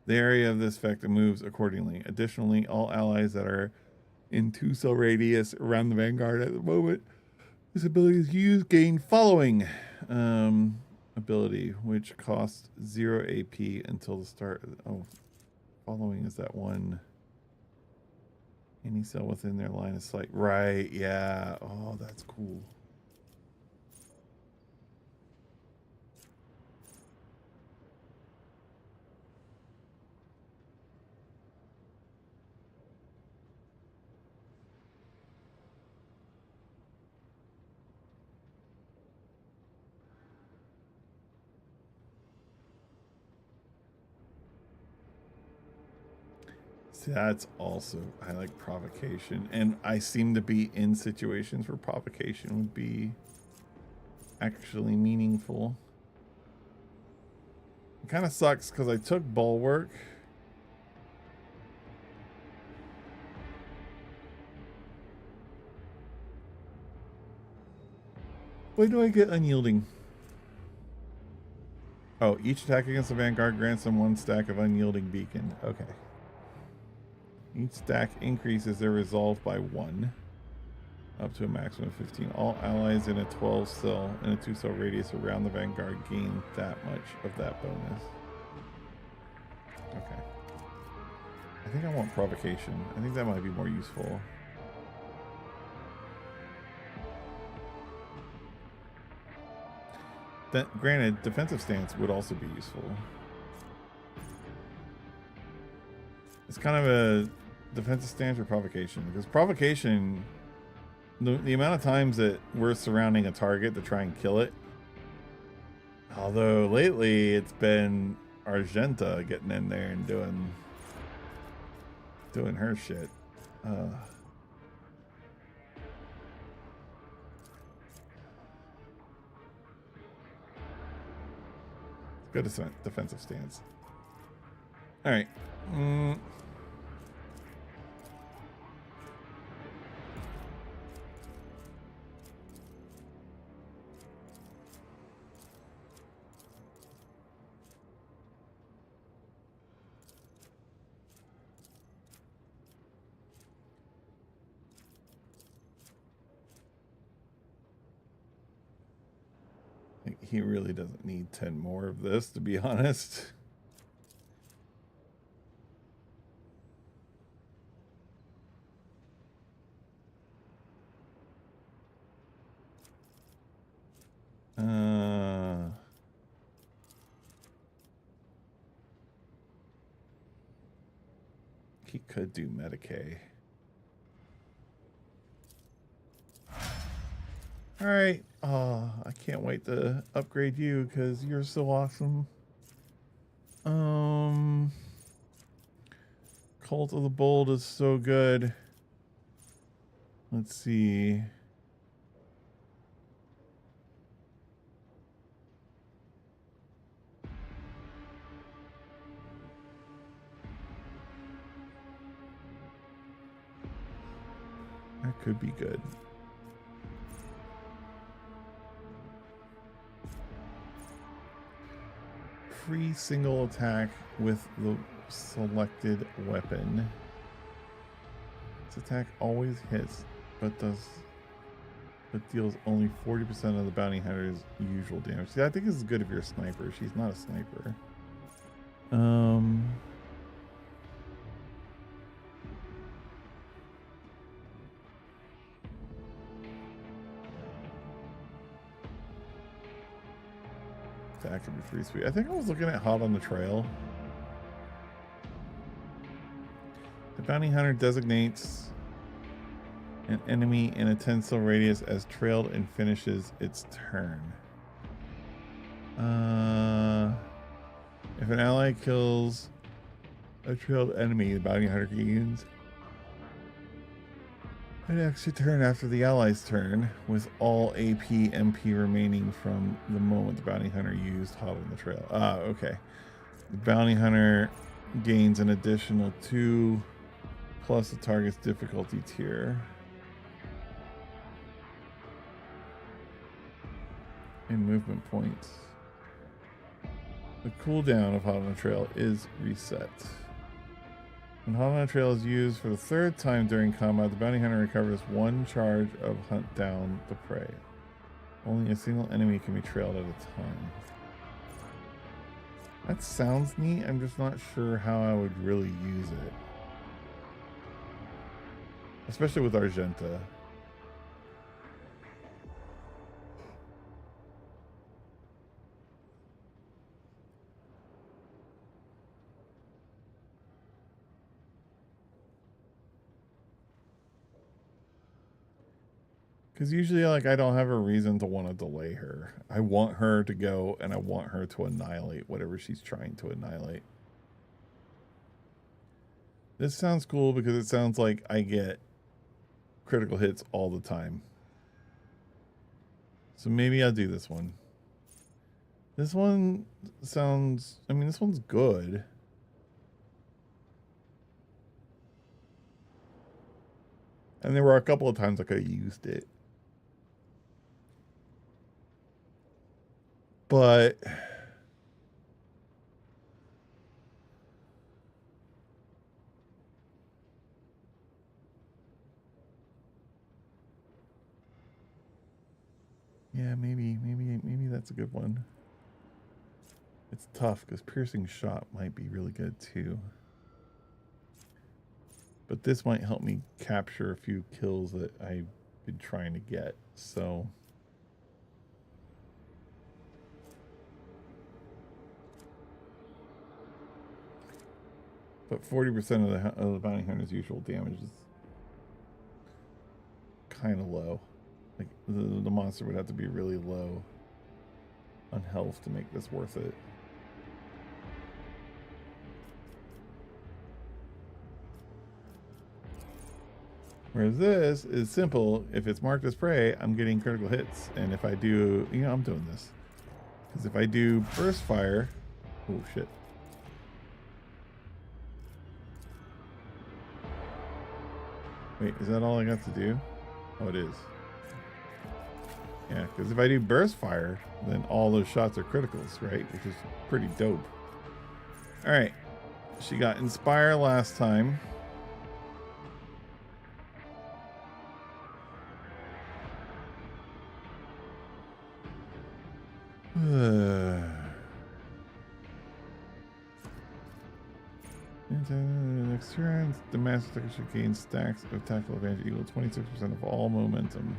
the area of this effect moves accordingly. Additionally, all allies that are in 2-cell radius around the Vanguard at the moment this ability is used gain following ability, which costs 0 AP until the start. Oh, following is that one. Any cell within their line of sight. Right, yeah. Oh, that's cool. See, that's also, I like provocation, and I seem to be in situations where provocation would be actually meaningful. It kind of sucks because I took Bulwark. Why do I get unyielding? Oh, each attack against the Vanguard grants them 1 stack of unyielding beacon. Okay. Each stack increases their resolve by 1, up to a maximum of 15. All allies in a 12-cell and a 2-cell radius around the Vanguard gain that much of that bonus. Okay. I think I want provocation. I think that might be more useful. Granted, defensive stance would also be useful. It's kind of a defensive stance or provocation, because provocation, the amount of times that we're surrounding a target to try and kill it, although lately it's been Argenta getting in there and doing her shit. Good defensive stance. All right. He really doesn't need 10 more of this, to be honest. he could do Medicaid. All right. Oh, I can't wait to upgrade you because you're so awesome. Cult of the Bold is so good. Let's see. That could be good. Free single attack with the selected weapon. This attack always hits, but deals only 40% of the bounty hunter's usual damage. See, I think this is good if you're a sniper. She's not a sniper. That could be pretty sweet. I think I was looking at Hot on the Trail. The bounty hunter designates an enemy in a 10 cell radius as trailed and finishes its turn. If an ally kills a trailed enemy, the bounty hunter gains an extra turn after the ally's turn, with all AP MP remaining from the moment the bounty hunter used Hot on the Trail. Okay. The bounty hunter gains an additional 2 plus the target's difficulty tier. And movement points. The cooldown of Hot on the Trail is reset. When Hot on the Trail is used for the 3rd time during combat, the bounty hunter recovers 1 charge of hunt down the prey. Only a single enemy can be trailed at a time. That sounds neat. I'm just not sure how I would really use it. Especially with Argenta. Because usually, like, I don't have a reason to want to delay her. I want her to go, and I want her to annihilate whatever she's trying to annihilate. This sounds cool because it sounds like I get critical hits all the time. So maybe I'll do this one. This one sounds... I mean, this one's good. And there were a couple of times I could have used it. But yeah, maybe that's a good one. It's tough because piercing shot might be really good too. But this might help me capture a few kills that I've been trying to get. So but 40% of the bounty hunter's usual damage is kind of low. Like the monster would have to be really low on health to make this worth it. Whereas this is simple. If it's marked as prey, I'm getting critical hits. And if I do, you know, I'm doing this. Because if I do burst fire, oh shit. Wait, is that all I got to do? Oh, it is. Yeah, because if I do burst fire, then all those shots are criticals, right? Which is pretty dope. All right. She got Inspire last time. Next turn, the master attacker should gain stacks of tactical advantage equal to 26% of all momentum.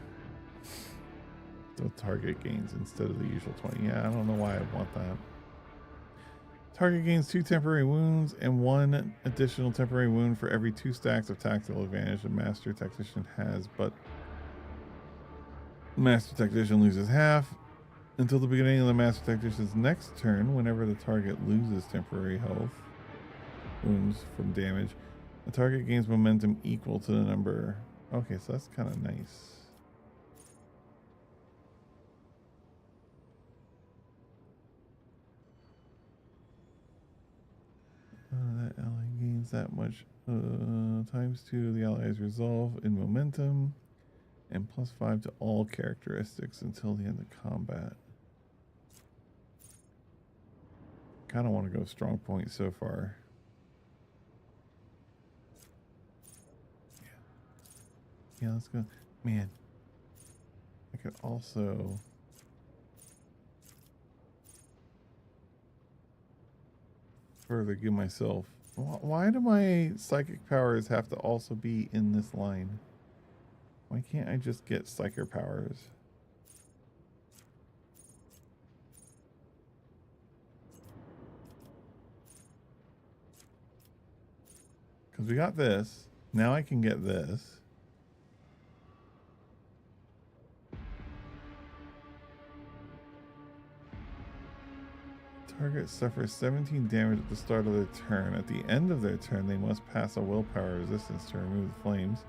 The target gains instead of the usual 20. Yeah, I don't know why I want that. Target gains 2 temporary wounds and 1 additional temporary wound for every 2 stacks of tactical advantage a Master Tactician has, but Master Tactician loses half until the beginning of the Master Tactician's next turn. Whenever the target loses temporary health wounds from damage, the target gains momentum equal to the number. Okay, so that's kind of nice. That ally gains that much times 2 the ally's resolve in momentum and +5 to all characteristics until the end of combat. Kind of want to go strong point so far. Yeah, let's go. Man, I could also further give myself. Why do my psychic powers have to also be in this line? Why can't I just get psychic powers? Because we got this. Now I can get this. Target suffers 17 damage at the start of their turn. At the end of their turn, they must pass a willpower resistance to remove the flames.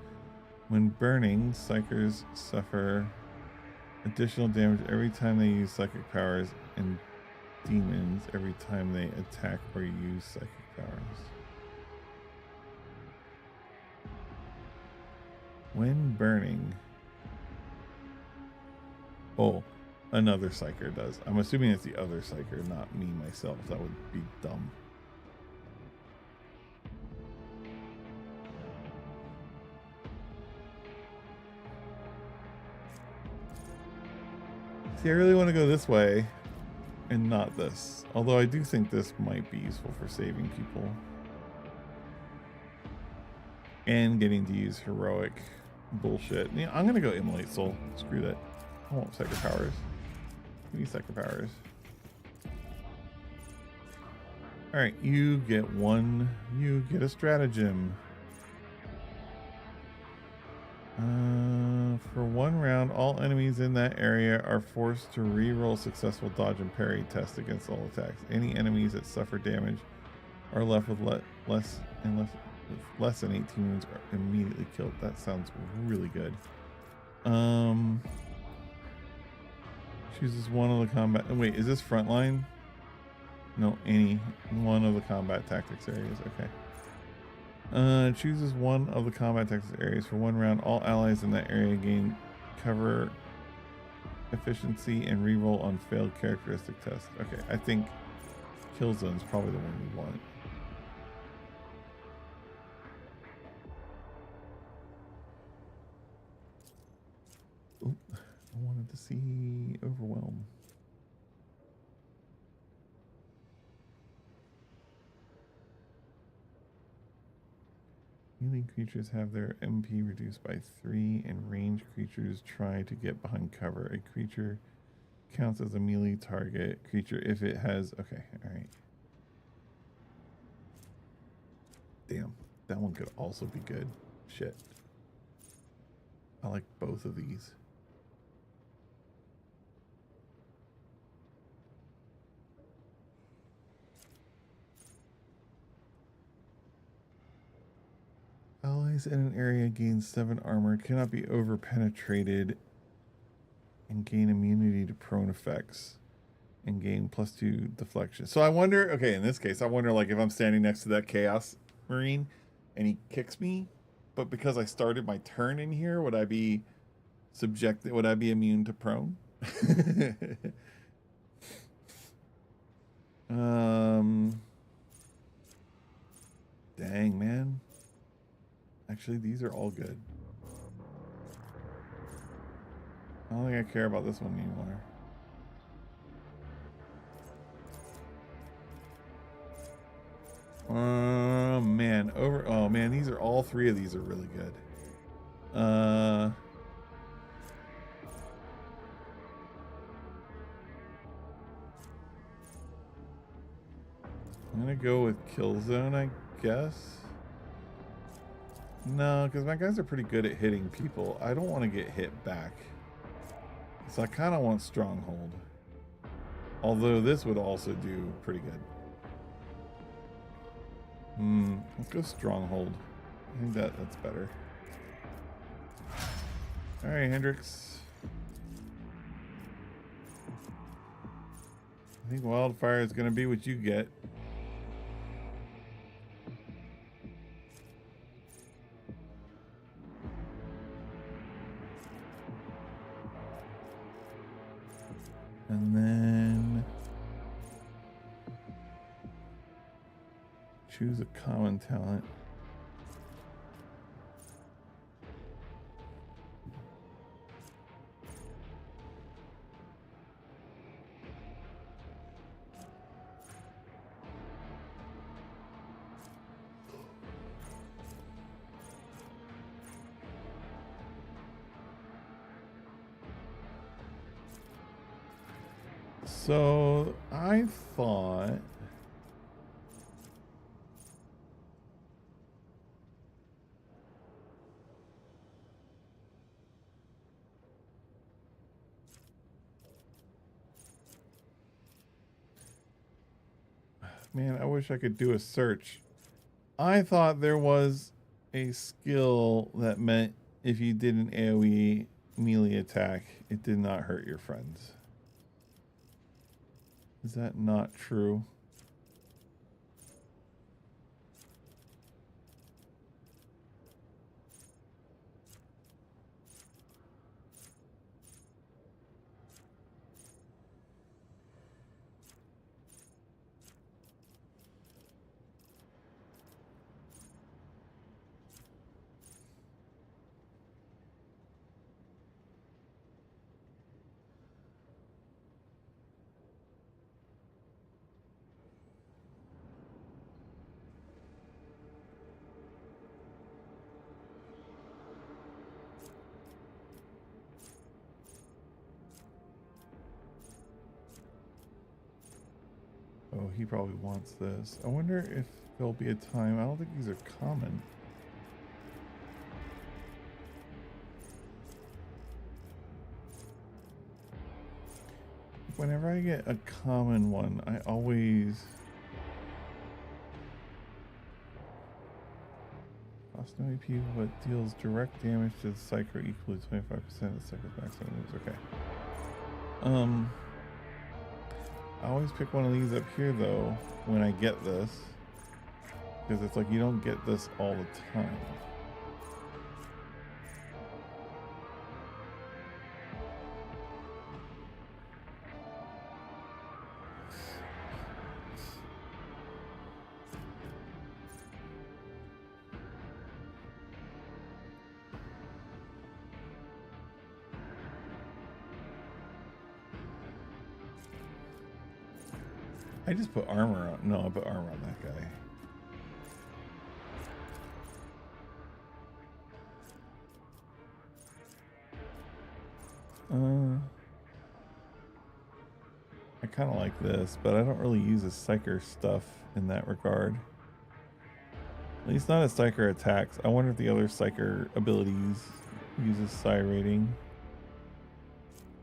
When burning, psychers suffer additional damage every time they use psychic powers, and demons every time they attack or use psychic powers. When burning. Oh. Another psyker does. I'm assuming it's the other psyker, not me myself. That would be dumb. See, I really want to go this way and not this. Although I do think this might be useful for saving people. And getting to use heroic bullshit. Yeah, I'm going to go Immolate Soul. Screw that. I want psychic powers. Give me psychic powers. Alright, you get one. You get a stratagem. For 1 round, all enemies in that area are forced to re-roll successful dodge and parry test against all attacks. Any enemies that suffer damage are left with less than 18 wounds are immediately killed. That sounds really good. Chooses one of the combat. Wait, is this frontline? No, any one of the combat tactics areas. Okay. Chooses one of the combat tactics areas for 1 round. All allies in that area gain cover efficiency and reroll on failed characteristic tests. Okay, I think kill zone's probably the one we want. Oop, I wanted to see overwhelm. Melee creatures have their MP reduced by 3, and ranged creatures try to get behind cover. A creature counts as a melee target creature if it has. Okay, alright. Damn, that one could also be good. Shit. I like both of these. Allies in an area gain 7 armor, cannot be over-penetrated, and gain immunity to prone effects, and gain +2 deflection. So I wonder, okay, in this case, I wonder like if I'm standing next to that Chaos Marine and he kicks me, but because I started my turn in here, would I be subjected, would I be immune to prone? Dang, man. Actually, these are all good. I don't think I care about this one anymore. Man, oh man, these are all 3 of these are really good. gonna go with kill zone, I guess. No, because my guys are pretty good at hitting people. I don't want to get hit back. So I kind of want stronghold. Although this would also do pretty good. Let's go stronghold. I think that's better. Alright, Hendrix. I think wildfire is going to be what you get. And then choose a common talent. So I thought man, I wish I could do a search. I thought there was a skill that meant if you did an AoE melee attack, it did not hurt your friends. Is that not true? Oh, he probably wants this. I wonder if there'll be a time. I don't think these are common. Whenever I get a common one, I always cost no AP, but deals direct damage to the psyker equally to 25% of the psyker's maximum moves. Okay. I always pick one of these up here though when I get this, because it's like you don't get this all the time. I just put armor on. No, I put armor on that guy. I kind of like this, but I don't really use a psyker stuff in that regard. At least not as psyker attacks. I wonder if the other psyker abilities uses psi rating.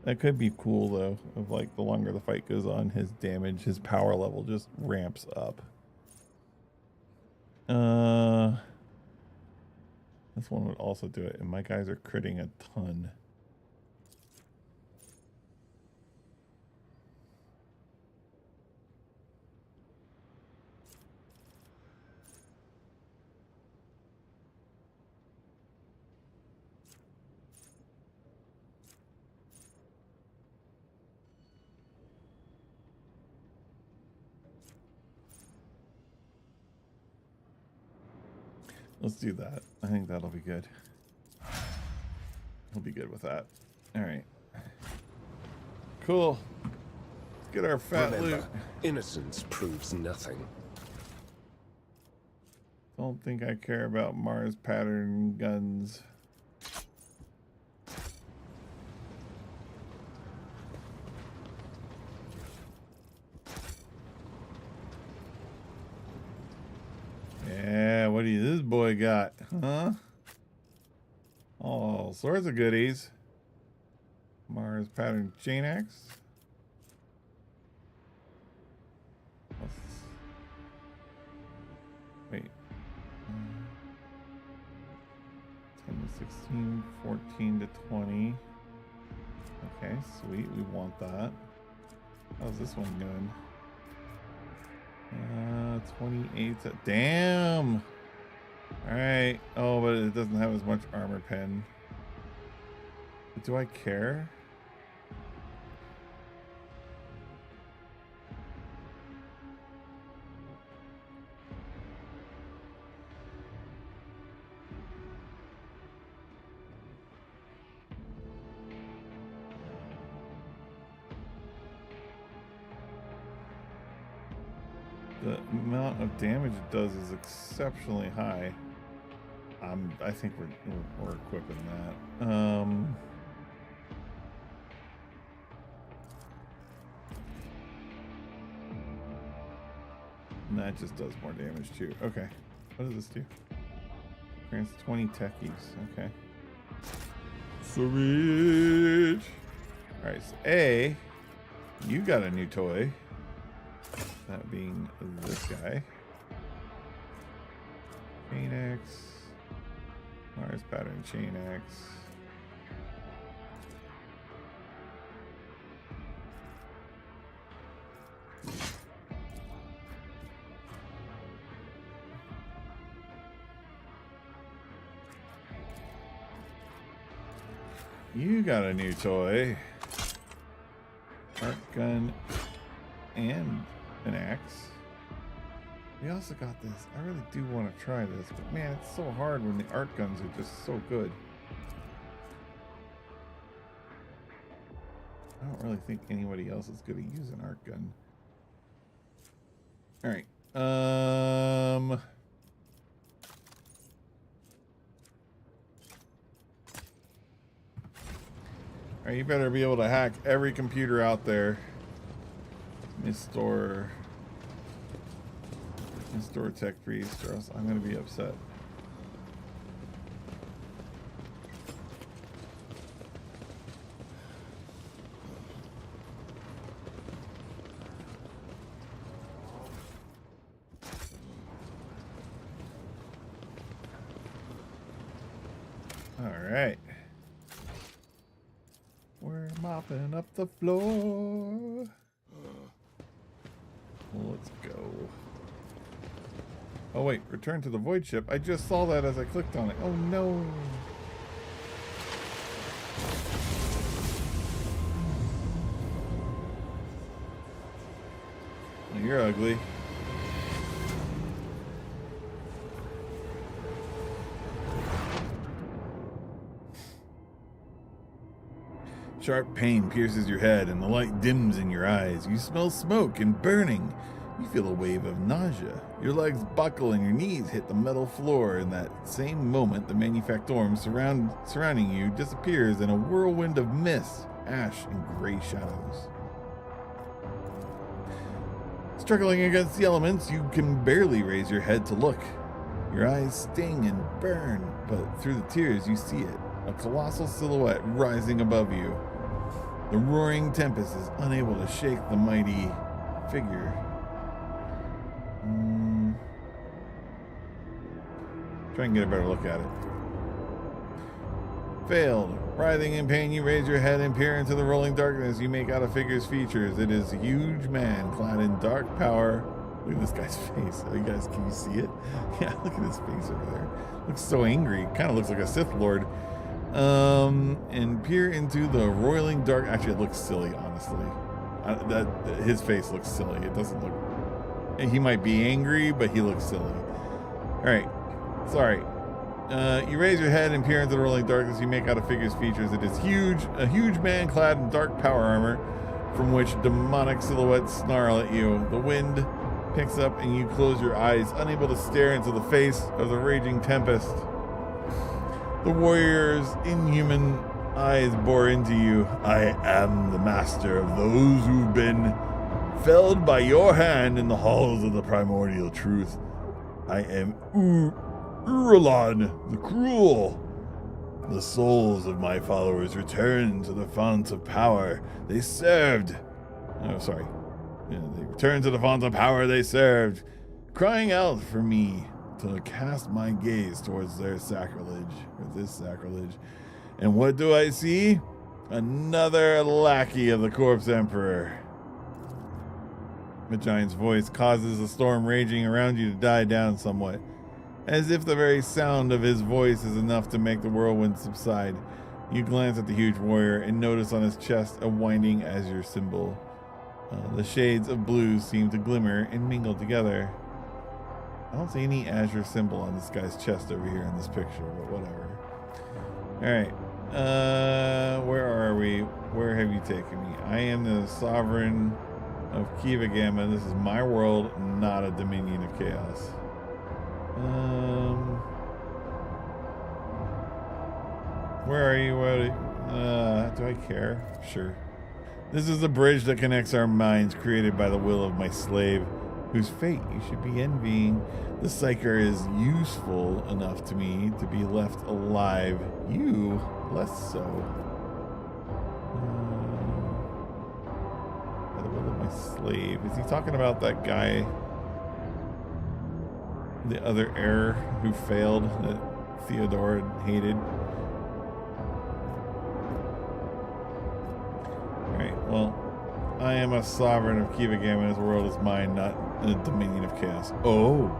That could be cool though, of like the longer the fight goes on, his damage, his power level just ramps up. This one would also do it, and my guys are critting a ton. Let's do that. I think that'll be good. He'll be good with that. All right. Cool. Let's get our fat Remember, loot. innocence proves nothing. Don't think I care about Mars pattern guns. boy got? Huh? All sorts of goodies. Mars pattern chain axe. Wait. 10 to 16, 14 to 20. Okay, sweet. We want that. How's this one doing? 28. Damn! Alright. Oh, but it doesn't have as much armor pen. But do I care? The amount of damage it does is exceptionally high. I think we're equipping that. And that just does more damage too. Okay. What does this do? Grants 20 techies. Okay. Sweet. Alright, so A, you got a new toy. That being this guy. Chain axe. Mars pattern chain axe. You got a new toy. Arc gun and an axe. We also got this. I really do want to try this, but man, it's so hard when the art guns are just so good. I don't really think anybody else is good at using art gun. All right. All right, you better be able to hack every computer out there. Let me store tech priest, or else I'm gonna be upset. All right. We're mopping up the floor. Let's go. Oh wait, return to the void ship. I just saw that as I clicked on it. Oh no. You're ugly. Sharp pain pierces your head and the light dims in your eyes. You smell smoke and burning. You feel a wave of nausea. Your legs buckle and your knees hit the metal floor. In that same moment, the manufactorum surrounding you disappears in a whirlwind of mist, ash, and gray shadows. Struggling against the elements, you can barely raise your head to look. Your eyes sting and burn, but through the tears you see it, a colossal silhouette rising above you. The roaring tempest is unable to shake the mighty figure. Try and get a better look at it. Failed. Writhing in pain, you raise your head and peer into the rolling darkness. You make out a figure's features. It is a huge man clad in dark power. Look at this guy's face. Oh, you guys, can you see it? Yeah, look at his face over there. Looks so angry. Kind of looks like a Sith Lord. And peer into the roiling dark. Actually, it looks silly, honestly. His face looks silly. It doesn't look. He might be angry, but he looks silly. All right. Sorry. You raise your head and peer into the rolling darkness. You make out a figure's features. It is a huge man clad in dark power armor, from which demonic silhouettes snarl at you. The wind picks up and you close your eyes, unable to stare into the face of the raging tempest. The warrior's inhuman eyes bore into you. I am the master of those who've been felled by your hand in the halls of the primordial truth. I am Urulon, the Cruel. The souls of my followers returned to the font of power they served. Oh, sorry. Yeah, they returned to the font of power they served, crying out for me to cast my gaze towards their sacrilege, or this sacrilege. And what do I see? Another lackey of the Corpse Emperor. The giant's voice causes the storm raging around you to die down somewhat, as if the very sound of his voice is enough to make the whirlwind subside. You glance at the huge warrior and notice on his chest a winding azure symbol. The shades of blue seem to glimmer and mingle together. I don't see any azure symbol on this guy's chest over here in this picture, but whatever. Alright. Where are we? Where have you taken me? I am the sovereign of Kiava. This is my world, not a dominion of chaos. Where are you? Do I care? Sure. This is the bridge that connects our minds, created by the will of my slave, whose fate you should be envying. The Psyker is useful enough to me to be left alive. You, less so. By the will of my slave. Is he talking about that guy? The other heir who failed, that Theodore had hated? Alright, well, I am a sovereign of Kiava. This world is mine, not a dominion of chaos. Oh,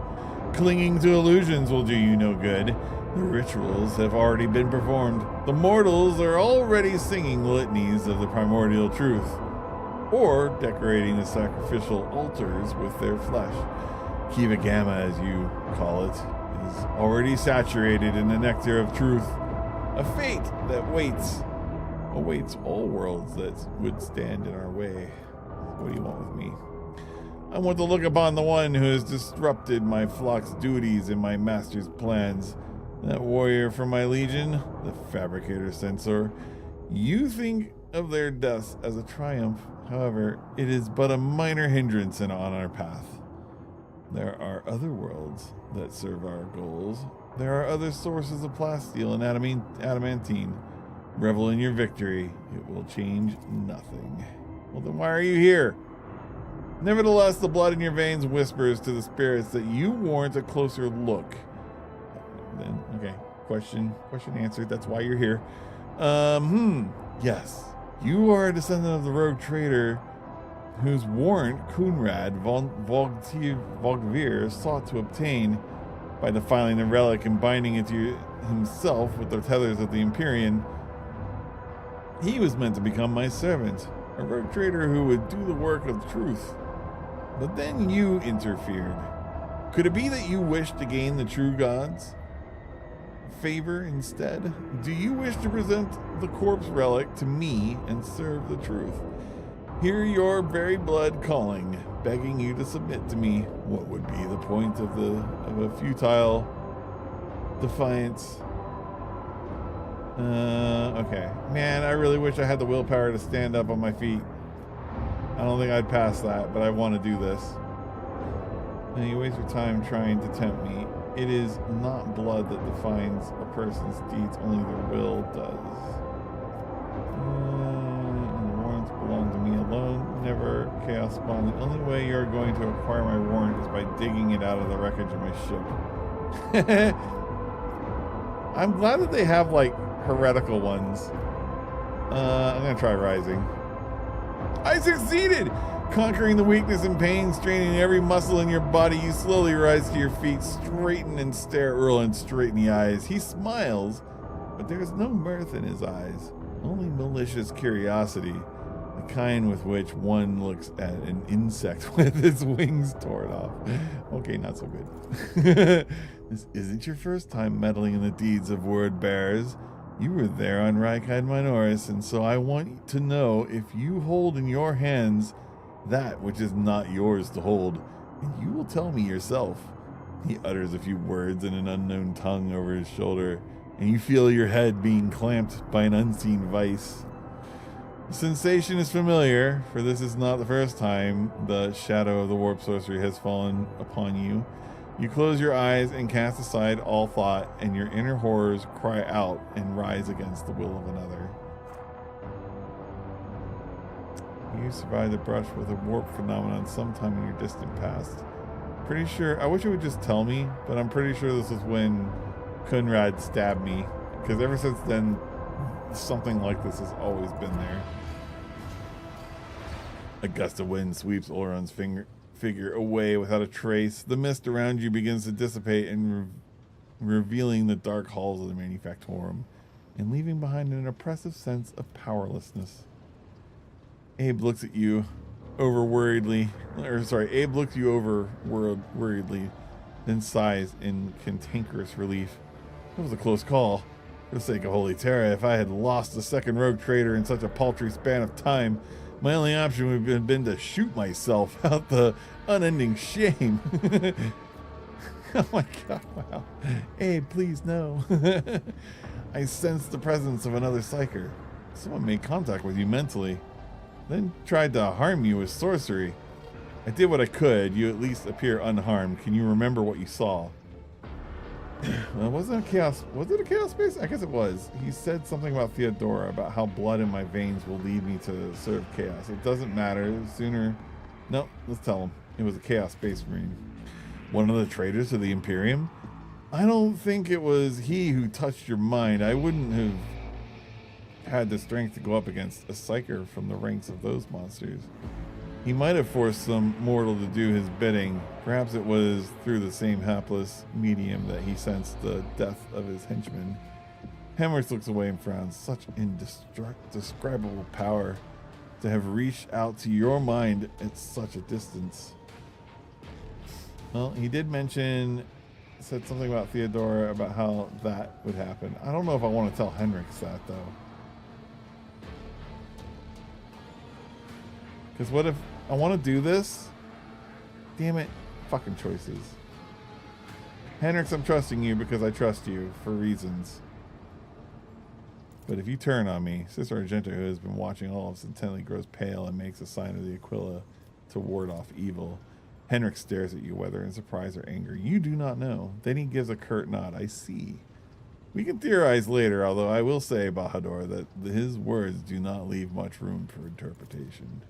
clinging to illusions will do you no good. The rituals have already been performed. The mortals are already singing litanies of the primordial truth, or decorating the sacrificial altars with their flesh. Kiava, as you call it, is already saturated in the nectar of truth, a fate that awaits all worlds that would stand in our way. What do you want with me? I want to look upon the one who has disrupted my flock's duties and my master's plans. That warrior from my legion, the fabricator censor. You think of their deaths as a triumph. However, it is but a minor hindrance on our path. There are other worlds that serve our goals. There are other sources of plasteel and adamantine. Revel in your victory. It will change nothing. Well, then why are you here? Nevertheless, the blood in your veins whispers to the spirits that you warrant a closer look. Then, okay, question answered. That's why you're here. Yes, you are a descendant of the rogue trader whose warrant Kunrad Vogvir sought to obtain by defiling the relic and binding it to himself with the tethers of the Empyrean. He was meant to become my servant, a rogue trader who would do the work of truth. But then you interfered. Could it be that you wish to gain the true gods' favor instead? Do you wish to present the corpse relic to me and serve the truth? Hear your very blood calling, begging you to submit to me. What would be the point of a futile defiance? Okay. Man, I really wish I had the willpower to stand up on my feet. I don't think I'd pass that, but I want to do this. And you waste your time trying to tempt me. It is not blood that defines a person's deeds, only their will does. And the warrants belong to me alone, never chaos spawn. The only way you're going to acquire my warrant is by digging it out of the wreckage of my ship. I'm glad that they have, like, heretical ones. I'm gonna try rising. I succeeded! Conquering the weakness and pain, straining every muscle in your body, you slowly rise to your feet, straighten and stare Erland straight in the eyes. He smiles, but there is no mirth in his eyes, only malicious curiosity, the kind with which one looks at an insect with its wings torn off. Okay, not so good. This isn't your first time meddling in the deeds of word bearers. You were there on Raikide Minoris, and so I want to know if you hold in your hands that which is not yours to hold, and you will tell me yourself. He utters a few words in an unknown tongue over his shoulder, and you feel your head being clamped by an unseen vice. The sensation is familiar, for this is not the first time the shadow of the warp sorcery has fallen upon you. You close your eyes and cast aside all thought, and your inner horrors cry out and rise against the will of another. You survived the brush with a warp phenomenon sometime in your distant past. Pretty sure, I wish it would just tell me, but I'm pretty sure this was when Kunrad stabbed me, because ever since then, something like this has always been there. A gust of wind sweeps Oron's figure away without a trace. The mist around you begins to dissipate and revealing the dark halls of the Manufactorum and leaving behind an oppressive sense of powerlessness. Abe looks at you worriedly, then sighs in cantankerous relief. It was a close call. For the sake of Holy Terra, if I had lost the second rogue trader in such a paltry span of time, my only option would have been to shoot myself out the unending shame. Oh my god, wow. Abe, please no. I sensed the presence of another psyker. Someone made contact with you mentally, then tried to harm you with sorcery. I did what I could. You at least appear unharmed. Can you remember what you saw? Was it a chaos space? I guess it was. He said something about Theodora, about how blood in my veins will lead me to serve chaos. It doesn't matter. Sooner. No, let's tell him. It was a chaos space marine. One of the traitors of the Imperium? I don't think it was he who touched your mind. I wouldn't have had the strength to go up against a psyker from the ranks of those monsters. He might have forced some mortal to do his bidding. Perhaps it was through the same hapless medium that he sensed the death of his henchman. Hemmerich looks away and frowns. Such indescribable power to have reached out to your mind at such a distance. Well, he did said something about Theodora, about how that would happen. I don't know if I want to tell Henrik that, though. Because what if I want to do this? Damn it. Fucking choices. Henrik, I'm trusting you because I trust you for reasons. But if you turn on me, Sister Argento, who has been watching all of us intently, grows pale and makes a sign of the Aquila to ward off evil. Henrik stares at you, whether in surprise or anger. You do not know. Then he gives a curt nod. I see. We can theorize later, although I will say, Bahador, that his words do not leave much room for interpretation.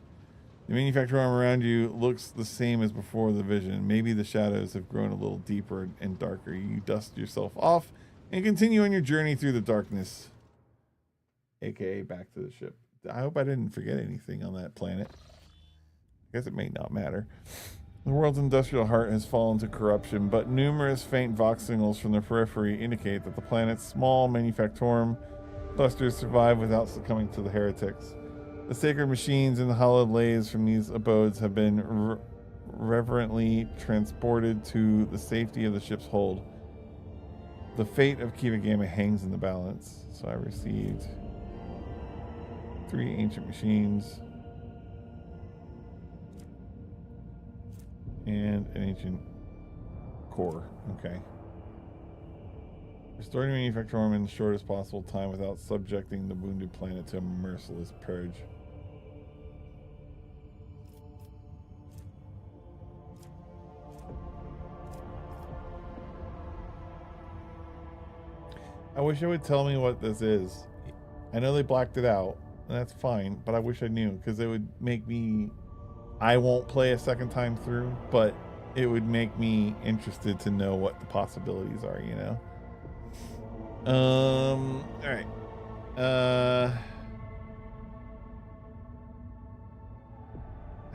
The Manufactorum around you looks the same as before the vision. Maybe the shadows have grown a little deeper and darker. You dust yourself off and continue on your journey through the darkness, aka back to the ship. I hope I didn't forget anything on that planet. I guess it may not matter. The world's industrial heart has fallen to corruption, but numerous faint vox signals from the periphery indicate that the planet's small Manufactorum clusters survive without succumbing to the heretics. The sacred machines and the hallowed lays from these abodes have been reverently transported to the safety of the ship's hold. The fate of Kiava Gamma hangs in the balance. So I received 3 ancient machines and an ancient core. Okay. Restoring the Manufactorum in the shortest possible time without subjecting the wounded planet to a merciless purge. I wish it would tell me what this is. I know they blacked it out, and that's fine, but I wish I knew, because it would make me... I won't play a second time through, but it would make me interested to know what the possibilities are, you know? Alright. I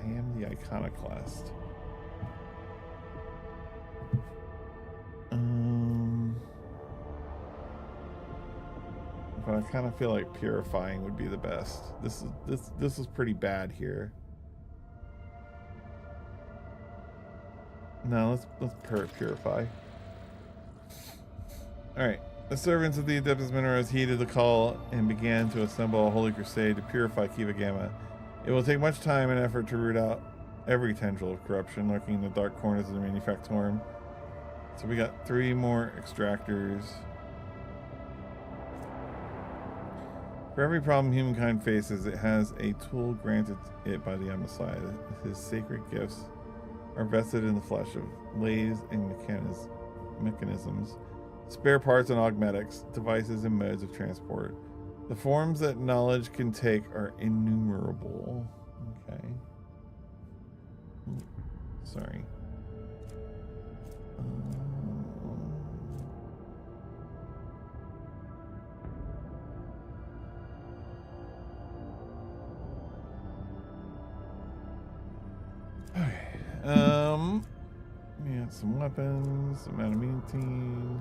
am the iconoclast. But I kind of feel like purifying would be the best. This is pretty bad here. No, let's purify. All right. The servants of the Adeptus Mineros heeded the call and began to assemble a holy crusade to purify Kiava Gamma. It will take much time and effort to root out every tendril of corruption lurking in the dark corners of the Manufactorum. So we got 3 more extractors. For every problem humankind faces, it has a tool granted it by the Messiah. His sacred gifts are vested in the flesh of lathes and mechanisms, spare parts and augmetics, devices and modes of transport. The forms that knowledge can take are innumerable. Okay. Ooh, sorry. Okay. We got some weapons, some adamantine.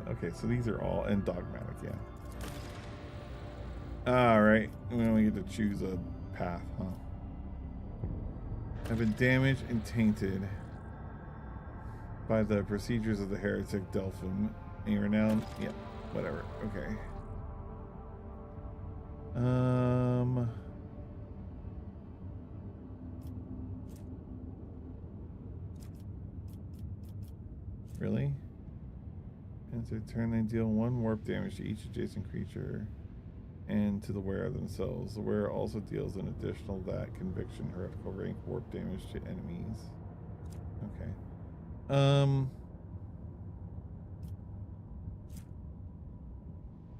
Okay, so these are all and dogmatic, yeah. Alright, we only get to choose a path, huh? Have been damaged and tainted by the procedures of the heretic Delphim. A renowned, yeah, whatever. Okay. Really? And to turn, they deal 1 warp damage to each adjacent creature and to the wearer themselves. The wearer also deals an additional that conviction heretical rank warp damage to enemies. Okay.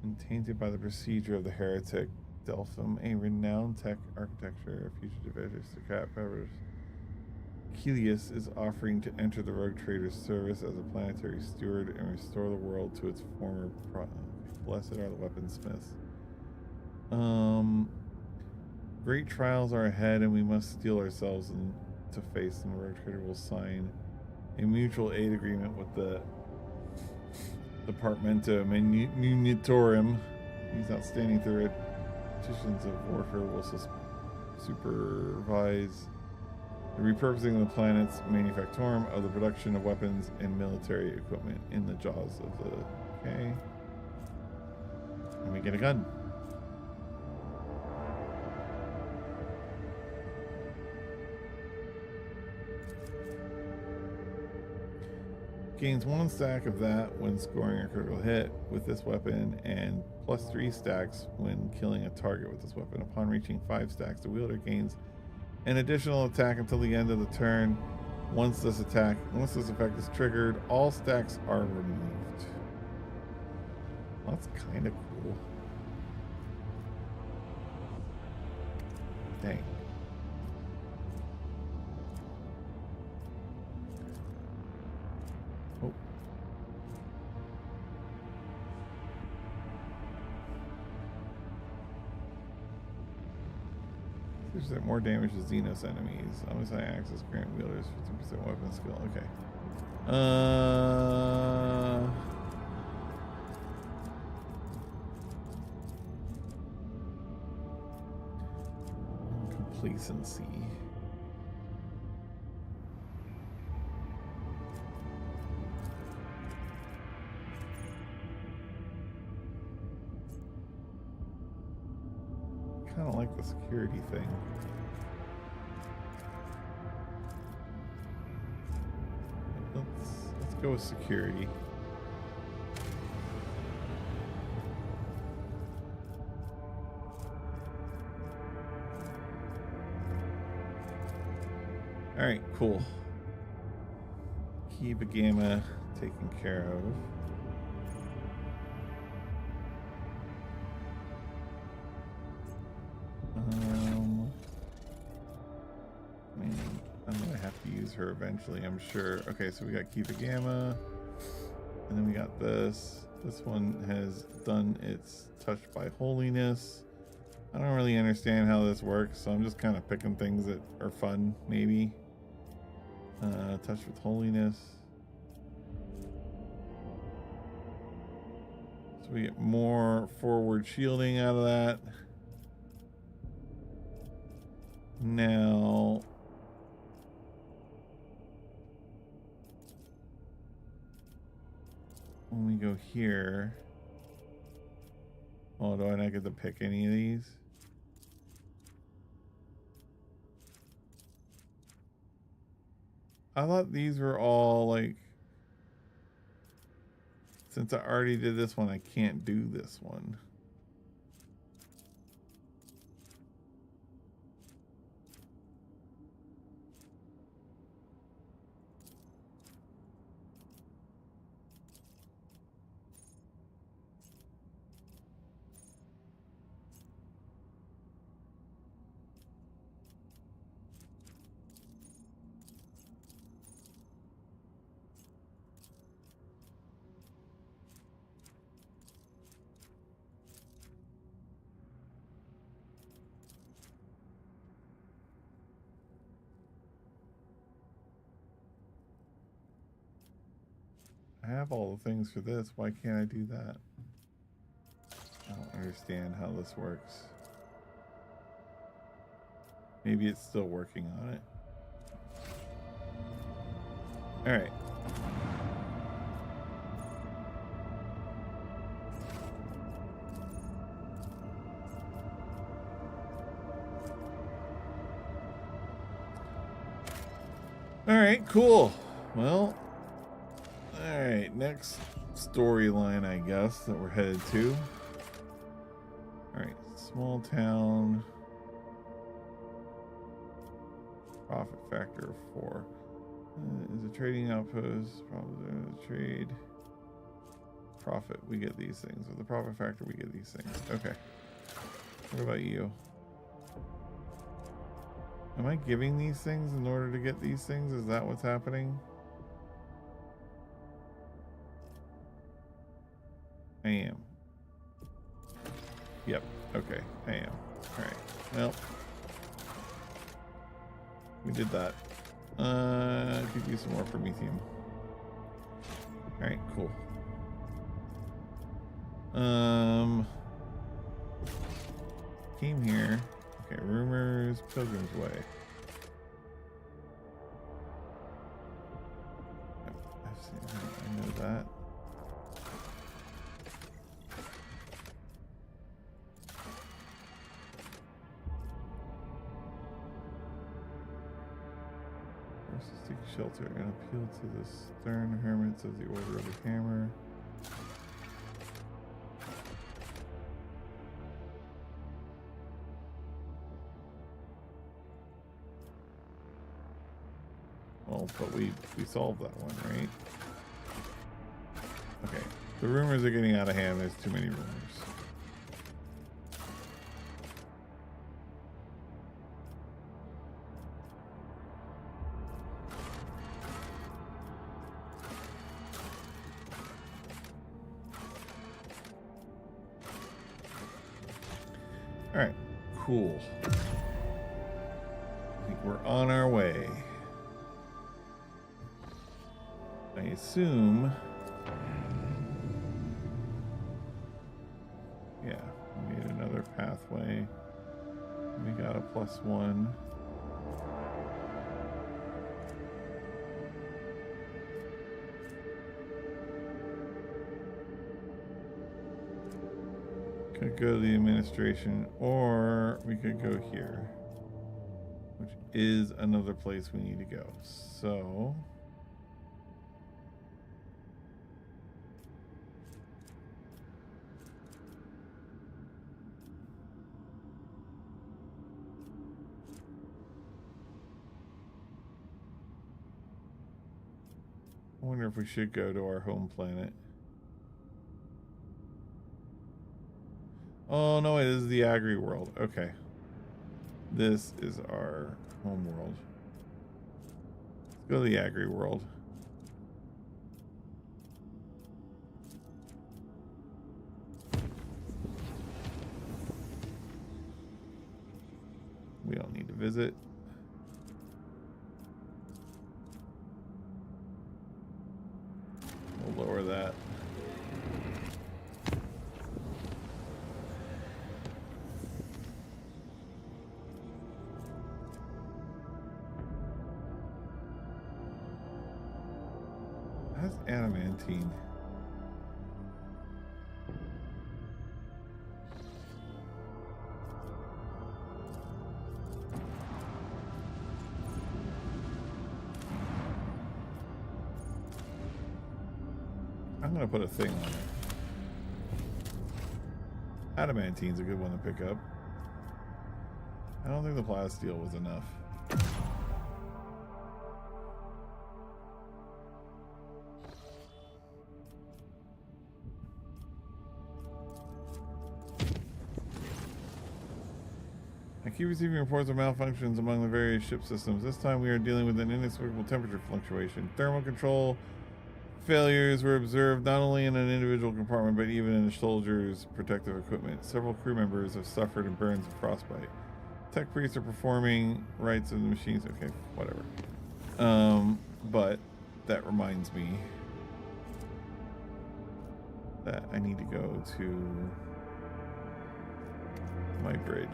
And tainted by the procedure of the heretic Delphim, a renowned tech architecture, fugitive editors to cat powers. Helios is offering to enter the rogue trader's service as a planetary steward and restore the world to its former blessed are the weaponsmiths. Great trials are ahead and we must steel ourselves to face them. The rogue trader will sign a mutual aid agreement with the Departamento Munitorum. These outstanding theoreticians of warfare will supervise the repurposing of the planet's manufactorum of the production of weapons and military equipment in the jaws of the... Okay. And we get a gun. Gains 1 stack of that when scoring a critical hit with this weapon, and plus 3 stacks when killing a target with this weapon. Upon reaching 5 stacks, the wielder gains an additional attack until the end of the turn. Once this effect is triggered, all stacks are removed. Well, that's kind of cool. Dang. Oh. There's more damage to Xenos enemies. Always high access grant wielders 50% weapon skill. Okay. Complacency. Kind of like the security thing. Let's go with security. All right, cool. Kiava Gamma taken care of. I'm gonna have to use her eventually, I'm sure. Okay, so we got Kiava Gamma, and then we got this. This one has done its touched by holiness. I don't really understand how this works, so I'm just kind of picking things that are fun, maybe. Touched with holiness. So we get more forward shielding out of that. Now, when we go here, oh, do I not get to pick any of these? I thought these were all like, since I already did this one, I can't do this one. I have all the things for this. Why can't I do that? I don't understand how this works. Maybe it's still working on it. All right. All right, cool. Well, all right, next storyline, I guess, that we're headed to. All right, small town. Profit factor of 4. Is a trading outpost. Probably trade. Profit, we get these things. With the profit factor, we get these things. Okay. What about you? Am I giving these things in order to get these things? Is that what's happening? I am. Yep. Okay. I am. All right. Well, we did that. Could use some more Promethium. All right. Cool. Came here. Okay. Rumors. Pilgrim's Way. Yep, I've seen that. I know that. Seek shelter and appeal to the stern hermits of the Order of the Hammer. Well, but we solved that one, right? Okay. The rumors are getting out of hand. There's too many rumors. All right, cool. I think we're on our way. I assume. Yeah, we made another pathway. We got a +1. Could go to the administration, or we could go here, which is another place we need to go. So I wonder if we should go to our home planet. Oh, no, it is the Agri world. Okay. This is our home world. Let's go to the Agri world. We don't need to visit. We'll lower that. That's adamantine. I'm gonna put a thing on it. Adamantine's a good one to pick up. I don't think the plasteel was enough. I keep receiving reports of malfunctions among the various ship systems. This time we are dealing with an inexplicable temperature fluctuation. Thermal control failures were observed not only in an individual compartment, but even in the soldiers' protective equipment. Several crew members have suffered burns and frostbite. Tech priests are performing rites of the machines. Okay, whatever. But that reminds me. that I need to go to my bridge.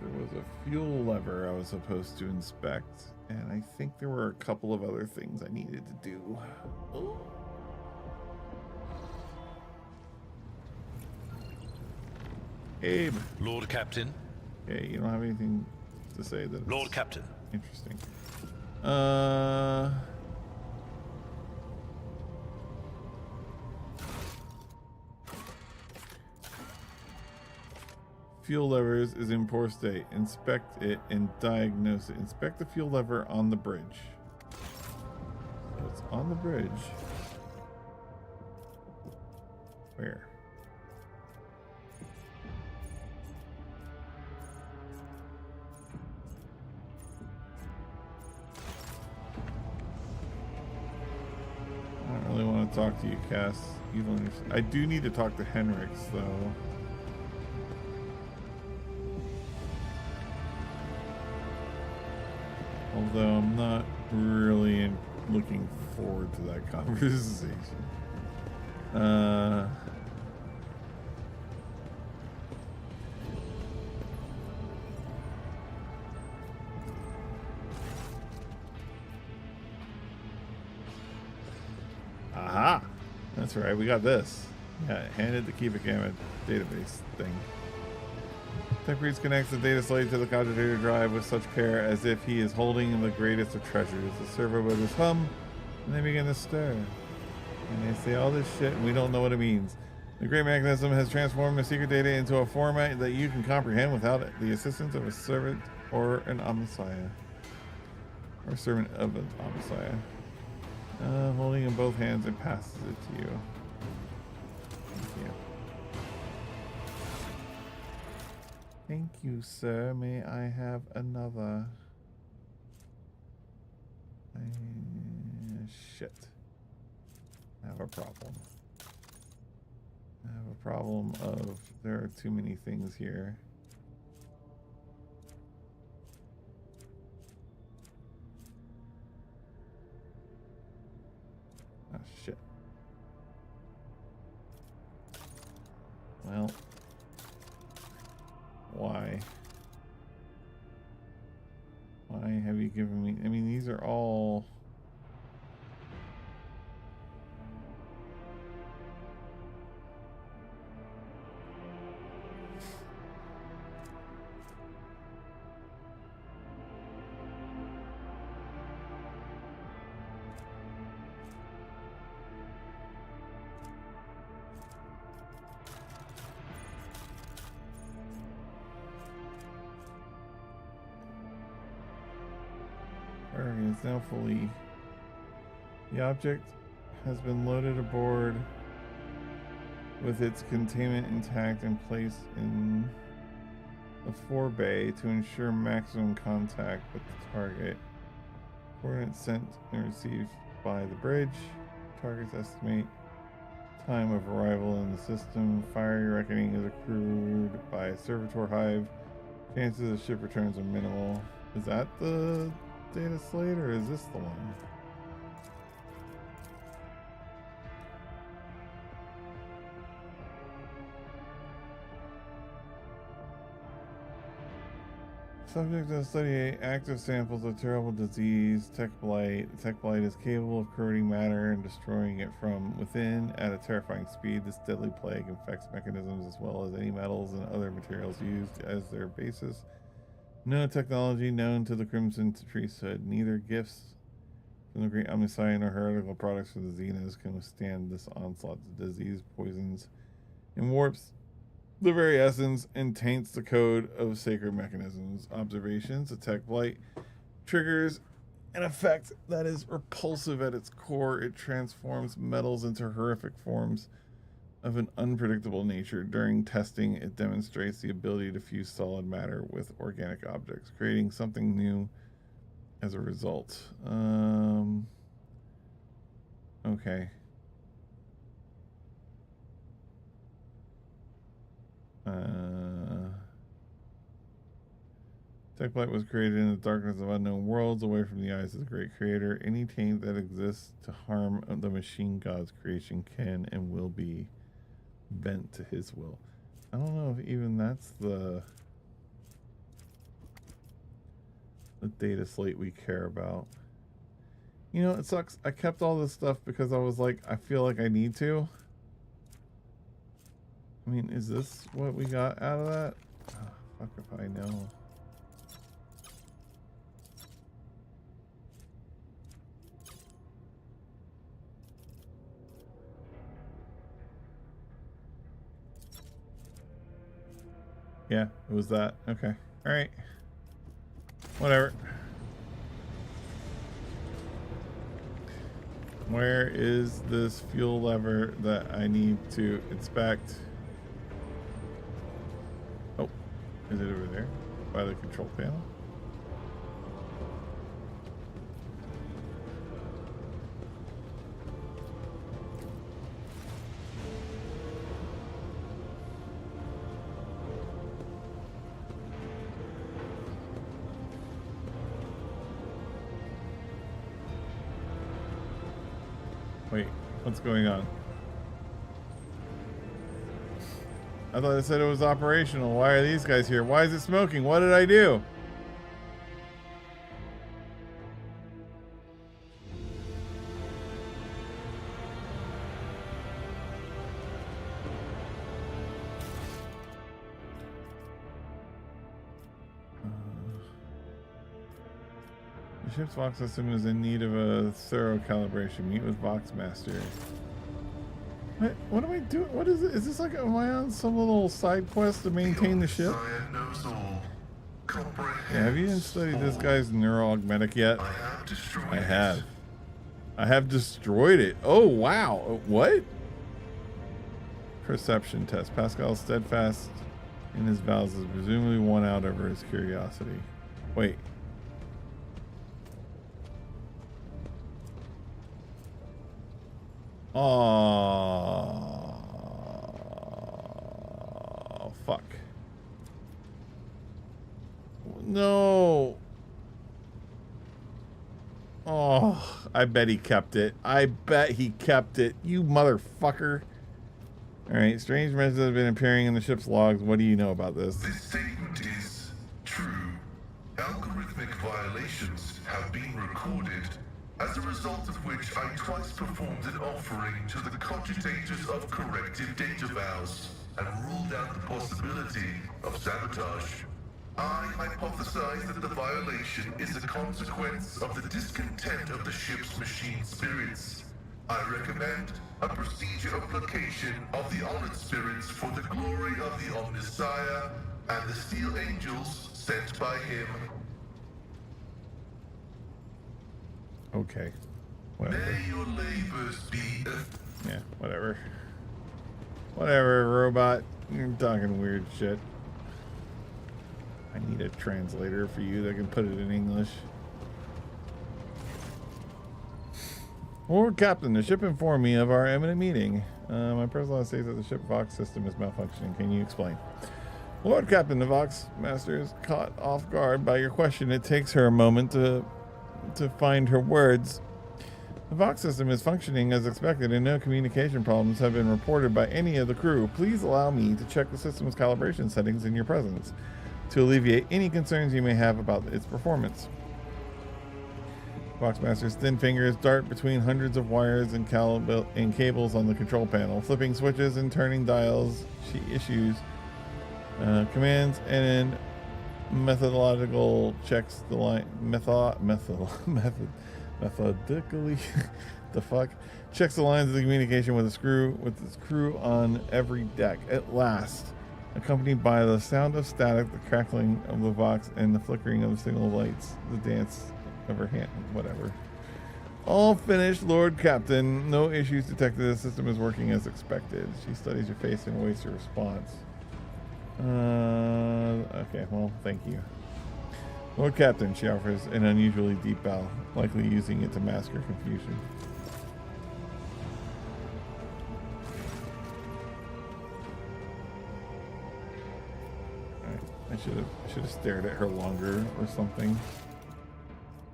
There was a fuel lever I was supposed to inspect, and I think there were a couple of other things I needed to do. Abe. Lord Captain. Okay, you don't have anything to say that Lord Captain. Interesting. Fuel levers is in poor state. Inspect it and diagnose it. Inspect the fuel lever on the bridge. So it's on the bridge. Where? I don't really want to talk to you, Cass. You don't understand. I do need to talk to Henrix, though. Although I'm not really looking forward to that conversation. Aha! That's right, we got this. Yeah, handed the Kiava database thing. Tech Priest connects the data slate to the cogitator drive with such care as if he is holding the greatest of treasures. The servo motors hum, and they begin to stir. And they say all this shit, and we don't know what it means. The great mechanism has transformed the secret data into a format that you can comprehend without the assistance of a servant or an omnissiah. Or a servant of an omnissiah. Holding in both hands, it passes it to you. Thank you. Thank you, sir. May I have another? Shit. I have a problem. I have a problem of there are too many things here. Oh, shit. Well. Why? Why have you given me... I mean, these are all... Is now fully. The object has been loaded aboard with its containment intact and placed in the forebay to ensure maximum contact with the target. Coordinates sent and received by the bridge. Targets estimate time of arrival in the system. Fire reckoning is accrued by a servitor hive. Chances of ship returns are minimal. Is that the data slate, or is this the one? Subject to study active samples of terrible disease, tech blight. Tech blight is capable of corroding matter and destroying it from within at a terrifying speed. This deadly plague infects mechanisms as well as any metals and other materials used as their basis. No technology known to the Crimson Priesthood. Neither gifts from the Great Omnissiah nor heretical products from the Xenas can withstand this onslaught. The disease poisons and warps the very essence and taints the code of sacred mechanisms. Observations: a tech blight triggers an effect that is repulsive at its core. It transforms metals into horrific forms of an unpredictable nature. During testing, it demonstrates the ability to fuse solid matter with organic objects, creating something new as a result. Okay. Tech Blight was created in the darkness of unknown worlds, away from the eyes of the great creator. Any taint that exists to harm the machine god's creation can and will be bent to his will. I don't know if even that's the data slate we care about. You know, it sucks. I kept all this stuff because I was like, I feel like I need to. I mean, is this what we got out of that? Oh, fuck if I know. Yeah, it was that. Okay. All right. Whatever. Where is this fuel lever that I need to inspect? Oh, is it over there by the control panel? Wait, what's going on? I thought it said it was operational. Why are these guys here? Why is it smoking? What did I do? The ship's Vox system is in need of a thorough calibration. Meet with Vox Master. What am I doing? What is it? Is this like, am I on some little side quest to maintain the ship? Yeah, have you studied this guy's neuroaugmetic yet? I have. I have destroyed it. Oh, wow. What? Perception test. Pascal's steadfast in his vows is presumably won out over his curiosity. Wait. Oh, fuck. No. Oh, I bet he kept it. I bet he kept it. You motherfucker. Alright, strange messages have been appearing in the ship's logs. What do you know about this? This statement is true. Algorithmic violations have been recorded, as a result of which I twice performed an offering to the cogitators of corrective data vows and ruled out the possibility of sabotage. I hypothesize that the violation is a consequence of the discontent of the ship's machine spirits. I recommend a procedure of placation of the honored spirits for the glory of the Omnissiah and the steel angels sent by him. Okay. Whatever. May your labors be yeah, whatever. Whatever, robot. You're talking weird shit. I need a translator for you that can put it in English. Lord Captain, the ship informed me of our imminent meeting. My personal states that the ship Vox system is malfunctioning. Can you explain? Lord Captain, the Vox Master is caught off guard by your question. It takes her a moment to find her words. The Vox system is functioning as expected and no communication problems have been reported by any of the crew. Please allow me to check the system's calibration settings in your presence to alleviate any concerns you may have about its performance. Vox Master's thin fingers dart between hundreds of wires and cables on the control panel. Flipping switches and turning dials, she issues commands and methodological checks the line methodically the fuck checks the lines of the communication with its crew on every deck. At last, accompanied by the sound of static, the crackling of the Vox, and the flickering of the signal lights, the dance of her hand, whatever. All finished, Lord Captain. No issues detected. The system is working as expected. She studies your face and waits your response. Okay, well, thank you. Lord Captain, she offers an unusually deep bow, likely using it to mask her confusion. Alright, I I should have stared at her longer or something.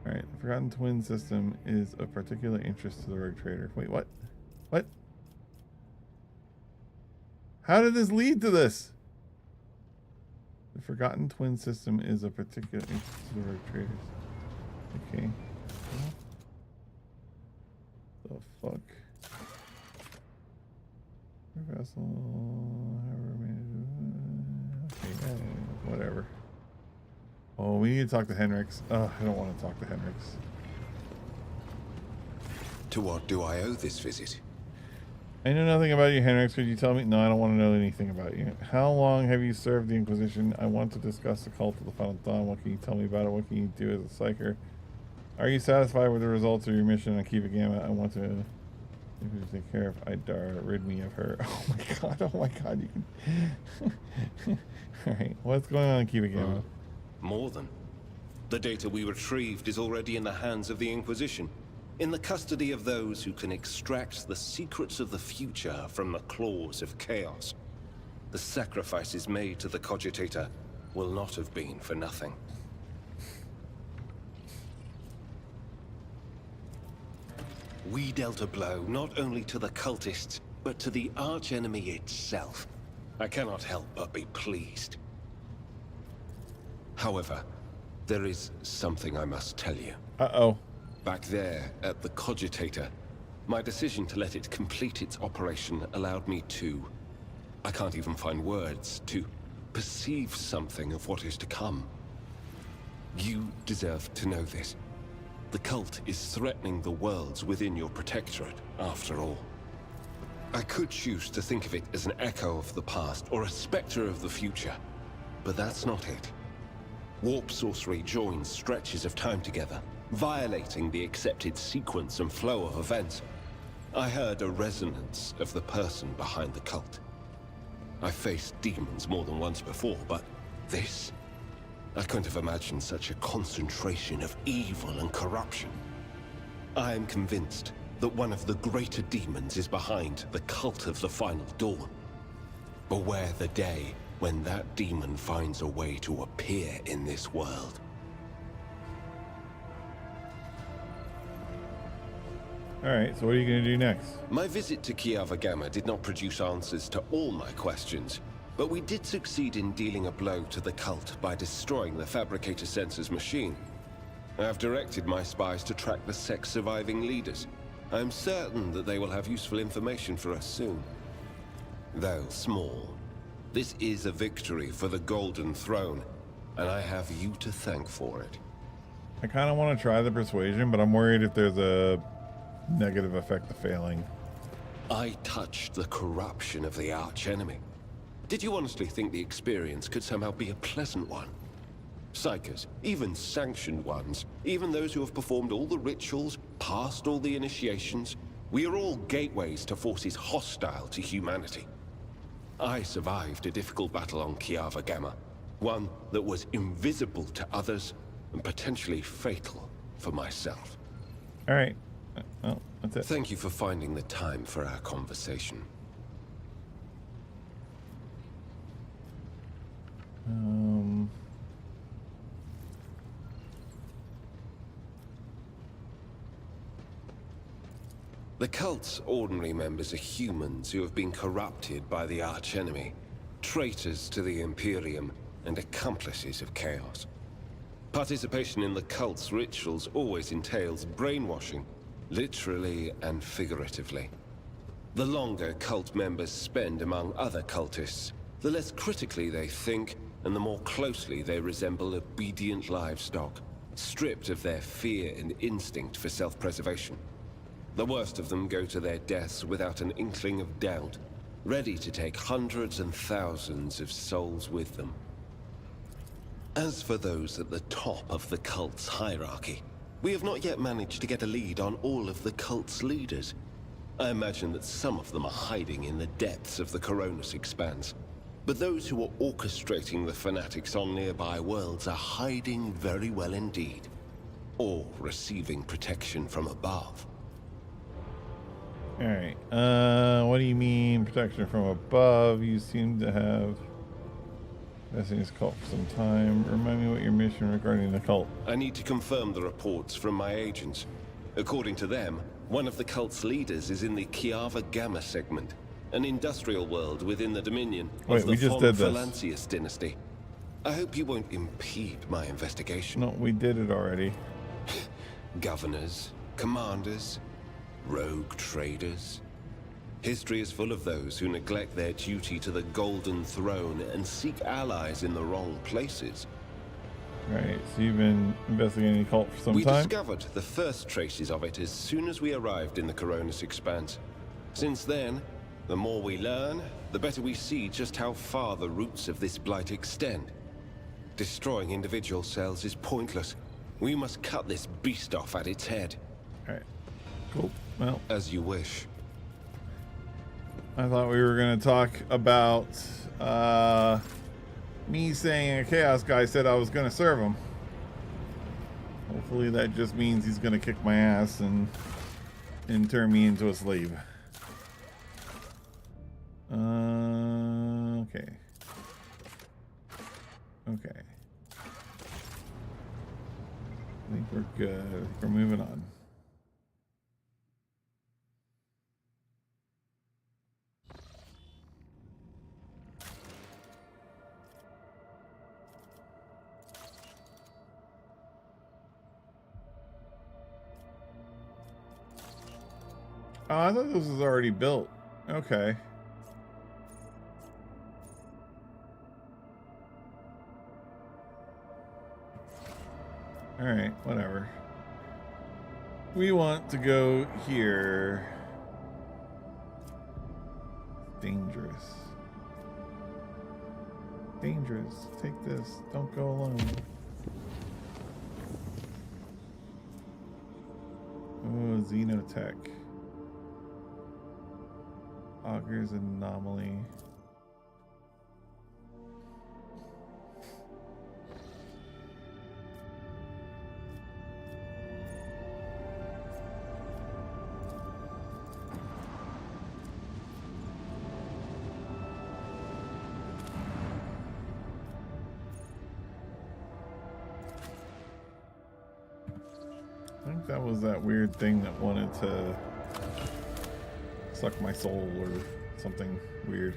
All right, the Forgotten Twin system is of particular interest to the rogue trader. Wait, what? What? How did this lead to this? The Forgotten Twin system is of particular interest to the rogue traders. Okay. The fuck? Vessel. Okay, whatever. Oh, we need to talk to Henrix. Oh, I don't want to talk to Henrix. To what do I owe this visit? I know nothing about you, Henrix. Could you tell me? No, I don't want to know anything about you. How long have you served the Inquisition? I want to discuss the cult of the Final Dawn. What can you tell me about it? What can you do as a psyker? Are you satisfied with the results of your mission on Kiava Gamma? I want to take care of Idara. Rid me of her. Oh my god. Oh my god. You can. Alright. What's going on in Kiava Gamma? More than. The data we retrieved is already in the hands of the Inquisition, in the custody of those who can extract the secrets of the future from the claws of chaos. The sacrifices made to the Cogitator will not have been for nothing. We dealt a blow not only to the cultists, but to the archenemy itself. I cannot help but be pleased. However, there is something I must tell you. Uh-oh. Back there, at the Cogitator, my decision to let it complete its operation allowed me to... I can't even find words, to perceive something of what is to come. You deserve to know this. The cult is threatening the worlds within your protectorate, after all. I could choose to think of it as an echo of the past, or a specter of the future, but that's not it. Warp sorcery joins stretches of time together, violating the accepted sequence and flow of events. I heard a resonance of the person behind the cult. I faced demons more than once before, but this? I couldn't have imagined such a concentration of evil and corruption. I am convinced that one of the greater demons is behind the cult of the Final Dawn. Beware the day when that demon finds a way to appear in this world. Alright, so what are you going to do next? My visit to Kiava Gamma did not produce answers to all my questions, but we did succeed in dealing a blow to the cult by destroying the Fabricator Sensor's machine. I have directed my spies to track the sect's surviving leaders. I am certain that they will have useful information for us soon. Though small, this is a victory for the Golden Throne, and I have you to thank for it. I kind of want to try the persuasion, but I'm worried if there's a negative effect of failing. I touched the corruption of the archenemy. Did you honestly think the experience could somehow be a pleasant one? Psychers, even sanctioned ones, even those who have performed all the rituals, passed all the initiations, we are all gateways to forces hostile to humanity. I survived a difficult battle on Kiava Gamma, one that was invisible to others and potentially fatal for myself. All right. Well, that's it. Thank you for finding the time for our conversation. The cult's ordinary members are humans who have been corrupted by the archenemy, traitors to the Imperium, and accomplices of chaos. Participation in the cult's rituals always entails brainwashing, literally and figuratively. The longer cult members spend among other cultists, the less critically they think, and the more closely they resemble obedient livestock, stripped of their fear and instinct for self-preservation. The worst of them go to their deaths without an inkling of doubt, ready to take hundreds and thousands of souls with them. As for those at the top of the cult's hierarchy, we have not yet managed to get a lead on all of the cult's leaders. I imagine that some of them are hiding in the depths of the Coronis Expanse. But those who are orchestrating the fanatics on nearby worlds are hiding very well indeed. Or receiving protection from above. Alright, what do you mean protection from above? You seem to have Investing this cult for some time. Remind me what your mission regarding the cult. I need to confirm the reports from my agents. According to them, one of the cult's leaders is in the Kiava Gamma segment, an industrial world within the dominion Wait, of the we just Von did this. Valancius dynasty. I hope you won't impede my investigation. No, we did it already. Governors, commanders, rogue traders. History is full of those who neglect their duty to the Golden Throne and seek allies in the wrong places. Right, so you've been investigating the cult for some We time? discovered the first traces of it as soon as we arrived in the Coronis Expanse. Since then, the more we learn, the better we see just how far the roots of this blight extend. Destroying individual cells is pointless. We must cut this beast off at its head. Alright, cool. Well, As you wish. I thought we were going to talk about me saying a Chaos guy said I was going to serve him. Hopefully that just means he's going to kick my ass and turn me into a slave. Okay. Okay. I think we're good. I think we're moving on. Oh, I thought this was already built. Okay. Alright, whatever. We want to go here. Dangerous. Dangerous. Take this. Don't go alone. Oh, Xenotech. Auger's anomaly. I think that was that weird thing that wanted to suck my soul or something weird.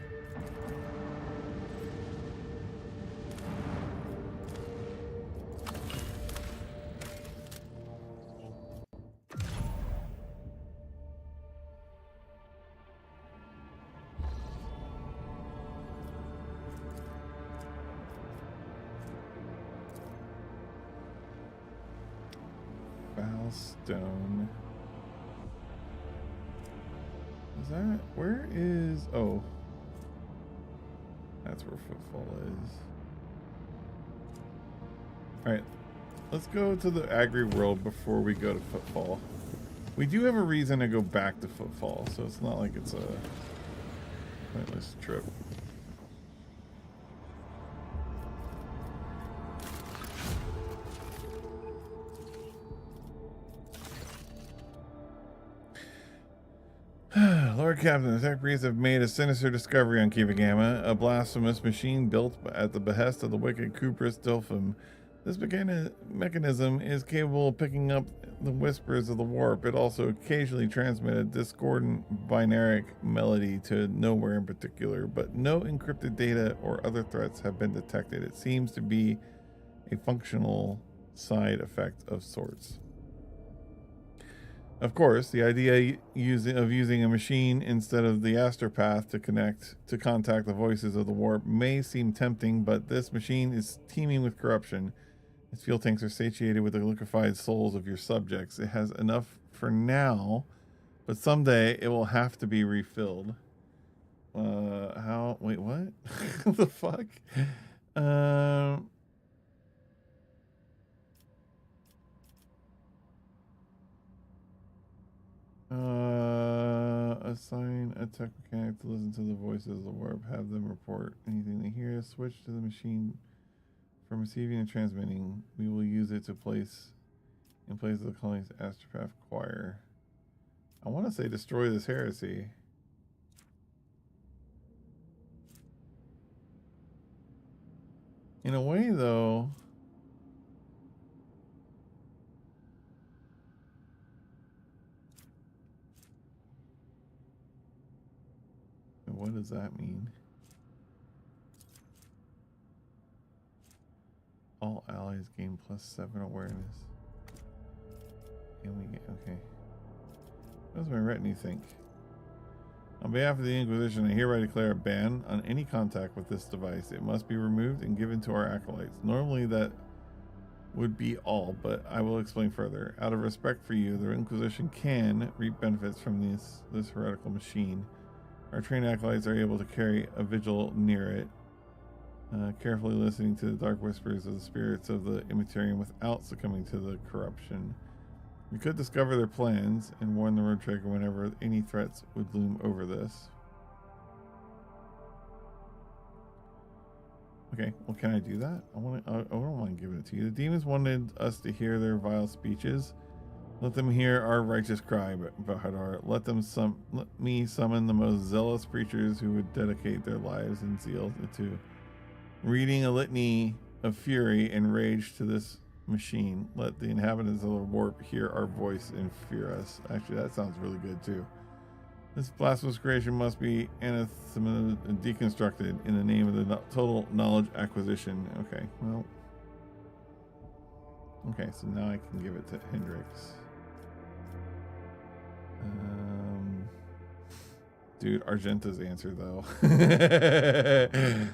Stone. Is that where is oh, that's where Footfall is. All right, let's go to the Agri world before we go to Footfall. We do have a reason to go back to Footfall, so it's not like it's a pointless trip. Lord Captain, the Tech Priests have made a sinister discovery on Kiva Gamma, a blasphemous machine built at the behest of the wicked Kupris Dilphim. This mechanism is capable of picking up the whispers of the warp. It also occasionally transmits a discordant binaric melody to nowhere in particular, but no encrypted data or other threats have been detected. It seems to be a functional side effect of sorts. Of course, the idea of using a machine instead of the astropath to contact the voices of the warp may seem tempting, but this machine is teeming with corruption. Its fuel tanks are satiated with the liquefied souls of your subjects. It has enough for now, but someday it will have to be refilled. Wait, what? What the fuck? Assign a tech mechanic to listen to the voices of the warp. Have them report anything they hear. Switch to the machine from receiving and transmitting. We will use it to place in place of the colony's astropath choir. I want to say destroy this heresy. In a way, though, what does that mean? All allies gain +7 awareness. And we get, okay. What does my retinue think? On behalf of the Inquisition, I hereby declare a ban on any contact with this device. It must be removed and given to our acolytes. Normally that would be all, but I will explain further. Out of respect for you, the Inquisition can reap benefits from this heretical machine. Our trained acolytes are able to carry a vigil near it, carefully listening to the dark whispers of the spirits of the Immaterium without succumbing to the corruption. We could discover their plans and warn the road tracker whenever any threats would loom over this. Okay, well, can I do that? I don't mind giving it to you. The demons wanted us to hear their vile speeches. Let them hear our righteous cry, Bahadar. Let me summon the most zealous preachers who would dedicate their lives and zeal to reading a litany of fury and rage to this machine. Let the inhabitants of the warp hear our voice and fear us. Actually, that sounds really good too. This blasphemous creation must be anathema deconstructed in the name of the total knowledge acquisition. Okay, well. Okay, so now I can give it to Hendrix. Dude, Argenta's answer though. I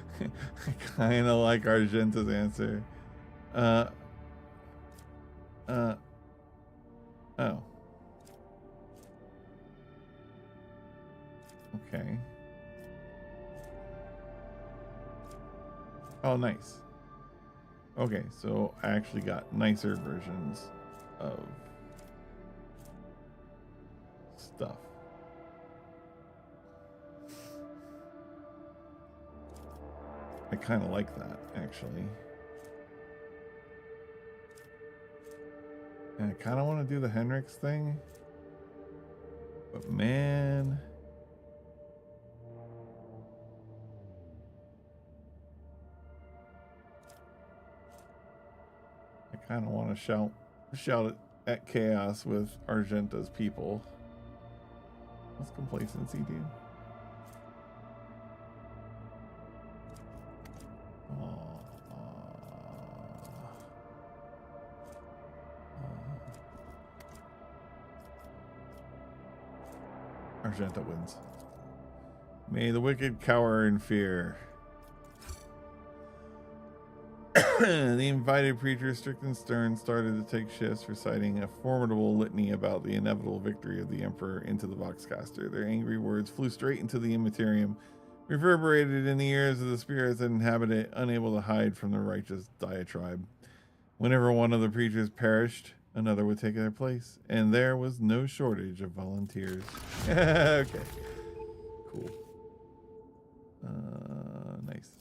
kind of like Argenta's answer. Oh. Okay. Oh, nice. Okay, so I actually got nicer versions of stuff. I kind of like that, actually. And I kind of want to do the Hendrix thing. But man... I kind of want to shout it at chaos with Argenta's people. What's complacency do? Argenta wins. May the wicked cower in fear. The invited preacher, strict and stern, started to take shifts, reciting a formidable litany about the inevitable victory of the Emperor into the Voxcaster. Their angry words flew straight into the Immaterium, reverberated in the ears of the spirits that inhabit it, unable to hide from the righteous diatribe. Whenever one of the preachers perished, another would take their place, and there was no shortage of volunteers. Okay. Cool. Nice.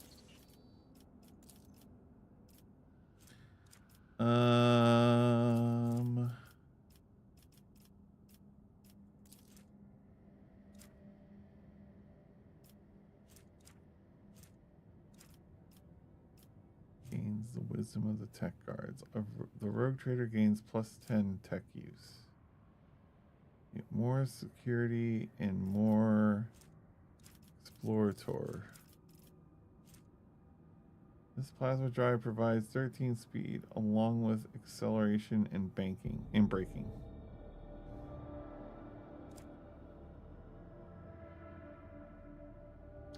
Gains the wisdom of the tech guards. The rogue trader gains +10 tech use. Get more security and more explorator. This plasma drive provides 13 speed along with acceleration and braking.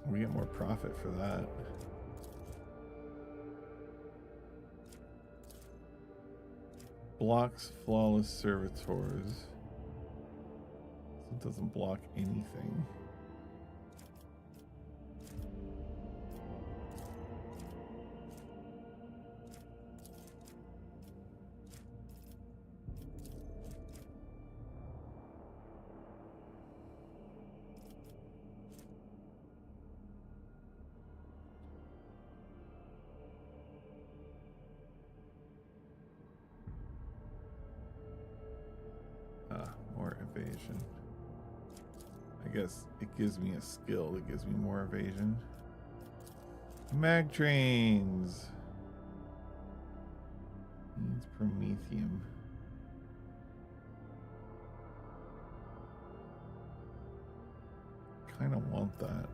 We get more profit for that. Blocks flawless servitors. So it doesn't block anything. More evasion. I guess it gives me a skill that gives me more evasion. Mag trains. It's Promethium. Kind of want that.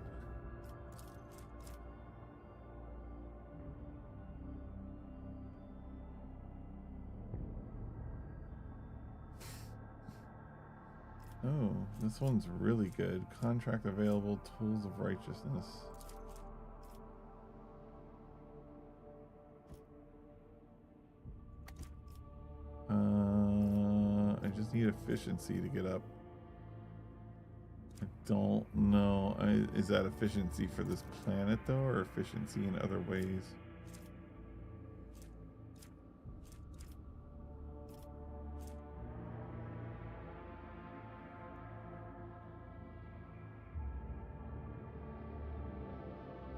Oh, this one's really good. Contract available, tools of righteousness. I just need efficiency to get up. I don't know. Is that efficiency for this planet though, or efficiency in other ways?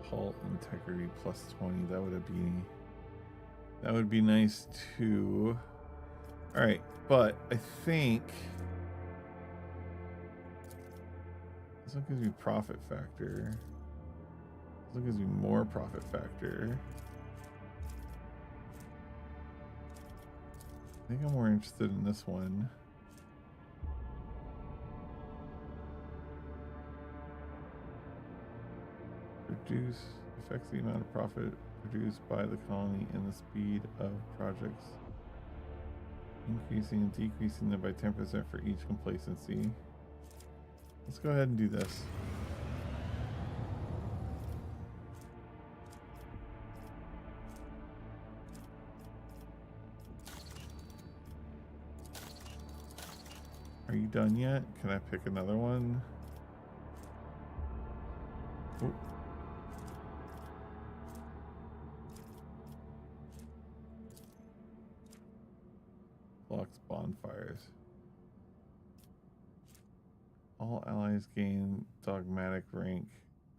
Hull integrity plus 20. That would be nice too. All right, but I think this one gives me profit factor. This one gives me more profit factor. I think I'm more interested in this one. Affects the amount of profit produced by the colony and the speed of projects, increasing and decreasing them by 10% for each complacency. Let's go ahead and do this. Are you done yet? Can I pick another one? Oh. Blocks bonfires. All allies gain dogmatic rank,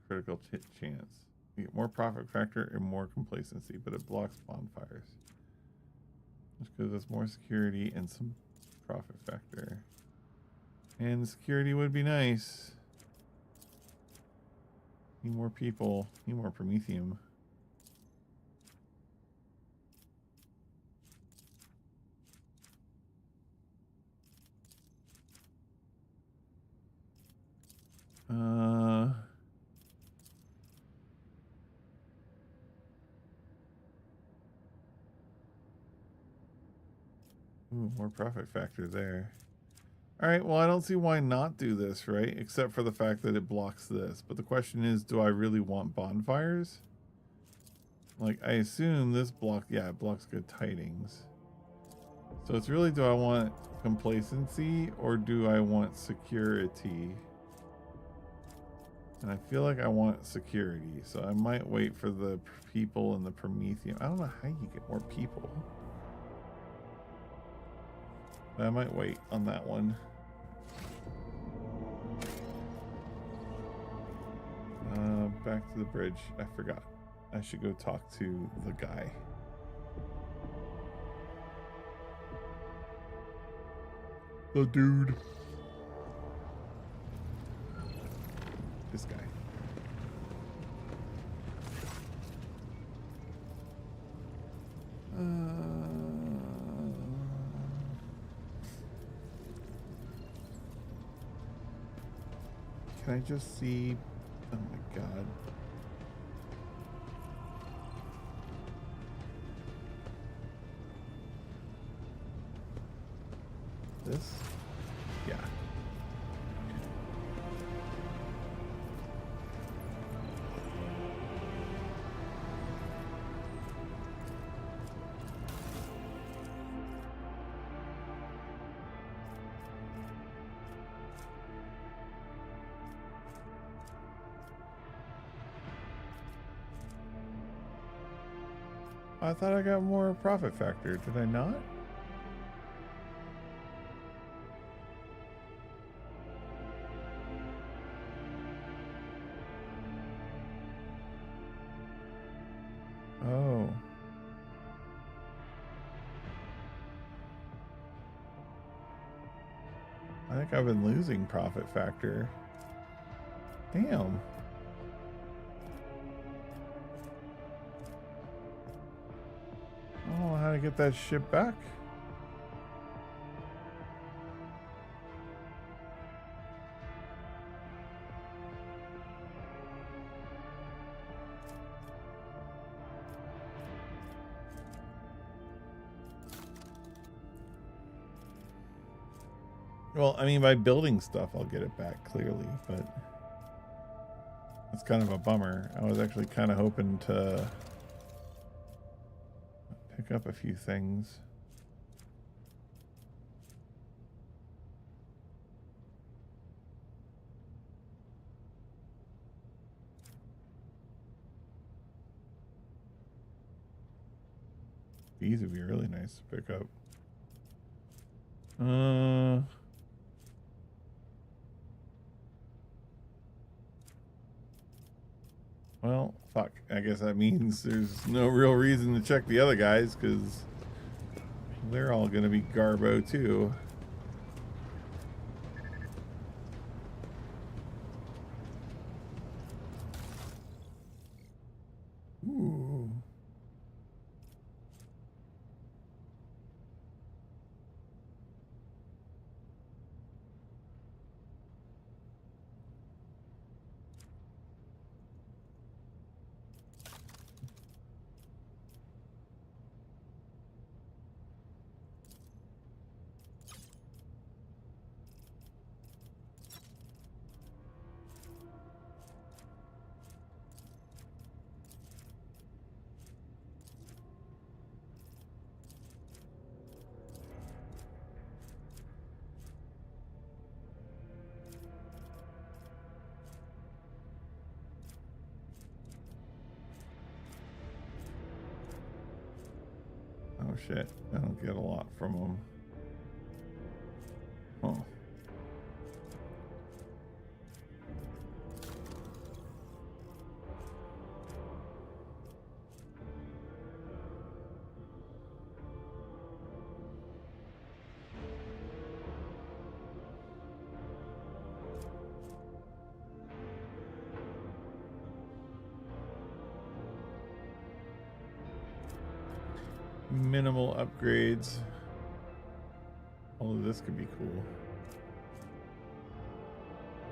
critical chance. You get more profit factor and more complacency, but it blocks bonfires. Which gives us more security and some profit factor. And security would be nice. Need more people. Need more Promethium. Ooh, more profit factor there. All right, well, I don't see why not do this, right? Except for the fact that it blocks this. But the question is, do I really want bonfires? Like, I assume this block, yeah, it blocks good tidings. So it's really, do I want complacency or do I want security? And I feel like I want security, so I might wait for the people in the Promethium. I don't know how you get more people. But I might wait on that one. Back to the bridge. I forgot. I should go talk to the guy. The dude. This guy. Can I just see? Oh my god. This? Yeah. I thought I got more profit factor. Did I not? Oh. I think I've been losing profit factor. Damn. I don't know how to I get that ship back? Well, I mean, by building stuff, I'll get it back clearly, but that's kind of a bummer. I was actually kind of hoping to pick up a few things. These would be really nice to pick up. Well, fuck. I guess that means there's no real reason to check the other guys, because they're all going to be garbo too. Ooh. Oh shit, I don't get a lot from them. Oh. Minimal upgrades. Although this could be cool.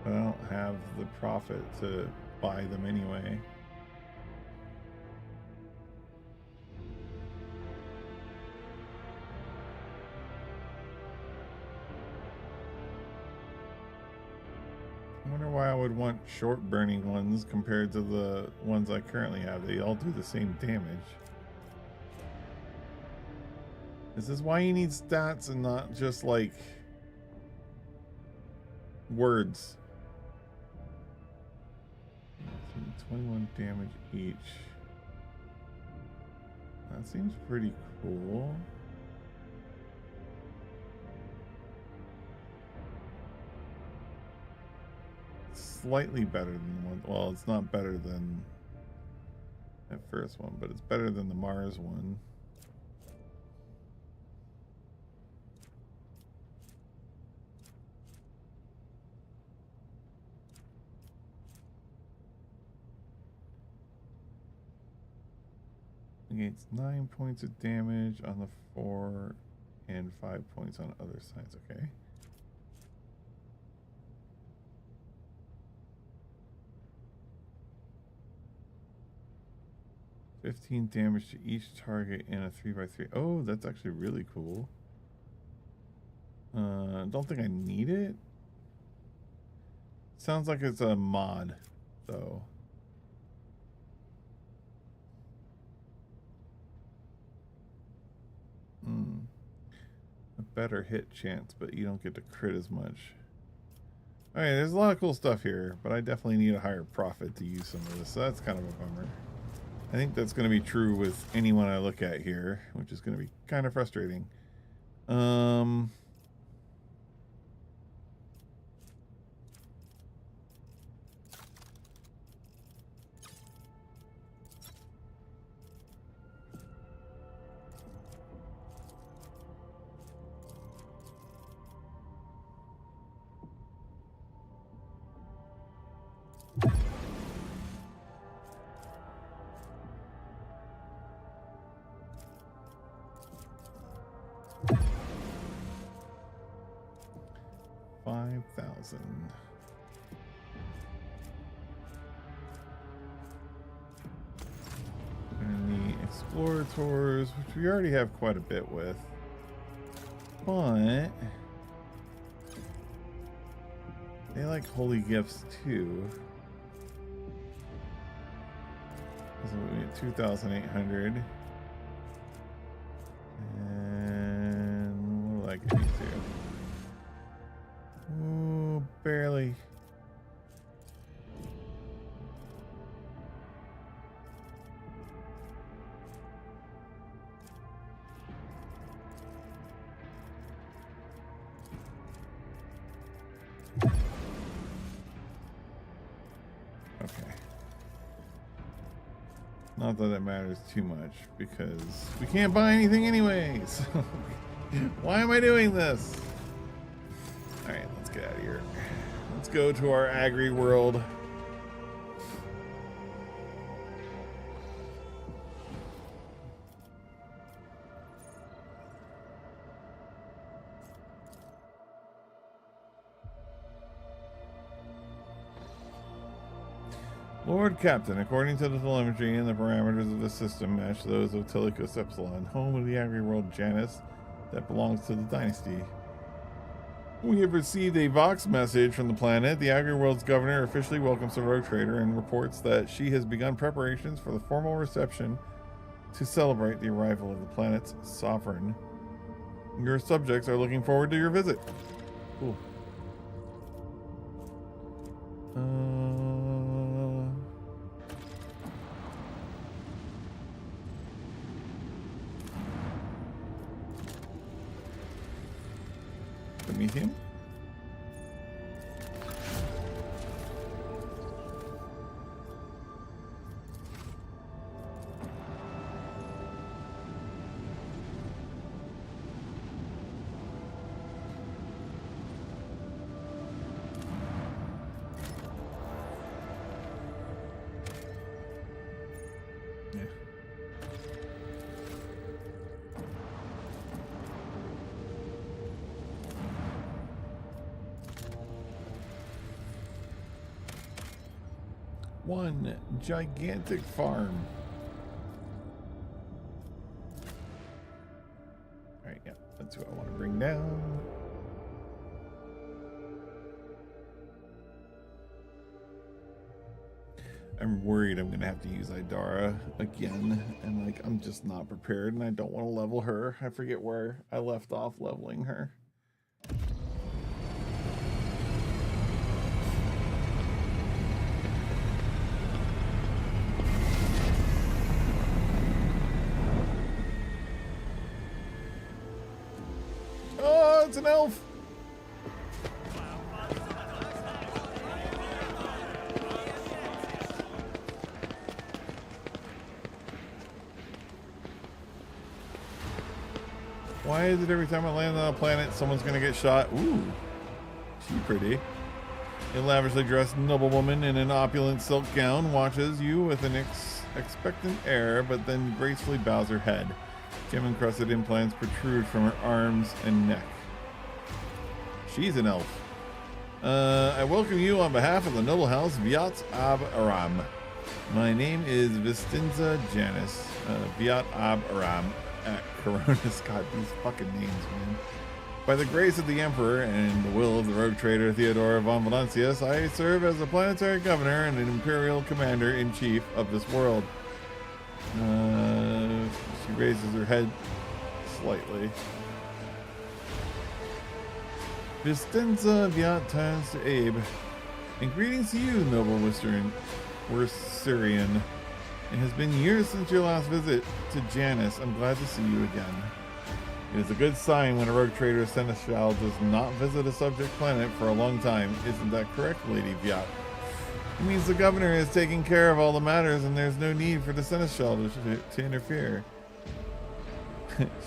But I don't have the profit to buy them anyway. I wonder why I would want short burning ones compared to the ones I currently have. They all do the same damage. Is this why you need stats and not just like words? 21 damage each. That seems pretty cool. Slightly better than one. Well, it's not better than that first one, but it's better than the Mars one. It's 9 points of damage on the 4 and 5 points on other sides. Okay. $15 damage to each target in a 3x3. Oh, that's actually really cool. Don't think I need it. Sounds like it's a mod, though. A better hit chance, but you don't get to crit as much. Alright, there's a lot of cool stuff here, but I definitely need a higher profit to use some of this, so that's kind of a bummer. I think that's going to be true with anyone I look at here, which is going to be kind of frustrating. 5,000. And the Explorer Tours, which we already have quite a bit with. But they like holy gifts too. So we get 2,800. And what do I get to? Ooh, barely. Okay. Not that it matters too much because we can't buy anything anyway. So why am I doing this? All right, let's get out of here. Let's go to our agri world. Lord Captain, according to the telemetry and the parameters of the system match those of Telicus Epsilon, home of the agri-world Janus that belongs to the dynasty. We have received a Vox message from the planet. The agri-world's governor officially welcomes the rogue trader and reports that she has begun preparations for the formal reception to celebrate the arrival of the planet's sovereign. Your subjects are looking forward to your visit. Cool. Meet him. Yeah. One gigantic farm. All right, yeah, that's who I want to bring down. I'm worried I'm gonna have to use Idara again, and like I'm just not prepared, and I don't want to level her. I forget where I left off leveling her. It's an elf. Why is it every time I land on a planet, someone's gonna get shot? Ooh, she's pretty. A lavishly dressed noblewoman in an opulent silk gown watches you with an expectant air, but then gracefully bows her head. Gem-encrusted implants protrude from her arms and neck. She's an elf. I welcome you on behalf of the noble house Viat Ab Aram. My name is Vistinza Janus. Viat Ab Aram at Coronis. God, these fucking names, man. By the grace of the Emperor and the will of the rogue trader Theodora von Valancius, I serve as the planetary governor and an imperial commander-in-chief of this world. She raises her head slightly. Vistenza Viat turns to Abe. And greetings to you, noble Syrian. It has been years since your last visit to Janus. I'm glad to see you again. It is a good sign when a rogue trader seneschal does not visit a subject planet for a long time. Isn't that correct, Lady Viat? It means the governor is taking care of all the matters and there's no need for the seneschal to interfere.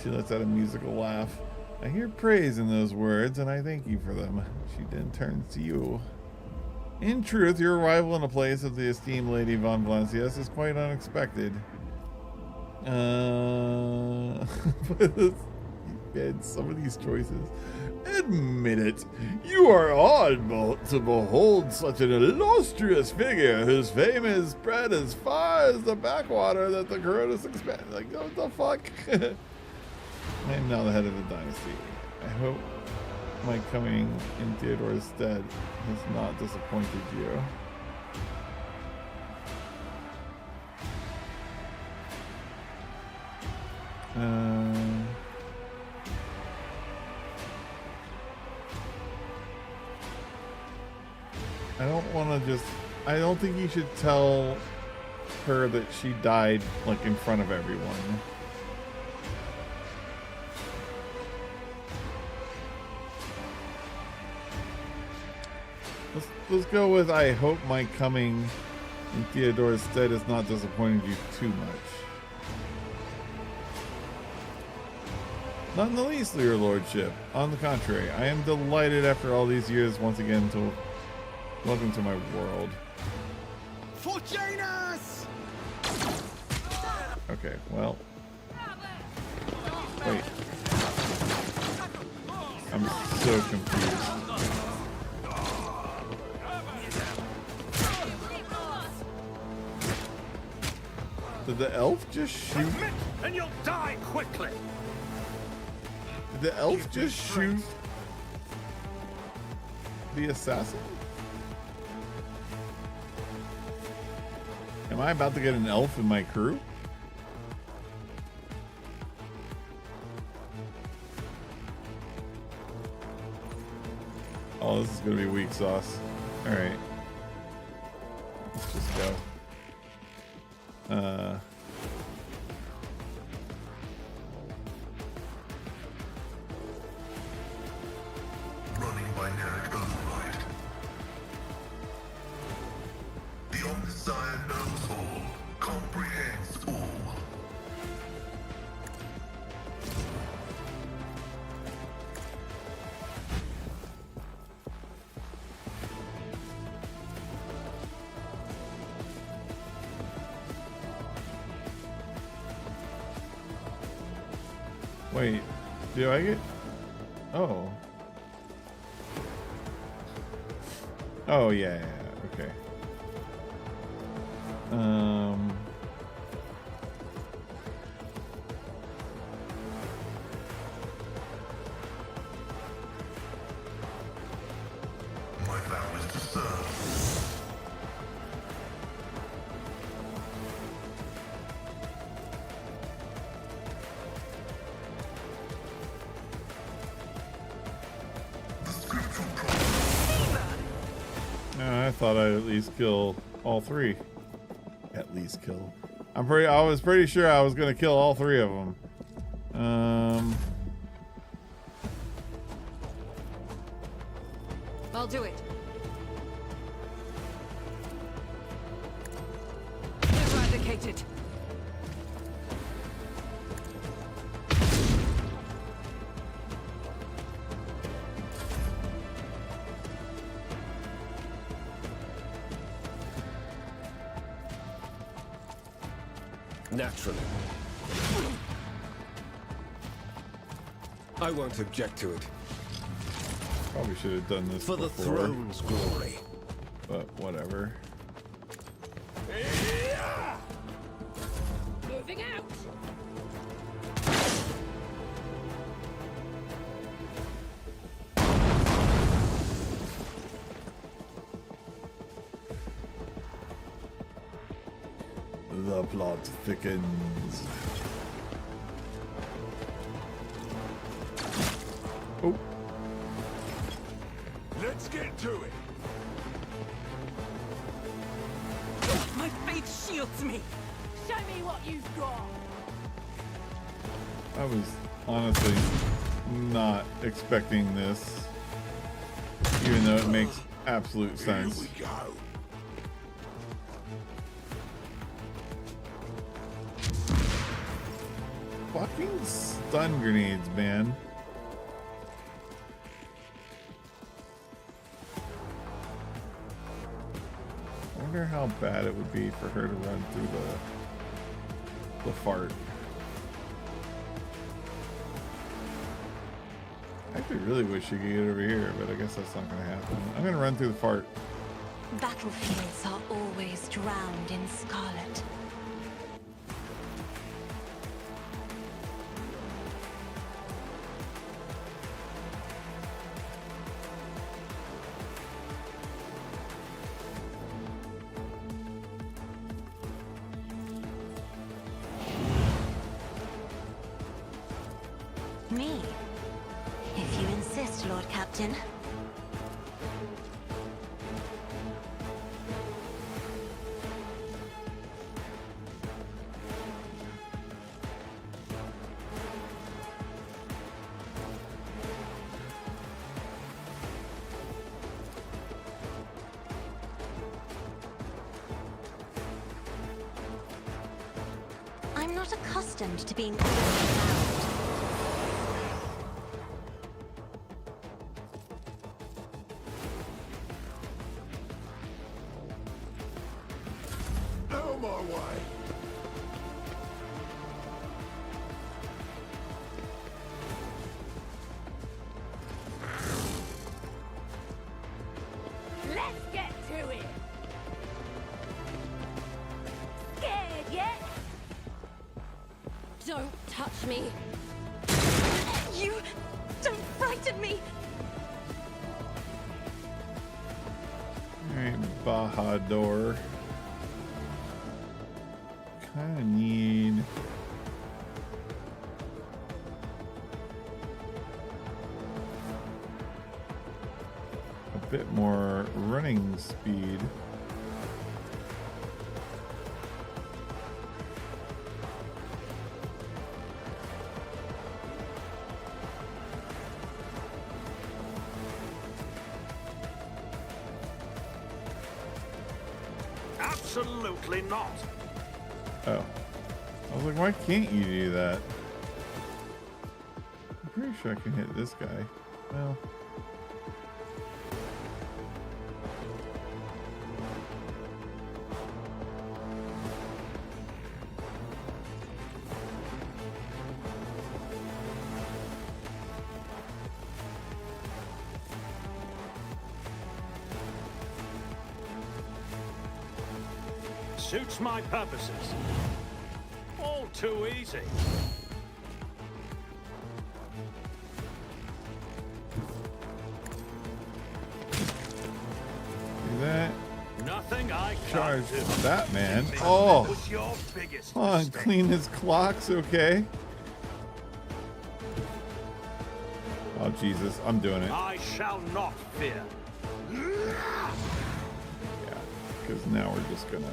She lets out a musical laugh. I hear praise in those words, and I thank you for them. She then turns to you. In truth, your arrival in the place of the esteemed Lady von Valancius is quite unexpected. man, some of these choices. Admit it, you are awed to behold such an illustrious figure whose fame is spread as far as the backwater that the Coronas expand. Like, what the fuck? I am now the head of the dynasty. I hope my coming in Theodore's stead has not disappointed you. I don't want to just... I don't think you should tell her that she died, like, in front of everyone. Let's go with I hope my coming in Theodore's stead has not disappointed you too much. Not in the least, your lordship. On the contrary, I am delighted after all these years once again to welcome to my world. Fortunus! Okay, well. Wait. I'm so confused. Did the elf just shoot? And you'll die quickly. Did the elf just shoot the assassin? Am I about to get an elf in my crew? Oh, this is gonna be weak sauce. All right, let's just go. Running binaric override. The Omnissiah knows all, comprehends all. Wait, do I get? Oh. Oh yeah, okay. My vow is to serve. The scriptural promise. I thought I'd at least kill all three. At least kill. I was pretty sure I was gonna kill all three of them. I'll do it. Eradicated. Naturally. I won't object to it. Probably should have done this For the before, throne's glory. but whatever. Moving out. The plot thickens. Oh. Let's get to it. My faith shields me. Show me what you've got. I was honestly not expecting this, even though it makes absolute sense. Here we go. Fucking stun grenades, man. I wonder how bad it would be for her to run through the fart. I actually really wish you could get over here, but I guess that's not going to happen. I'm going to run through the fart. Battlefields are always drowned in scarlet. Me? If you insist, Lord Captain. I'm not accustomed to being ordered around. Out my way! Let's get to it! Scared yet? Don't touch me. You don't frighten me! Alright, Bahadur. Kinda need... a bit more running speed. Absolutely not. Oh. I was like, why can't you do that? I'm pretty sure I can hit this guy. Well. Suits my purposes. All too easy. Do that. Nothing I can't Charge do. that man. That Oh! was your biggest Come on, mistake. clean his clocks, okay? Oh, Jesus. I'm doing it. I shall not fear. Yeah. Because now we're just gonna...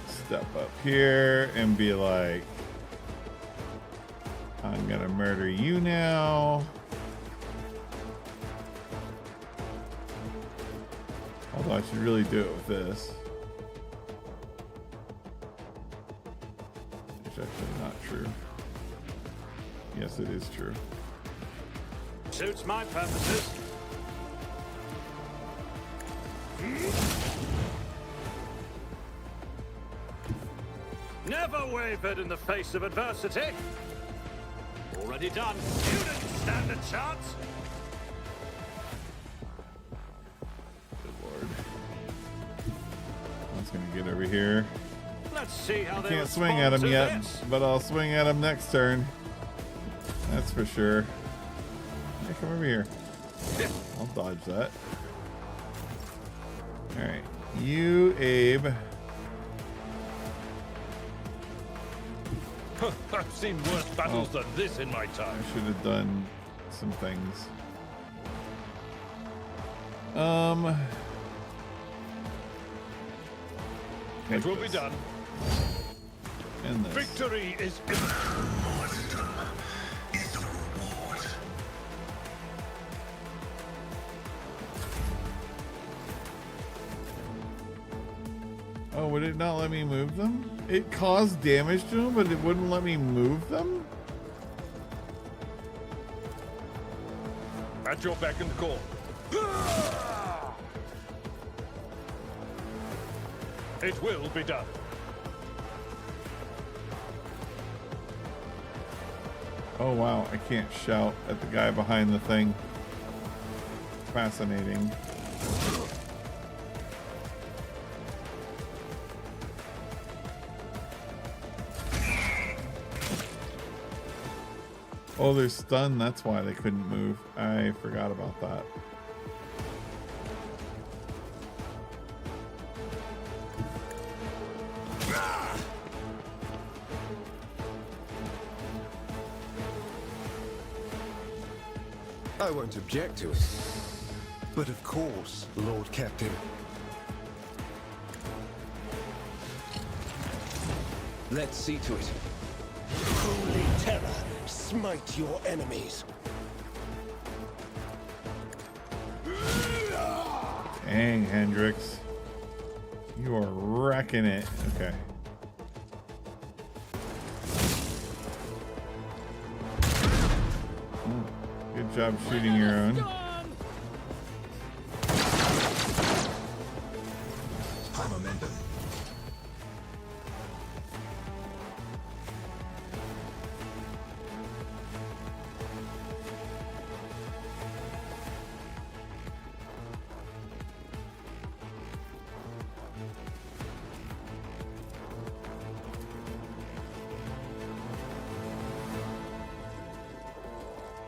step up here and be like, I'm gonna murder you now. Although I should really do it with this. It's actually not true. Yes, it is true. Suits my purposes. Never wavered in the face of adversity. Already done. You didn't stand a chance. Good lord. I'm just gonna get over here. Let's see how I they can't swing at him respond to yet, this. but I'll swing at him next turn. That's for sure. Yeah, come over here. I'll dodge that. Alright. You, Abe. I've seen worse battles than this in my time. I should have done some things. It will be this. done. And this. Victory is Martyrdom is the reward. Oh, would it not let me move them? It caused damage to them, but it wouldn't let me move them? at your beck and call. It will be done. Oh wow, I can't shout at the guy behind the thing. Fascinating. Oh, they're stunned. That's why they couldn't move. I forgot about that. I won't object to it. But of course, Lord Captain. Let's see to it. Holy terror, smite your enemies. Dang, Hendrix. You are wrecking it. Okay. Good job shooting your own. High momentum.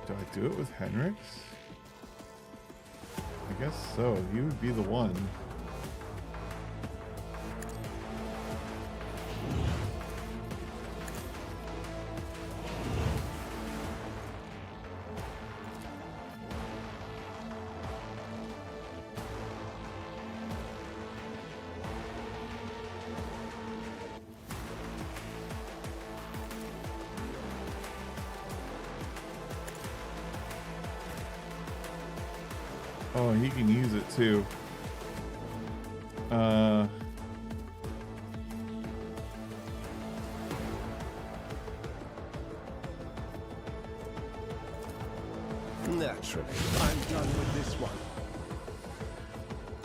Do I do it with Henrix? I guess so. You would be the one. Oh, he can use it too. Naturally, I'm done with this one.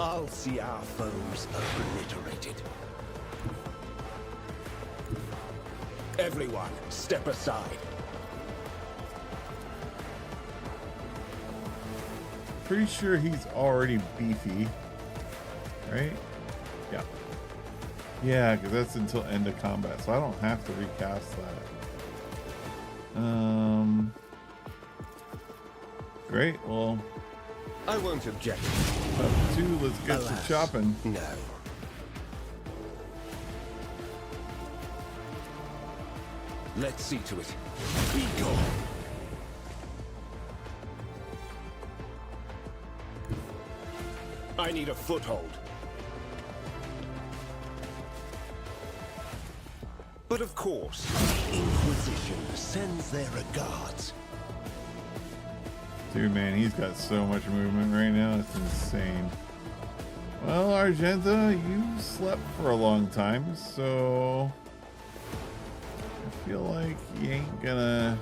I'll see our foes obliterated. Everyone, step aside. Pretty sure he's already beefy, right? Yeah. Yeah, because that's until end of combat, so I don't have to recast that. Great. Well, I won't object. up two. Let's get Alas, to chopping. No. Let's see to it. Be gone. I need a foothold. But of course, the Inquisition sends their regards. Dude, man, he's got so much movement right now. It's insane. Well, Argenta, you slept for a long time, so I feel like you ain't gonna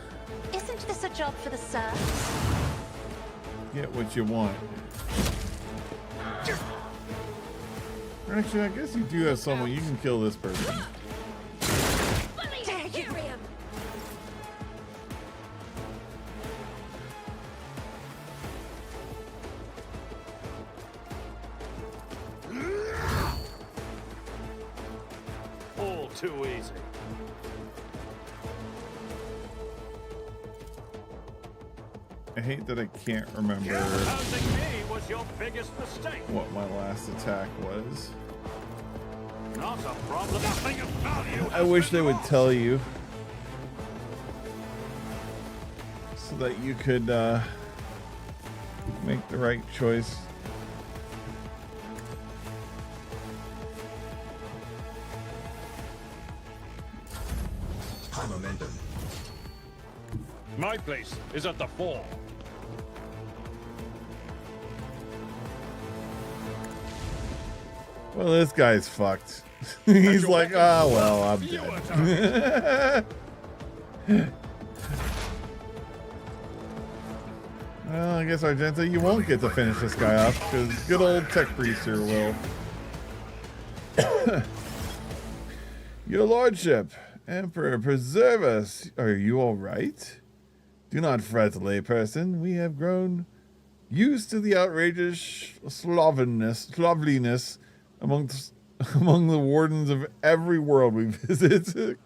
Isn't this a job for the serfs? get what you want. Actually, I guess you do have someone. You can kill this person. Dare you! All too easy. I hate that I can't remember Housing me was your biggest mistake. what my last attack was. Not a problem. Nothing of value. I wish they would tell you so that you could make the right choice. High momentum. My place is at the fore. Well, this guy's fucked. He's like, oh, well, I'm dead. Well, I guess, Argenta, you won't get to finish this guy off, because good old Tech Priest here will. Your Lordship, Emperor, preserve us. Are you all right? Do not fret, layperson. We have grown used to the outrageous sloveliness among the wardens of every world we visit.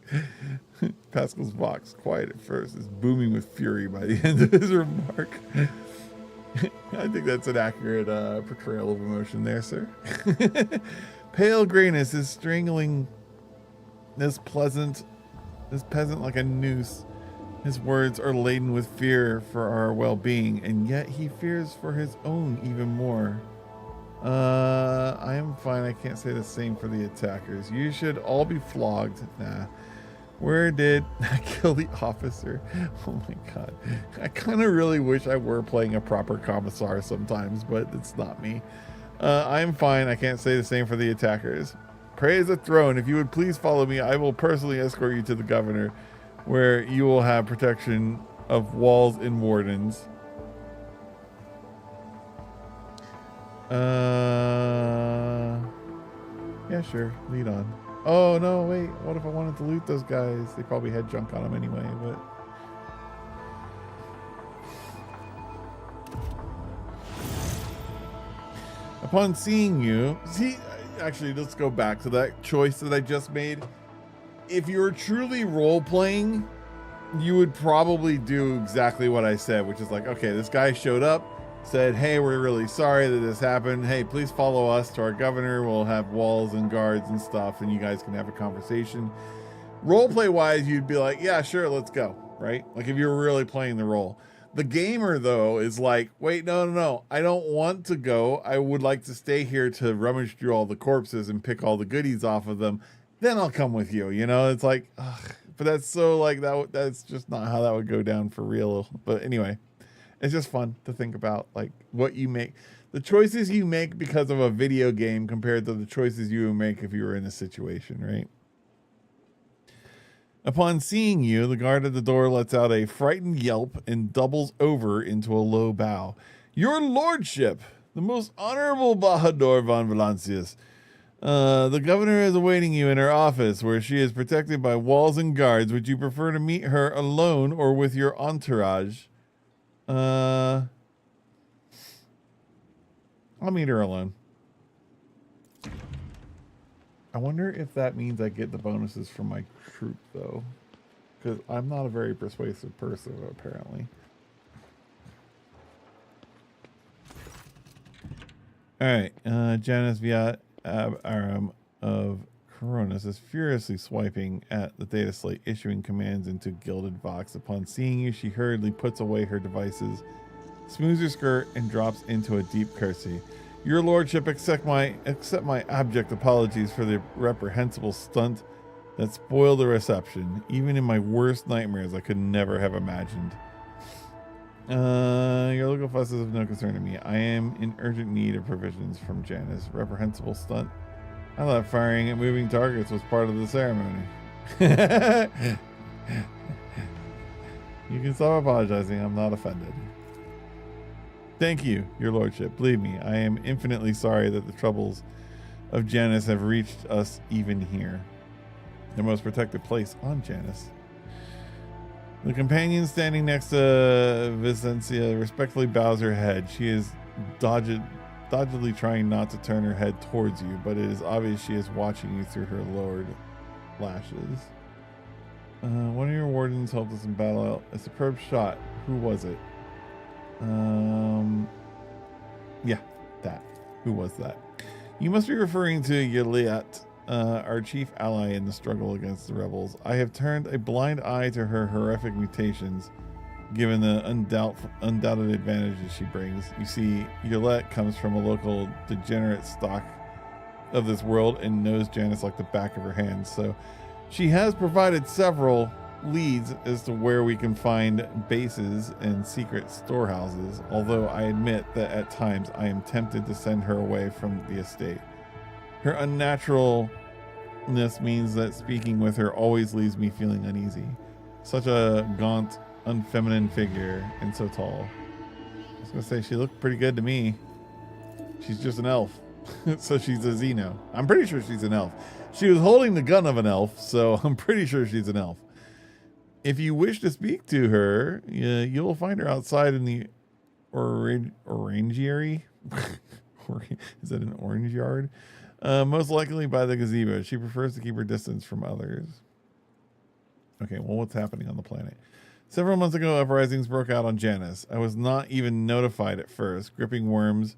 Pascal's vox, quiet at first, is booming with fury by the end of his remark. I think that's an accurate portrayal of emotion there, sir. Pale grayness is strangling this peasant like a noose. His words are laden with fear for our well-being, and yet he fears for his own even more. I am fine. I can't say the same for the attackers. You should all be flogged. Nah. Where did I kill the officer? Oh my god. I kind of really wish I were playing a proper commissar sometimes, but it's not me. I am fine. I can't say the same for the attackers. Praise the throne. If you would please follow me, I will personally escort you to the governor, where you will have protection of walls and wardens. Yeah, sure. Lead on. Oh, no, wait. What if I wanted to loot those guys? They probably had junk on them anyway, but... Upon seeing you... See, actually, let's go back to that choice that I just made. If you were truly role-playing, you would probably do exactly what I said, which is like, okay, this guy showed up, said, hey, we're really sorry that this happened. Hey, please follow us to our governor. We'll have walls and guards and stuff, and you guys can have a conversation. Roleplay wise, you'd be like, yeah, sure, let's go, right? Like if you're really playing the role. The gamer, though, is like, wait, no, I don't want to go. I would like to stay here to rummage through all the corpses and pick all the goodies off of them. Then I'll come with you, you know? It's like, ugh. But that's so like, that's just not how that would go down for real. But anyway. It's just fun to think about, like, what you make. The choices you make because of a video game compared to the choices you would make if you were in a situation, right? Upon seeing you, the guard at the door lets out a frightened yelp and doubles over into a low bow. Your lordship, the most honorable Bahadur von Valancius. The governor is awaiting you in her office, where she is protected by walls and guards. Would you prefer to meet her alone or with your entourage? I'll meet her alone. I wonder if that means I get the bonuses from my troop, though. Because I'm not a very persuasive person, apparently. Alright, Janus Viat Ab Aram of Coronis is furiously swiping at the data slate, issuing commands into Gilded Vox. Upon seeing you, she hurriedly puts away her devices, smooths her skirt, and drops into a deep curtsy. Your lordship, accept my abject apologies for the reprehensible stunt that spoiled the reception. Even in my worst nightmares, I could never have imagined. Your local fuss is of no concern to me. I am in urgent need of provisions from Janus. Reprehensible stunt. I thought firing at moving targets was part of the ceremony. You can stop apologizing. I'm not offended. Thank you, your lordship. Believe me, I am infinitely sorry that the troubles of Janus have reached us even here. The most protected place on Janus. The companion standing next to Vicencia respectfully bows her head. She is doggedly trying not to turn her head towards you, but it is obvious she is watching you through her lowered lashes. One of your wardens helped us in battle. A superb shot. Who was it? Yeah, that. Who was that? You must be referring to Yaliat, our chief ally in the struggle against the rebels. I have turned a blind eye to her horrific mutations, given the undoubted advantages she brings. You see, Yolette comes from a local degenerate stock of this world and knows Janus like the back of her hand, so she has provided several leads as to where we can find bases and secret storehouses, although I admit that at times I am tempted to send her away from the estate. Her unnaturalness means that speaking with her always leaves me feeling uneasy. Such a gaunt, unfeminine figure, and so tall. I was gonna say, she looked pretty good to me. She's just an elf. So she's a Xeno. I'm pretty sure she's an elf. She was holding the gun of an elf, so I'm pretty sure she's an elf. If you wish to speak to her, you'll find her outside in the orangery. Is that an orange yard? Most likely by the gazebo. She prefers to keep her distance from others. Okay, well, what's happening on the planet? Several months ago, uprisings broke out on Janus. I was not even notified at first. Gripping worms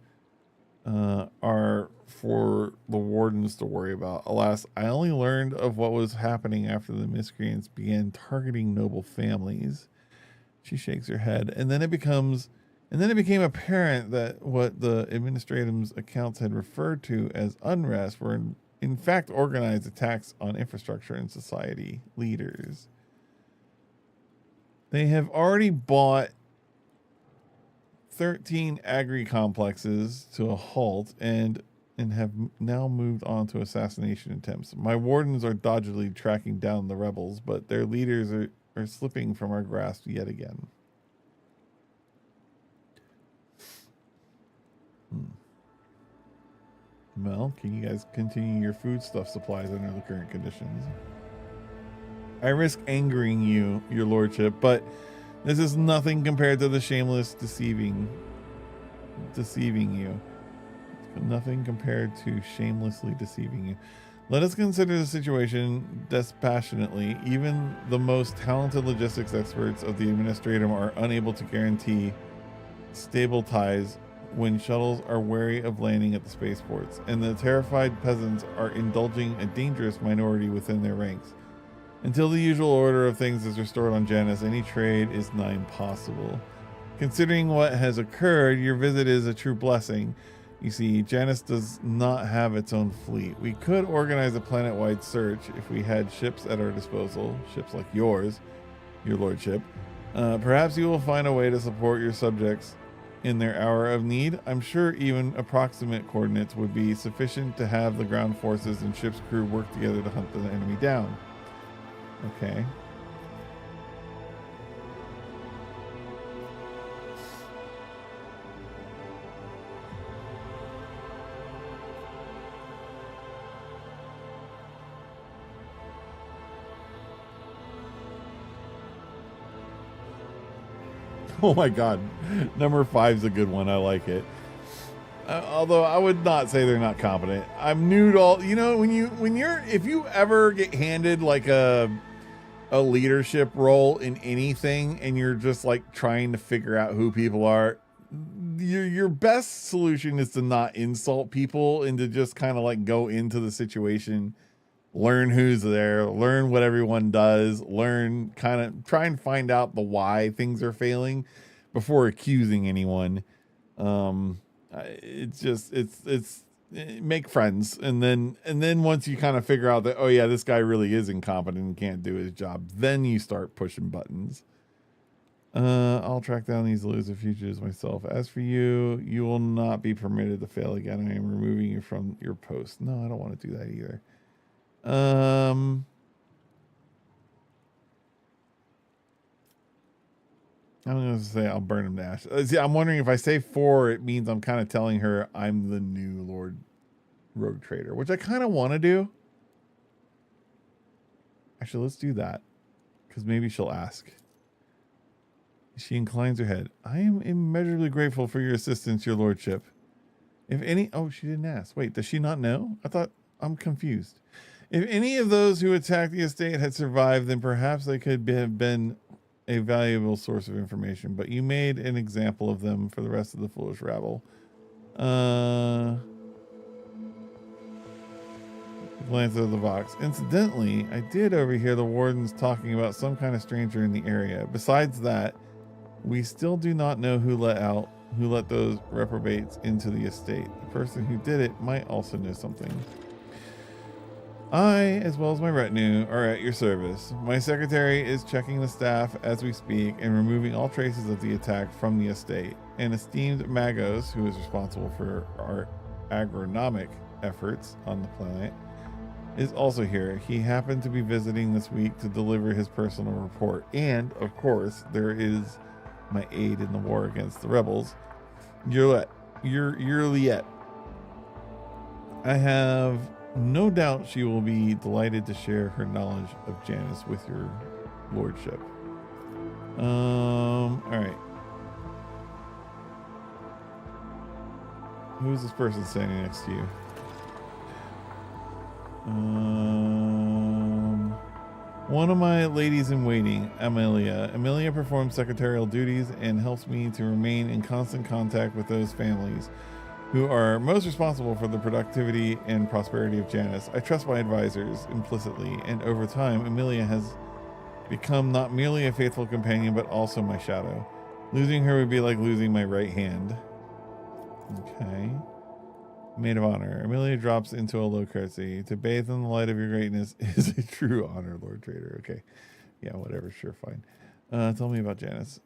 are for the wardens to worry about. Alas, I only learned of what was happening after the miscreants began targeting noble families. She shakes her head, and then it became apparent that what the administratum's accounts had referred to as unrest were in fact organized attacks on infrastructure and society leaders. They have already bought 13 agri-complexes to a halt and have now moved on to assassination attempts. My wardens are doggedly tracking down the rebels, but their leaders are slipping from our grasp yet again. Well, can you guys continue your foodstuff supplies under the current conditions? I risk angering you, your lordship, but this is nothing compared to the shameless deceiving you. Nothing compared to shamelessly deceiving you. Let us consider the situation dispassionately. Even the most talented logistics experts of the administratum are unable to guarantee stable ties when shuttles are wary of landing at the spaceports, and the terrified peasants are indulging a dangerous minority within their ranks. Until the usual order of things is restored on Janus, any trade is nigh impossible. Considering what has occurred, your visit is a true blessing. You see, Janus does not have its own fleet. We could organize a planet-wide search if we had ships at our disposal, ships like yours, your lordship. Perhaps you will find a way to support your subjects in their hour of need. I'm sure even approximate coordinates would be sufficient to have the ground forces and ship's crew work together to hunt the enemy down. Okay. Oh my god, number 5's a good one. I like it. Although I would not say they're not competent. I'm new to all, you know, if you ever get handed like a leadership role in anything and you're just like trying to figure out who people are, your best solution is to not insult people and to just kind of like go into the situation, learn who's there, learn what everyone does, try and find out the why things are failing before accusing anyone. Make friends, and then once you kind of figure out that, oh yeah, this guy really is incompetent and can't do his job, then you start pushing buttons. I'll track down these elusive fugitives myself. As for you, you will not be permitted to fail again. I am removing you from your post. No, I don't want to do that either. I'm going to say I'll burn him to ash. See, I'm wondering if I say 4, it means I'm kind of telling her I'm the new Lord Rogue Trader, which I kind of want to do. Actually, let's do that, because maybe she'll ask. She inclines her head. I am immeasurably grateful for your assistance, your lordship. If any... Oh, she didn't ask. Wait, does she not know? I'm confused. If any of those who attacked the estate had survived, then perhaps they could have been a valuable source of information, but you made an example of them for the rest of the foolish rabble. Glance at the box. Incidentally, I did overhear the wardens talking about some kind of stranger in the area. Besides that, we still do not know who let those reprobates into the estate. The person who did it might also know something. I, as well as my retinue, are at your service. My secretary is checking the staff as we speak and removing all traces of the attack from the estate. An esteemed Magos, who is responsible for our agronomic efforts on the planet, is also here. He happened to be visiting this week to deliver his personal report. And, of course, there is my aide in the war against the rebels, Yurliet. I have no doubt she will be delighted to share her knowledge of Janus with your lordship. All right. Who's this person standing next to you? One of my ladies in waiting, Amelia. Amelia performs secretarial duties and helps me to remain in constant contact with those families who are most responsible for the productivity and prosperity of Janus. I trust my advisors implicitly, and over time, Amelia has become not merely a faithful companion, but also my shadow. Losing her would be like losing my right hand. Okay. Maid of honor. Amelia drops into a low curtsy. To bathe in the light of your greatness is a true honor, Lord Trader. Okay. Yeah, whatever. Sure, fine. Tell me about Janus.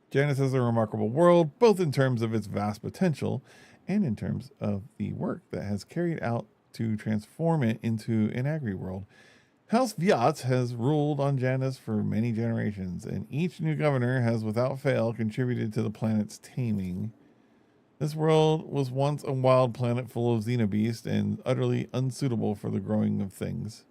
Janus has a remarkable world, both in terms of its vast potential and in terms of the work that has carried out to transform it into an agri-world. House Viat has ruled on Janus for many generations, and each new governor has without fail contributed to the planet's taming. This world was once a wild planet full of xenobeasts and utterly unsuitable for the growing of things.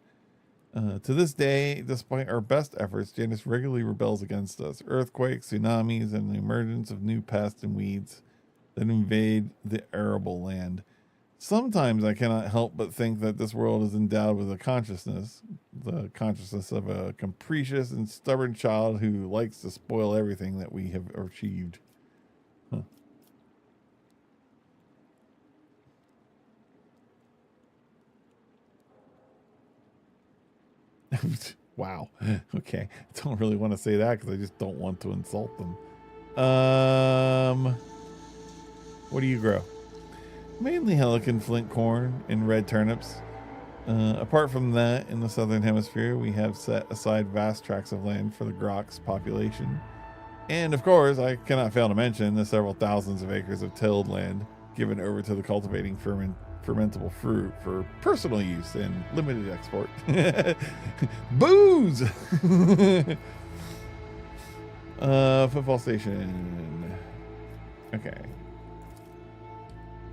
To this day, despite our best efforts, Janus regularly rebels against us. Earthquakes, tsunamis, and the emergence of new pests and weeds that invade the arable land. Sometimes I cannot help but think that this world is endowed with a consciousness, the consciousness of a capricious and stubborn child who likes to spoil everything that we have achieved. Huh. Wow. Okay. I don't really want to say that because I just don't want to insult them. What do you grow? Mainly Helican flint corn and red turnips. Apart from that, in the southern hemisphere, we have set aside vast tracts of land for the Grok's population. And of course, I cannot fail to mention the several thousands of acres of tilled land given over to the cultivating fermentable fruit for personal use and limited export. Booze! Football station. Okay.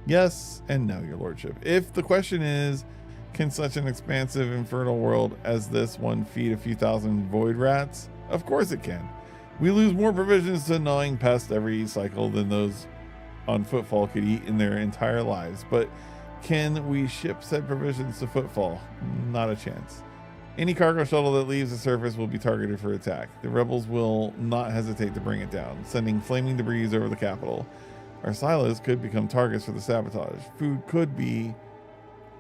Yes and no, your lordship. If the question is, can such an expansive and fertile world as this one feed a few thousand void rats? Of course it can. We lose more provisions to gnawing pests every cycle than those on Footfall could eat in their entire lives, but can we ship said provisions to Footfall? Not a chance. Any cargo shuttle that leaves the surface will be targeted for attack. The rebels will not hesitate to bring it down, sending flaming debris over the capital. Our silos could become targets for the sabotage. Food could be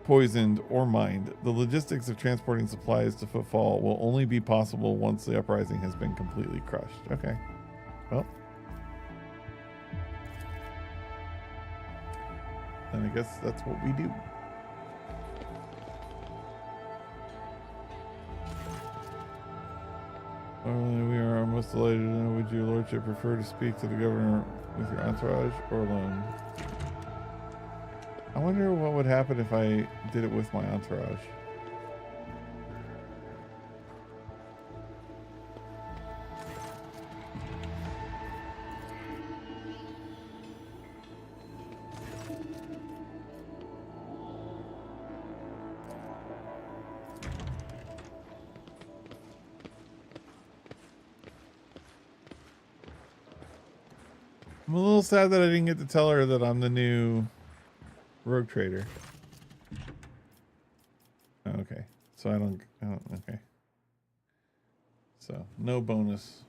poisoned or mined. The logistics of transporting supplies to Footfall will only be possible once the uprising has been completely crushed. Okay. Well, then I guess that's what we do. We are almost delighted to know. Would your lordship prefer to speak to the governor with your entourage or alone? I wonder what would happen if I did it with my entourage. I'm a little sad that I didn't get to tell her that I'm the new rogue trader. Okay, so I don't. Okay, so no bonus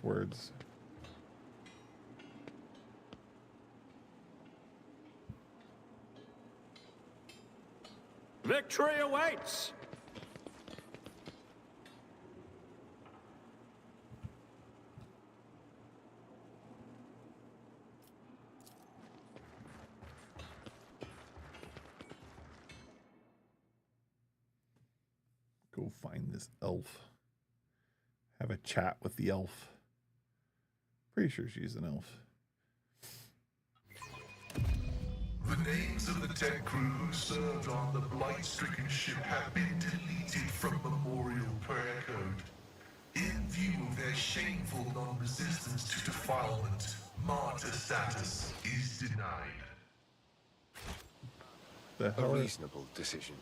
words. Victory awaits! Go find this elf. Have a chat with the elf. Pretty sure she's an elf. The names of the 10 crew who served on the blight-stricken ship have been deleted from Memorial Prayer Code. In view of their shameful non-resistance to defilement, martyr status is denied. A reasonable decision.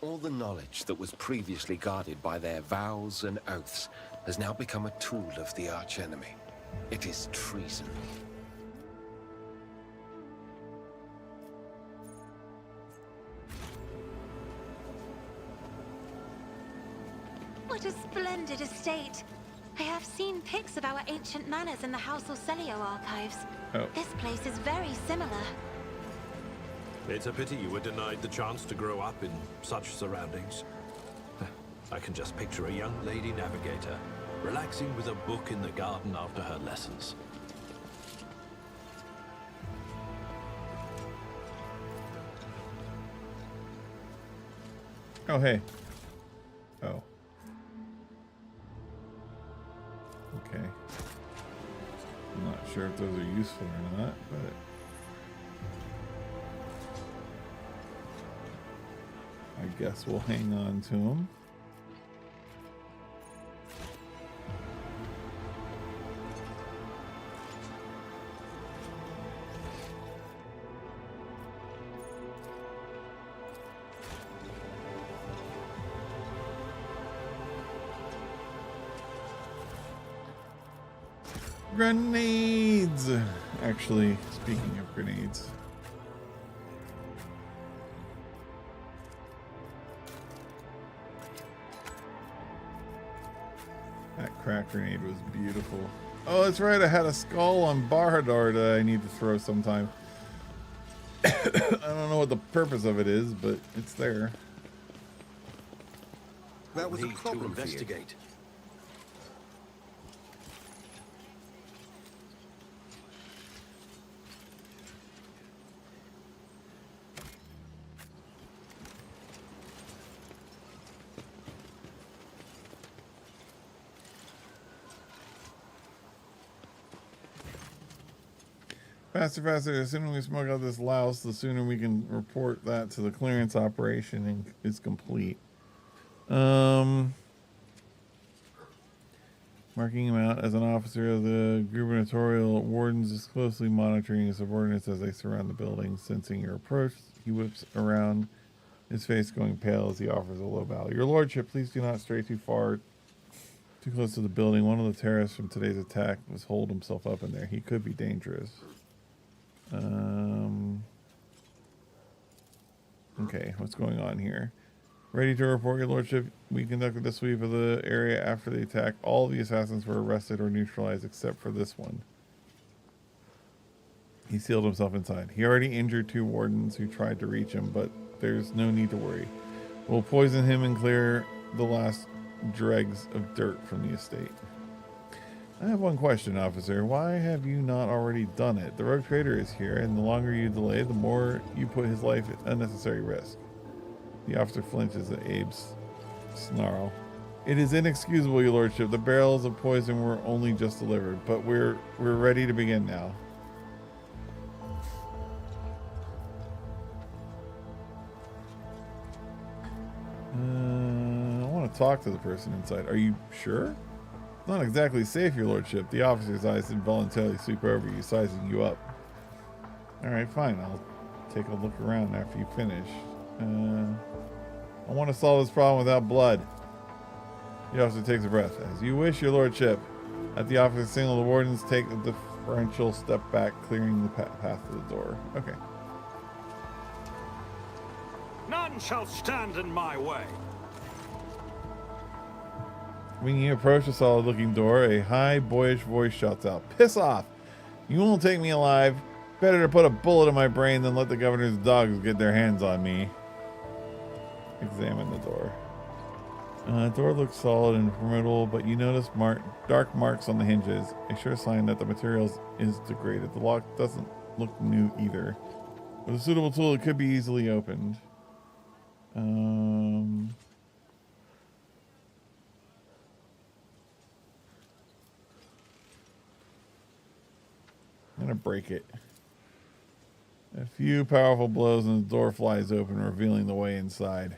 All the knowledge that was previously guarded by their vows and oaths has now become a tool of the archenemy. It is treason. What a splendid estate! I have seen pics of our ancient manors in the House Orcelio archives. Oh. This place is very similar. It's a pity you were denied the chance to grow up in such surroundings. I can just picture a young lady navigator, relaxing with a book in the garden after her lessons. Oh, hey. Oh. Okay. I'm not sure if those are useful or not, but... I guess we'll hang on to them. Grenades! Actually, speaking of grenades. That crack grenade was beautiful. Oh, that's right, I had a skull on Bahadar that I need to throw sometime. I don't know what the purpose of it is, but it's there. That was a Need to problem for you. investigate. Faster, faster. The sooner we smoke out this louse, the sooner we can report that to the clearance operation and is complete. Marking him out as an officer of the gubernatorial wardens is closely monitoring his subordinates as they surround the building. Sensing your approach, he whips around, his face going pale as he offers a low bow. Your lordship, please do not stray too close to the building. One of the terrorists from today's attack was holed himself up in there. He could be dangerous. Okay, what's going on here? Ready to report, your lordship. We conducted a sweep of the area after the attack. All the assassins were arrested or neutralized except for this one. He sealed himself inside. He already injured 2 wardens who tried to reach him, but there's no need to worry. We'll poison him and clear the last dregs of dirt from the estate. I have one question, officer. Why have you not already done it? The rogue trader is here, and the longer you delay, the more you put his life at unnecessary risk. The officer flinches at Abe's snarl. It is inexcusable, your lordship. The barrels of poison were only just delivered, but we're ready to begin now. I want to talk to the person inside. Are you sure? It's not exactly safe, your lordship. The officer's eyes involuntarily sweep over you, sizing you up. Alright, fine. I'll take a look around after you finish. I want to solve this problem without blood. The officer takes a breath. As you wish, your lordship. At the officer's signal, the wardens take a deferential step back, clearing the path to the door. Okay. None shall stand in my way. When you approach the solid-looking door, a high, boyish voice shouts out, "Piss off! You won't take me alive. Better to put a bullet in my brain than let the governor's dogs get their hands on me." Examine the door. The door looks solid and formidable, but you notice dark marks on the hinges, a sure sign that the material is degraded. The lock doesn't look new either. With a suitable tool, it could be easily opened. I'm gonna break it. A few powerful blows and the door flies open, revealing the way inside.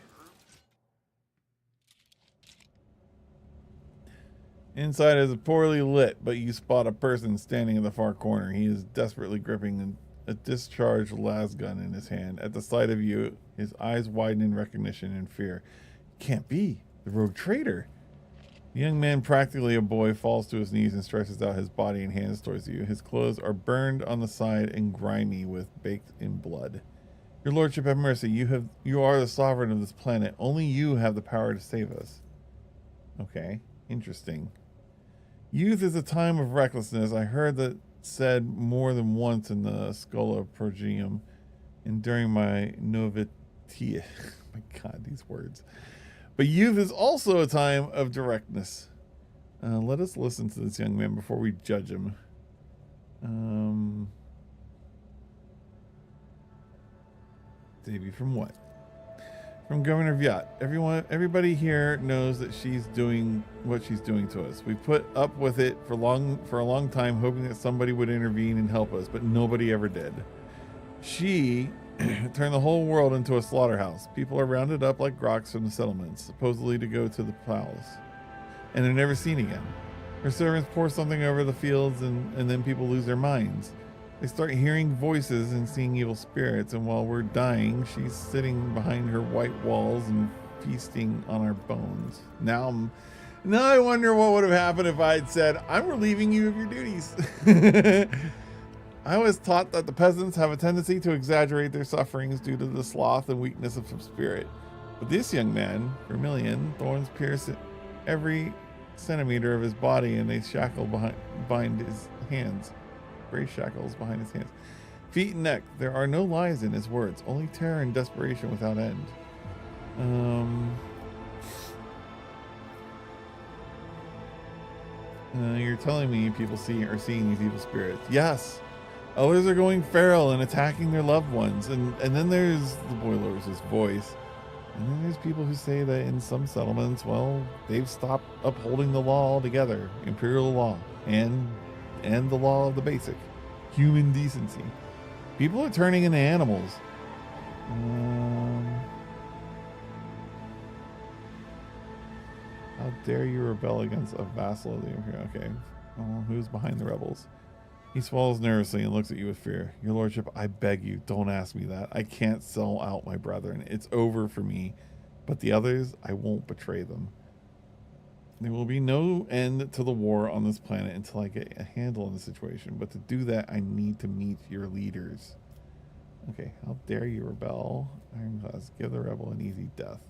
Inside is poorly lit, but you spot a person standing in the far corner. He is desperately gripping a discharged las gun in his hand. At the sight of you, his eyes widen in recognition and fear. Can't be. The rogue trader. The young man, practically a boy, falls to his knees and stretches out his body and hands towards you. His clothes are burned on the side and grimy with baked in blood. Your lordship, have mercy. You are the sovereign of this planet. Only you have the power to save us. Okay, interesting. Youth is a time of recklessness. I heard that said more than once in the Schola Progium and during my novitia. My God, these words. But youth is also a time of directness. Let us listen to this young man before we judge him. Save you from what? From Governor Vyat. Everybody here knows that she's doing what she's doing to us. We put up with it for a long time, hoping that somebody would intervene and help us, but nobody ever did. She turned the whole world into a slaughterhouse. People are rounded up like groks from the settlements, supposedly to go to the palace, and they're never seen again. Her servants pour something over the fields, and then people lose their minds. They start hearing voices and seeing evil spirits, and while we're dying, she's sitting behind her white walls and feasting on our bones. Now I wonder what would have happened if I had said, I'm relieving you of your duties. I was taught that the peasants have a tendency to exaggerate their sufferings due to the sloth and weakness of spirit. But this young man, Vermilion, thorns pierce every centimeter of his body, and they shackle behind his hands. Gray shackles behind his hands. Feet and neck. There are no lies in his words, only terror and desperation without end. You're telling me people are seeing these evil spirits. Yes. Others are going feral and attacking their loved ones. And then there's the boiler's voice. And then there's people who say that in some settlements, well, they've stopped upholding the law altogether. Imperial law. And the law of the basic. Human decency. People are turning into animals. How dare you rebel against a vassal of the Imperial? Okay. Well, who's behind the rebels? He swallows nervously and looks at you with fear. Your lordship, I beg you, don't ask me that. I can't sell out my brethren. It's over for me. But the others, I won't betray them. There will be no end to the war on this planet until I get a handle on the situation. But to do that, I need to meet your leaders. Okay, how dare you rebel? Ironclads, give the rebel an easy death.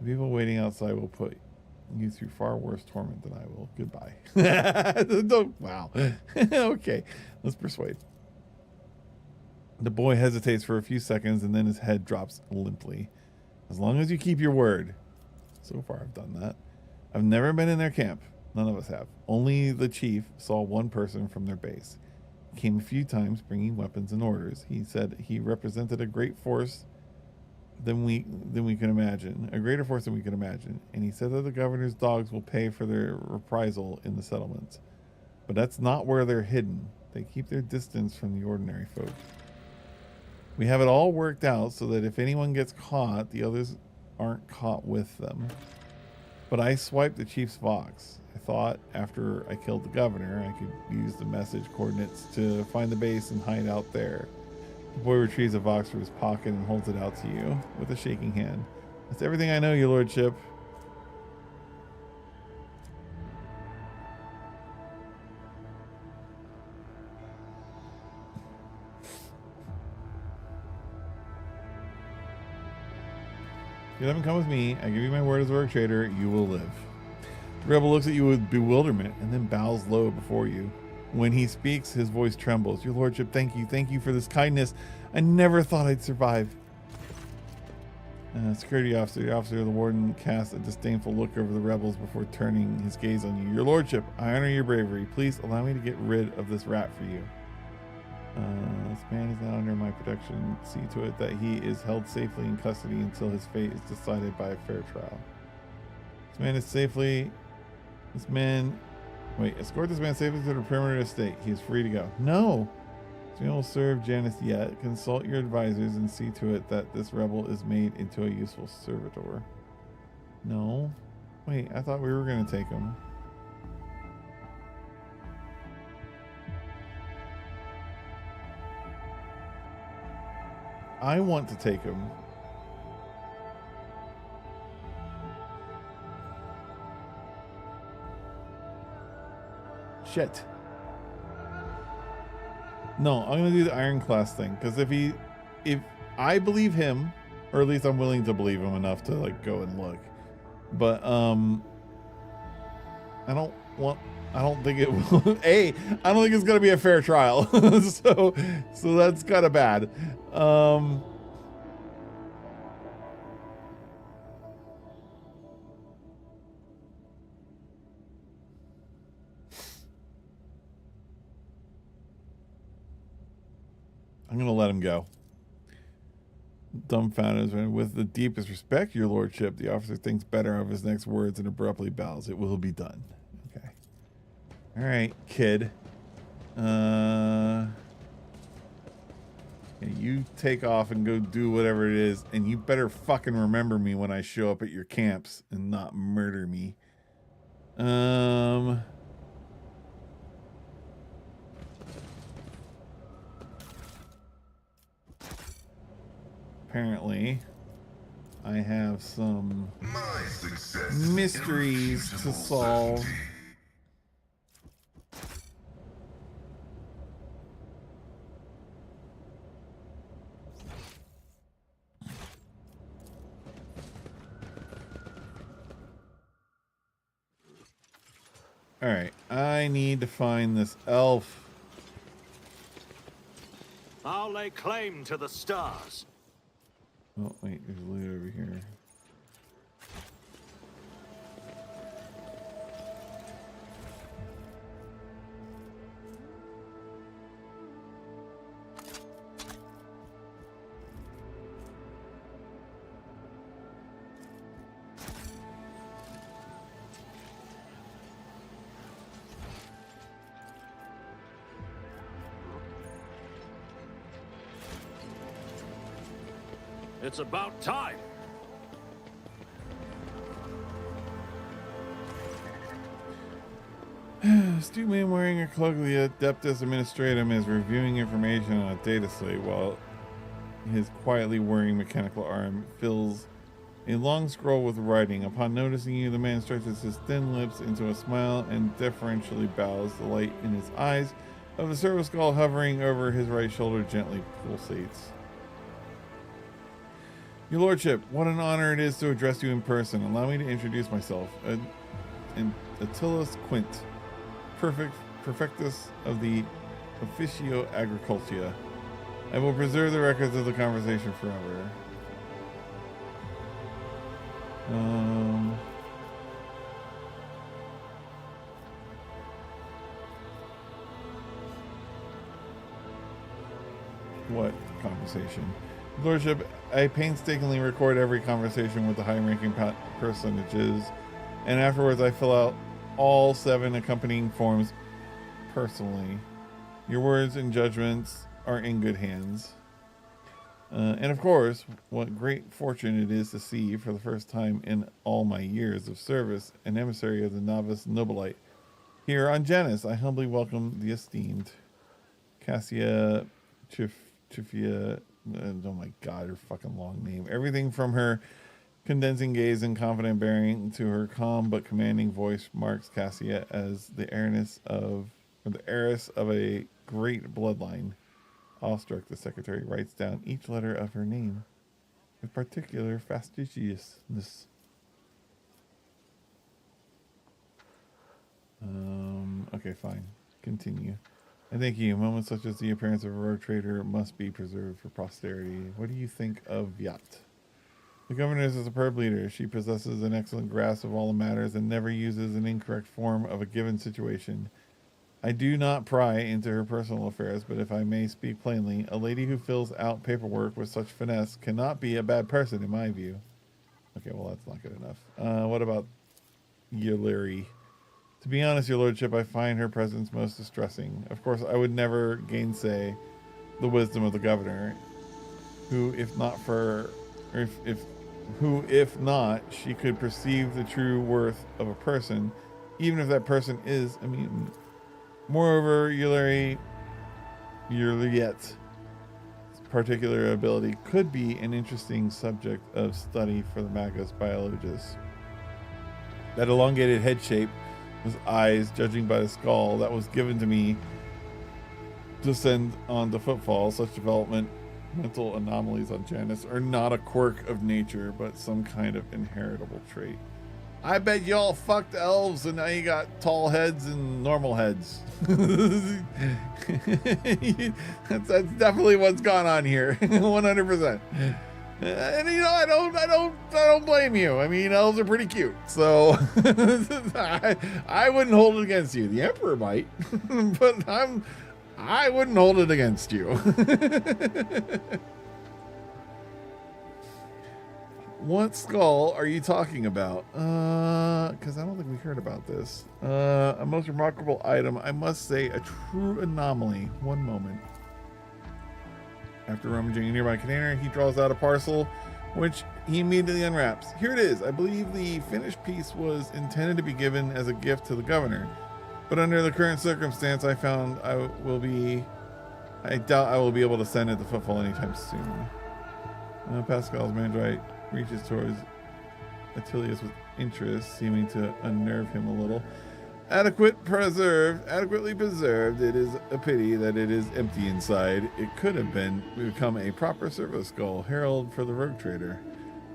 The people waiting outside will put you through far worse torment than I will. Goodbye. Wow. Okay, let's persuade. The boy hesitates for a few seconds and then his head drops limply. As long as you keep your word. So far I've done that. I've never been in their camp. None of us have. Only the chief saw one person from their base. He came a few times bringing weapons and orders. He said he represented a great force than we can imagine. A greater force than we can imagine. And he said that the governor's dogs will pay for their reprisal in the settlements. But that's not where they're hidden. They keep their distance from the ordinary folk. We have it all worked out so that if anyone gets caught, the others aren't caught with them. But I swiped the chief's Vox. I thought after I killed the governor, I could use the message coordinates to find the base and hide out there. The boy retrieves a Vox from his pocket and holds it out to you with a shaking hand. That's everything I know, your lordship. If you haven't come with me, I give you my word as a rogue trader, you will live. The rebel looks at you with bewilderment and then bows low before you. When he speaks, his voice trembles. Your lordship, thank you for this kindness. I never thought I'd survive. Security officer, the officer of the warden casts a disdainful look over the rebels before turning his gaze on you. Your lordship, I honor your bravery. Please allow me to get rid of this rat for you. This man is now under my protection. See to it that he is held safely in custody until his fate is decided by a fair trial. Escort this man safely to the perimeter estate. He is free to go. No! So you will serve Janice yet. Consult your advisors and see to it that this rebel is made into a useful servitor. No. Wait, I thought we were going to take him. I want to take him. Shit. No, I'm gonna do the Iron Class thing, because if I believe him, or at least I'm willing to believe him enough to like go and look, but I don't think it will. I don't think it's gonna be a fair trial. so that's kind of bad. I'm gonna let him go. Dumbfounded, and with the deepest respect, your lordship, the officer thinks better of his next words and abruptly bows. It will be done. Okay. All right, kid. Yeah, you take off and go do whatever it is, and you better fucking remember me when I show up at your camps and not murder me. Apparently, I have some mysteries to solve. All right, I need to find this elf. I'll lay claim to the stars. Oh, wait, there's a loot over here. It's about time. Stu man wearing a cloak of the Adeptus Administratum is reviewing information on a data slate while his quietly whirring mechanical arm fills a long scroll with writing. Upon noticing you, the man stretches his thin lips into a smile and deferentially bows. The light in his eyes of the service skull hovering over his right shoulder gently pulsates. Your Lordship, what an honor it is to address you in person. Allow me to introduce myself. Attilas Quint, Perfectus of the Officio Agricultia. I will preserve the records of the conversation forever. What conversation? Lordship, I painstakingly record every conversation with the high-ranking personages, and afterwards I fill out all 7 accompanying forms personally. Your words and judgments are in good hands. And of course, what great fortune it is to see, for the first time in all my years of service, an emissary of the novice nobilite. Here on Janus, I humbly welcome the esteemed Cassia Chifia. Oh my god, her fucking long name. Everything from her condensing gaze and confident bearing to her calm but commanding voice marks Cassia as the heiress of a great bloodline. Awestruck, the secretary writes down each letter of her name with particular fastidiousness. Okay, fine. Continue. And thank you. Moments such as the appearance of a rogue trader must be preserved for posterity. What do you think of Vyat? The governor is a superb leader. She possesses an excellent grasp of all the matters and never uses an incorrect form of a given situation. I do not pry into her personal affairs, but if I may speak plainly, a lady who fills out paperwork with such finesse cannot be a bad person in my view. Okay, well that's not good enough. What about Yuliri? To be honest, your lordship, I find her presence most distressing. Of course, I would never gainsay the wisdom of the governor, who, if not, she could perceive the true worth of a person, even if that person is a mutant. Moreover, Yuliriet's particular ability could be an interesting subject of study for the Magus biologists. That elongated head shape His eyes, judging by the skull that was given to me, descend on the footfall. Such developmental anomalies on Janus are not a quirk of nature, but some kind of inheritable trait. I bet y'all fucked elves and now you got tall heads and normal heads. that's definitely what's gone on here. 100%. And you know, I don't blame you. I mean, elves are pretty cute, so I wouldn't hold it against you. The Emperor might, but I wouldn't hold it against you. What skull are you talking about? Because I don't think we heard about this. A most remarkable item, I must say, a true anomaly. One moment. After rummaging a nearby container, he draws out a parcel, which he immediately unwraps. Here it is. I believe the finished piece was intended to be given as a gift to the governor, but under the current circumstance, I doubt I will be able to send it to Footfall anytime soon. Pascal's Mandrite reaches towards Attilius with interest, seeming to unnerve him a little. Adequately preserved. It is a pity that it is empty inside. It could have become a proper service skull, herald for the rogue trader.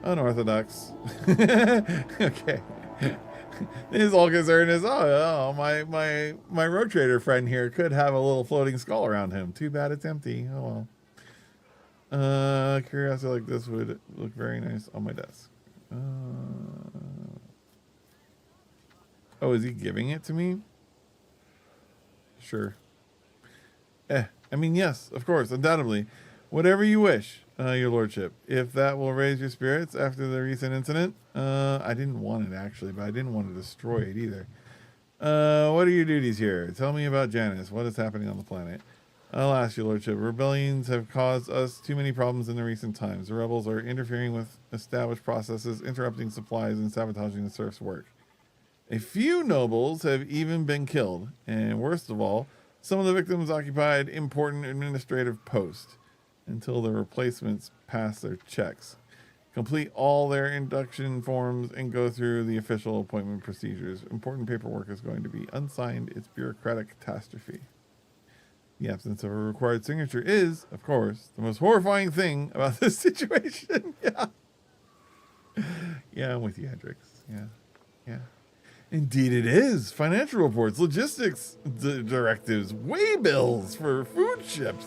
Unorthodox. Okay. His whole concern is, my rogue trader friend here could have a little floating skull around him. Too bad it's empty. Oh well. Curiosity like this would look very nice on my desk. Oh, is he giving it to me? Sure. I mean, yes, of course, undoubtedly. Whatever you wish, your lordship. If that will raise your spirits after the recent incident. I didn't want it, actually, but I didn't want to destroy it either. What are your duties here? Tell me about Janus. What is happening on the planet? Alas, your lordship, rebellions have caused us too many problems in the recent times. The rebels are interfering with established processes, interrupting supplies, and sabotaging the serfs' work. A few nobles have even been killed, and worst of all, some of the victims occupied important administrative posts until the replacements pass their checks, complete all their induction forms, and go through the official appointment procedures. Important paperwork is going to be unsigned. It's bureaucratic catastrophe. The absence of a required signature is, of course, the most horrifying thing about this situation. Yeah, I'm with you, Hendrix. Yeah. Indeed it is. Financial reports, logistics directives, way bills for food ships.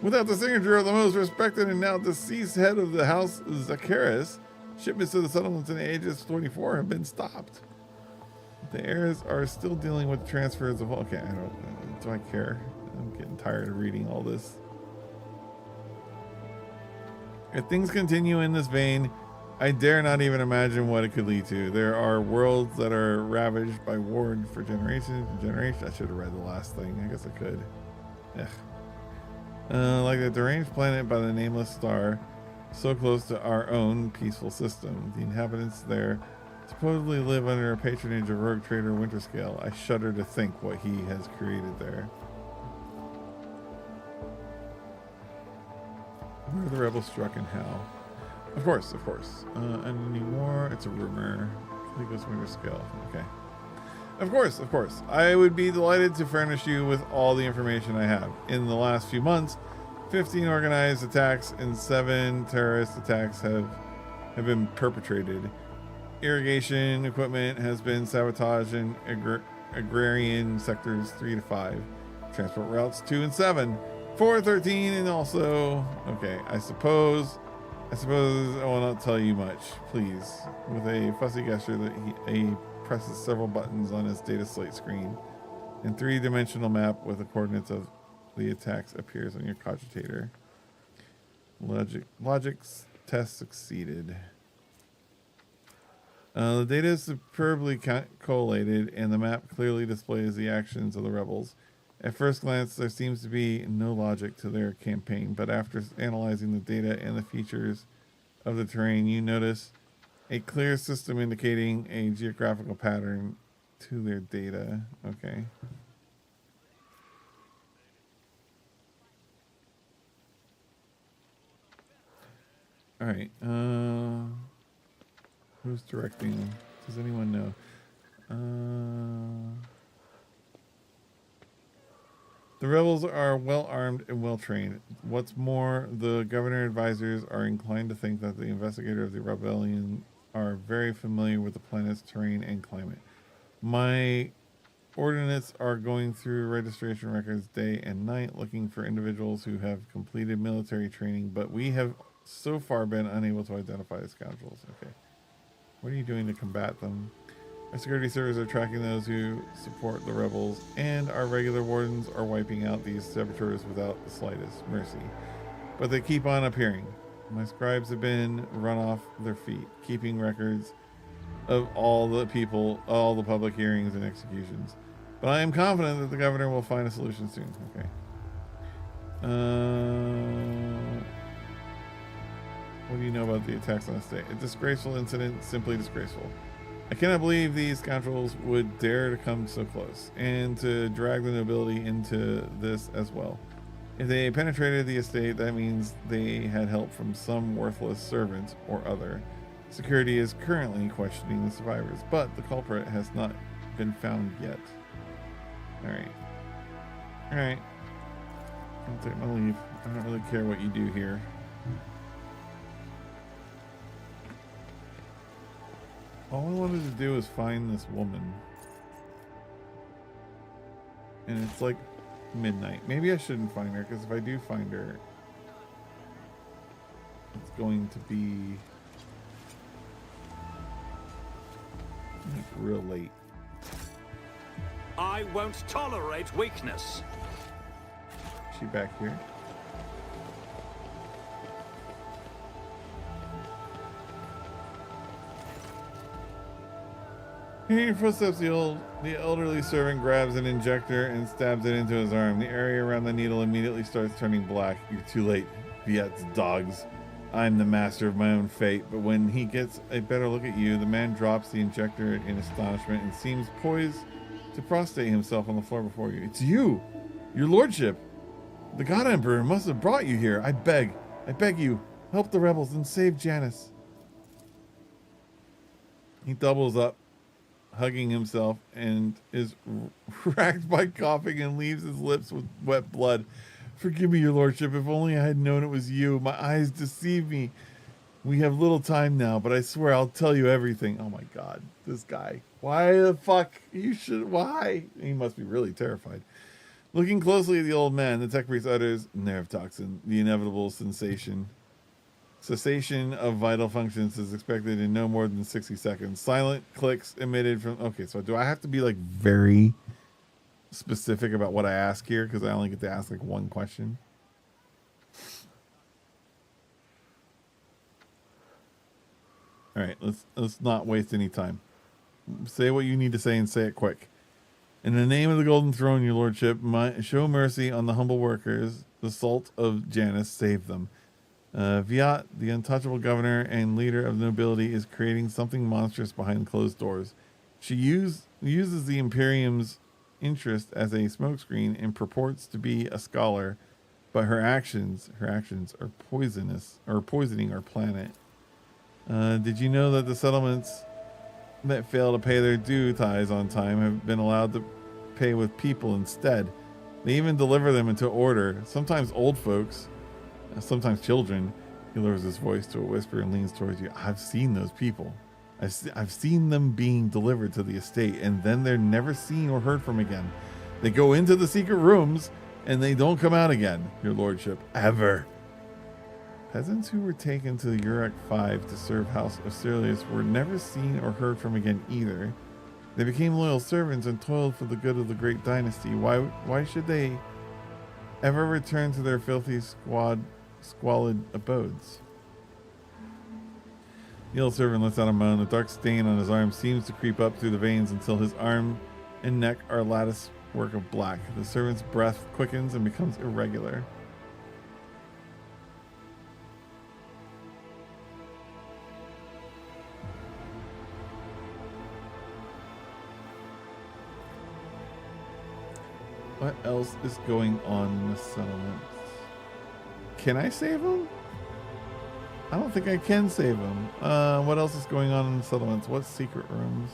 Without the signature of the most respected and now deceased head of the house, Zacchaeus, shipments to the settlements in Aegis 24 have been stopped. The heirs are still dealing with transfers of... Okay, do I care? I'm getting tired of reading all this. If things continue in this vein, I dare not even imagine what it could lead to. There are worlds that are ravaged by war for generations and generations. I should have read the last thing. I guess I could. Like a deranged planet by the nameless star, so close to our own peaceful system. The inhabitants there supposedly live under a patronage of rogue trader Winterscale. I shudder to think what he has created there. Where are the rebels struck and how? Of course. Any more? It's a rumor. Legos Winterscale. Okay. Of course. I would be delighted to furnish you with all the information I have. In the last few months, 15 organized attacks and 7 terrorist attacks have been perpetrated. Irrigation equipment has been sabotaged in agrarian sectors 3 to 5. Transport routes 2 and 7. 4, 13, and also... Okay, I suppose I will not tell you much, please. With a fussy gesture that he presses several buttons on his data slate screen. A 3-dimensional map with the coordinates of the attacks appears on your cogitator. Logic's test succeeded. The data is superbly collated, and the map clearly displays the actions of the rebels. At first glance, there seems to be no logic to their campaign, but after analyzing the data and the features of the terrain, you notice a clear system indicating a geographical pattern to their data. Okay. All right. Who's directing? Does anyone know? The rebels are well armed and well trained. What's more, the governor advisors are inclined to think that the investigator of the rebellion are very familiar with the planet's terrain and climate. My ordinates are going through registration records day and night looking for individuals who have completed military training, but we have so far been unable to identify the scoundrels. Okay. What are you doing to combat them? Our security servers are tracking those who support the rebels, and our regular wardens are wiping out these saboteurs without the slightest mercy. But they keep on appearing. My scribes have been run off their feet, keeping records of all the people, all the public hearings and executions. But I am confident that the governor will find a solution soon. Okay. What do you know about the attacks on the state? A disgraceful incident, simply disgraceful. I cannot believe these scoundrels would dare to come so close, and to drag the nobility into this as well. If they penetrated the estate, that means they had help from some worthless servant or other. Security is currently questioning the survivors, but the culprit has not been found yet. Alright. Alright. I'll take my leave. I don't really care what you do here. All I wanted to do is find this woman. And it's like midnight. Maybe I shouldn't find her, because if I do find her, it's going to be like real late. I won't tolerate weakness. Is she back here? Hearing your footsteps, the elderly servant grabs an injector and stabs it into his arm. The area around the needle immediately starts turning black. You're too late, Viet's dogs. I'm the master of my own fate. But when he gets a better look at you, the man drops the injector in astonishment and seems poised to prostrate himself on the floor before you. It's you, your lordship. The God Emperor must have brought you here. I beg you, help the rebels and save Janice. He doubles up, hugging himself, and is racked by coughing and leaves his lips with wet blood. Forgive me, your lordship. If only I had known it was you. My eyes deceive me. We have little time now, but I swear I'll tell you everything. Oh my God, this guy. Why the fuck? Why? He must be really terrified. Looking closely at the old man, the tech priest utters, nerve toxin, the inevitable cessation of vital functions is expected in no more than 60 seconds. Silent clicks emitted from... Okay, so do I have to be like very specific about what I ask here? Because I only get to ask like one question. All right, let's not waste any time. Say what you need to say and say it quick. In the name of the Golden Throne, your lordship, show mercy on the humble workers. The salt of Janus, save them. Viat, the untouchable governor and leader of the nobility, is creating something monstrous behind closed doors. She uses the Imperium's interest as a smokescreen and purports to be a scholar, but her actions are poisoning our planet. Did you know that the settlements that fail to pay their due tithes on time have been allowed to pay with people instead? They even deliver them into order. Sometimes old folks, sometimes children. He lowers his voice to a whisper and leans towards you. I've seen those people. I've seen them being delivered to the estate, and then they're never seen or heard from again. They go into the secret rooms, and they don't come out again, your lordship, ever. Peasants who were taken to the Uruk 5 to serve House Austerlius were never seen or heard from again either. They became loyal servants and toiled for the good of the great dynasty. Why should they ever return to their filthy, squalid abodes? The old servant lets out a moan. The dark stain on his arm seems to creep up through the veins until his arm and neck are lattice work of black. The servant's breath quickens and becomes irregular. What else is going on in the settlements? Can I save him? I don't think I can save him. What else is going on in the settlements? What secret rooms?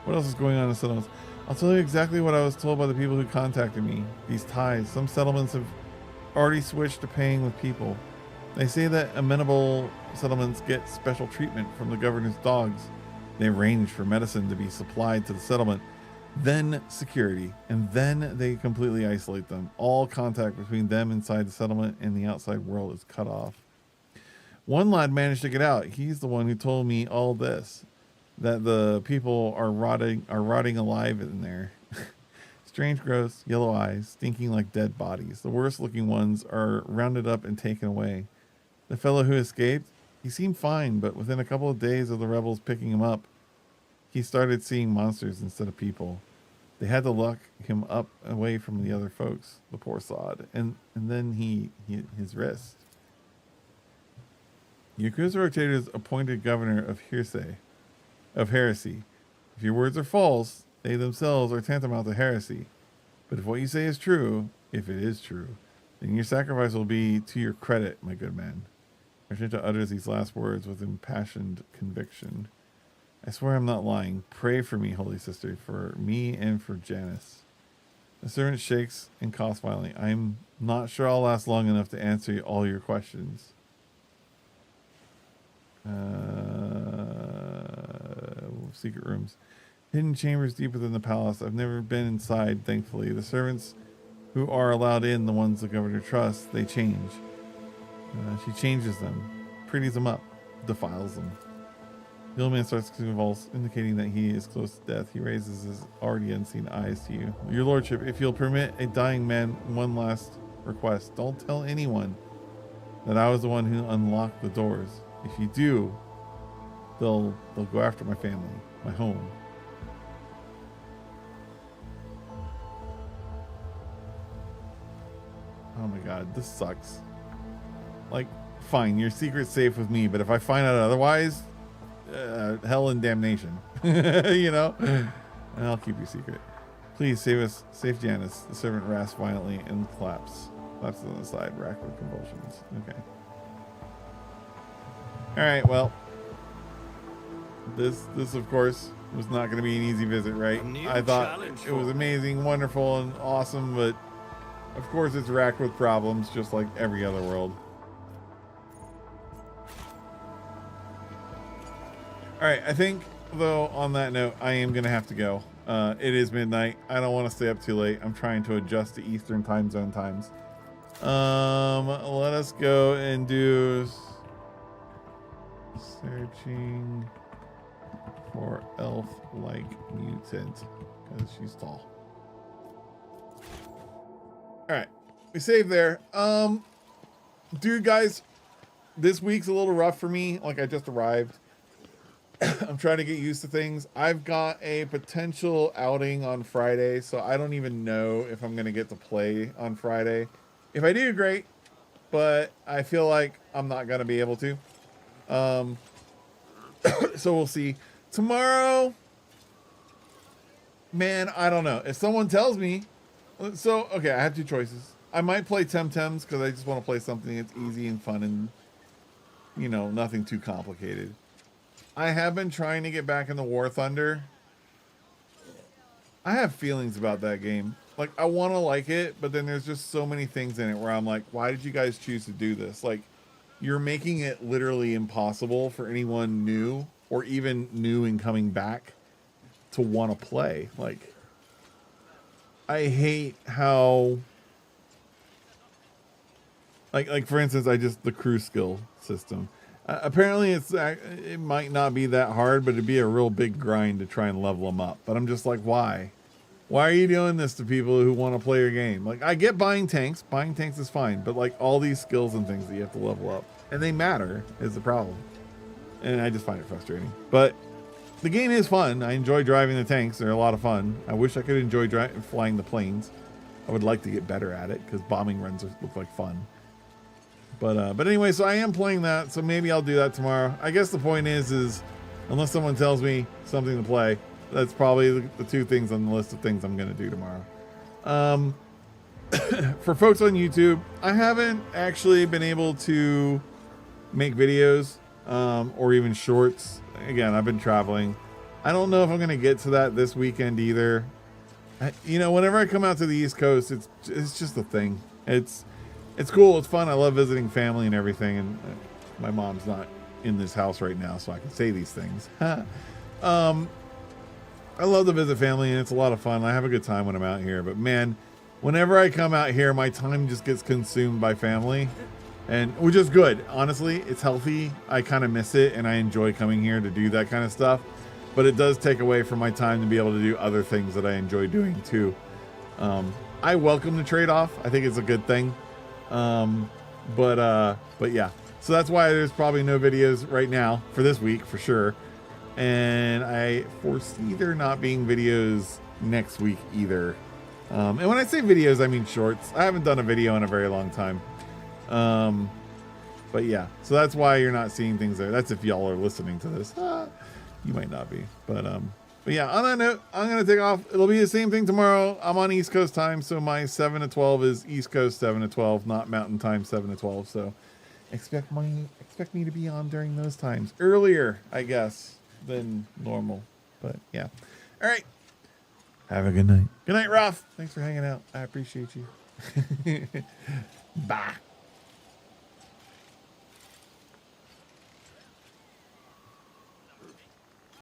What else is going on in the settlements? I'll tell you exactly what I was told by the people who contacted me. These ties. Some settlements have already switched to paying with people. They say that amenable settlements get special treatment from the governor's dogs. They arrange for medicine to be supplied to the settlement, then security, and then they completely isolate them. All contact between them inside the settlement and the outside world is cut off. One lad managed to get out. He's the one who told me all this, that the people are rotting alive in there. Strange, gross, yellow eyes, stinking like dead bodies. The worst looking ones are rounded up and taken away. The fellow who escaped, he seemed fine, but within a couple of days of the rebels picking him up, he started seeing monsters instead of people. They had to lock him up away from the other folks, the poor sod, and then his wrist. Yakuza Rotator's appointed governor of heresy. If your words are false, they themselves are tantamount to heresy. But if what you say is true, if it is true, then your sacrifice will be to your credit, my good man. Argento utters these last words with impassioned conviction. I swear I'm not lying. Pray for me, holy sister, for me and for Janice. The servant shakes and coughs violently. I'm not sure I'll last long enough to answer all your questions. Secret rooms. Hidden chambers deep within the palace. I've never been inside, thankfully. The servants who are allowed in, the ones the governor trusts, they change. She changes them, pretties them up, defiles them. The old man starts to convulse, indicating that he is close to death. He raises his already unseen eyes to you. Your lordship, if you'll permit a dying man one last request, don't tell anyone that I was the one who unlocked the doors. If you do, they'll go after my family, my home. Oh my god, this sucks. Like, fine, your secret's safe with me, but if I find out otherwise, hell and damnation. You know? And I'll keep your secret. Please save us, save Janice. The servant rasps violently and claps on the side, racked with convulsions. Okay. Alright, well. This of course was not going to be an easy visit, right? I thought it was amazing, wonderful, and awesome, but of course it's racked with problems, just like every other world. Alright, I think, though, on that note, I am going to have to go. It is midnight. I don't want to stay up too late. I'm trying to adjust to Eastern time zone times. Let us go and do searching for elf-like mutant, because she's tall. Alright, we saved there. Dude, guys, this week's a little rough for me. Like, I just arrived. I'm trying to get used to things. I've got a potential outing on Friday, so I don't even know if I'm going to get to play on Friday. If I do, great, but I feel like I'm not going to be able to. So we'll see. Tomorrow, man, I don't know. If someone tells me... So, okay, I have two choices. I might play Temtems because I just want to play something that's easy and fun and, you know, nothing too complicated. I have been trying to get back into War Thunder. I have feelings about that game. Like, I want to like it, but then there's just so many things in it where I'm like, why did you guys choose to do this? Like, you're making it literally impossible for anyone new or even new and coming back to want to play. Like, I hate how, like for instance, the crew skill system. Apparently it might not be that hard, but it'd be a real big grind to try and level them up. But I'm just like, why? Why are you doing this to people who want to play your game? Like, I get buying tanks. Buying tanks is fine. But, like, all these skills and things that you have to level up. And they matter is the problem. And I just find it frustrating. But the game is fun. I enjoy driving the tanks. They're a lot of fun. I wish I could enjoy flying the planes. I would like to get better at it because bombing runs look like fun. But anyway, so I am playing that. So maybe I'll do that tomorrow. I guess the point is unless someone tells me something to play, that's probably the two things on the list of things I'm going to do tomorrow. For folks on YouTube, I haven't actually been able to make videos or even shorts. Again, I've been traveling. I don't know if I'm going to get to that this weekend either. You know, whenever I come out to the East Coast, it's just a thing. It's cool. It's fun. I love visiting family and everything. And my mom's not in this house right now, so I can say these things. I love to visit family, and it's a lot of fun. I have a good time when I'm out here. But man, whenever I come out here, my time just gets consumed by family, and which is good. Honestly, it's healthy. I kind of miss it, and I enjoy coming here to do that kind of stuff. But it does take away from my time to be able to do other things that I enjoy doing too. I welcome the trade-off. I think it's a good thing. But yeah. So that's why there's probably no videos right now for this week for sure. And I foresee there not being videos next week either. And when I say videos, I mean shorts. I haven't done a video in a very long time. But yeah, so that's why you're not seeing things there. That's if y'all are listening to this. You might not be, but yeah, on that note, I'm going to take off. It'll be the same thing tomorrow. I'm on East Coast time. So my 7 to 12 is East Coast 7 to 12, not Mountain time 7 to 12. So expect me to be on during those times earlier, I guess, than normal. But yeah. All right. Have a good night. Good night, Ruff. Thanks for hanging out. I appreciate you. Bye.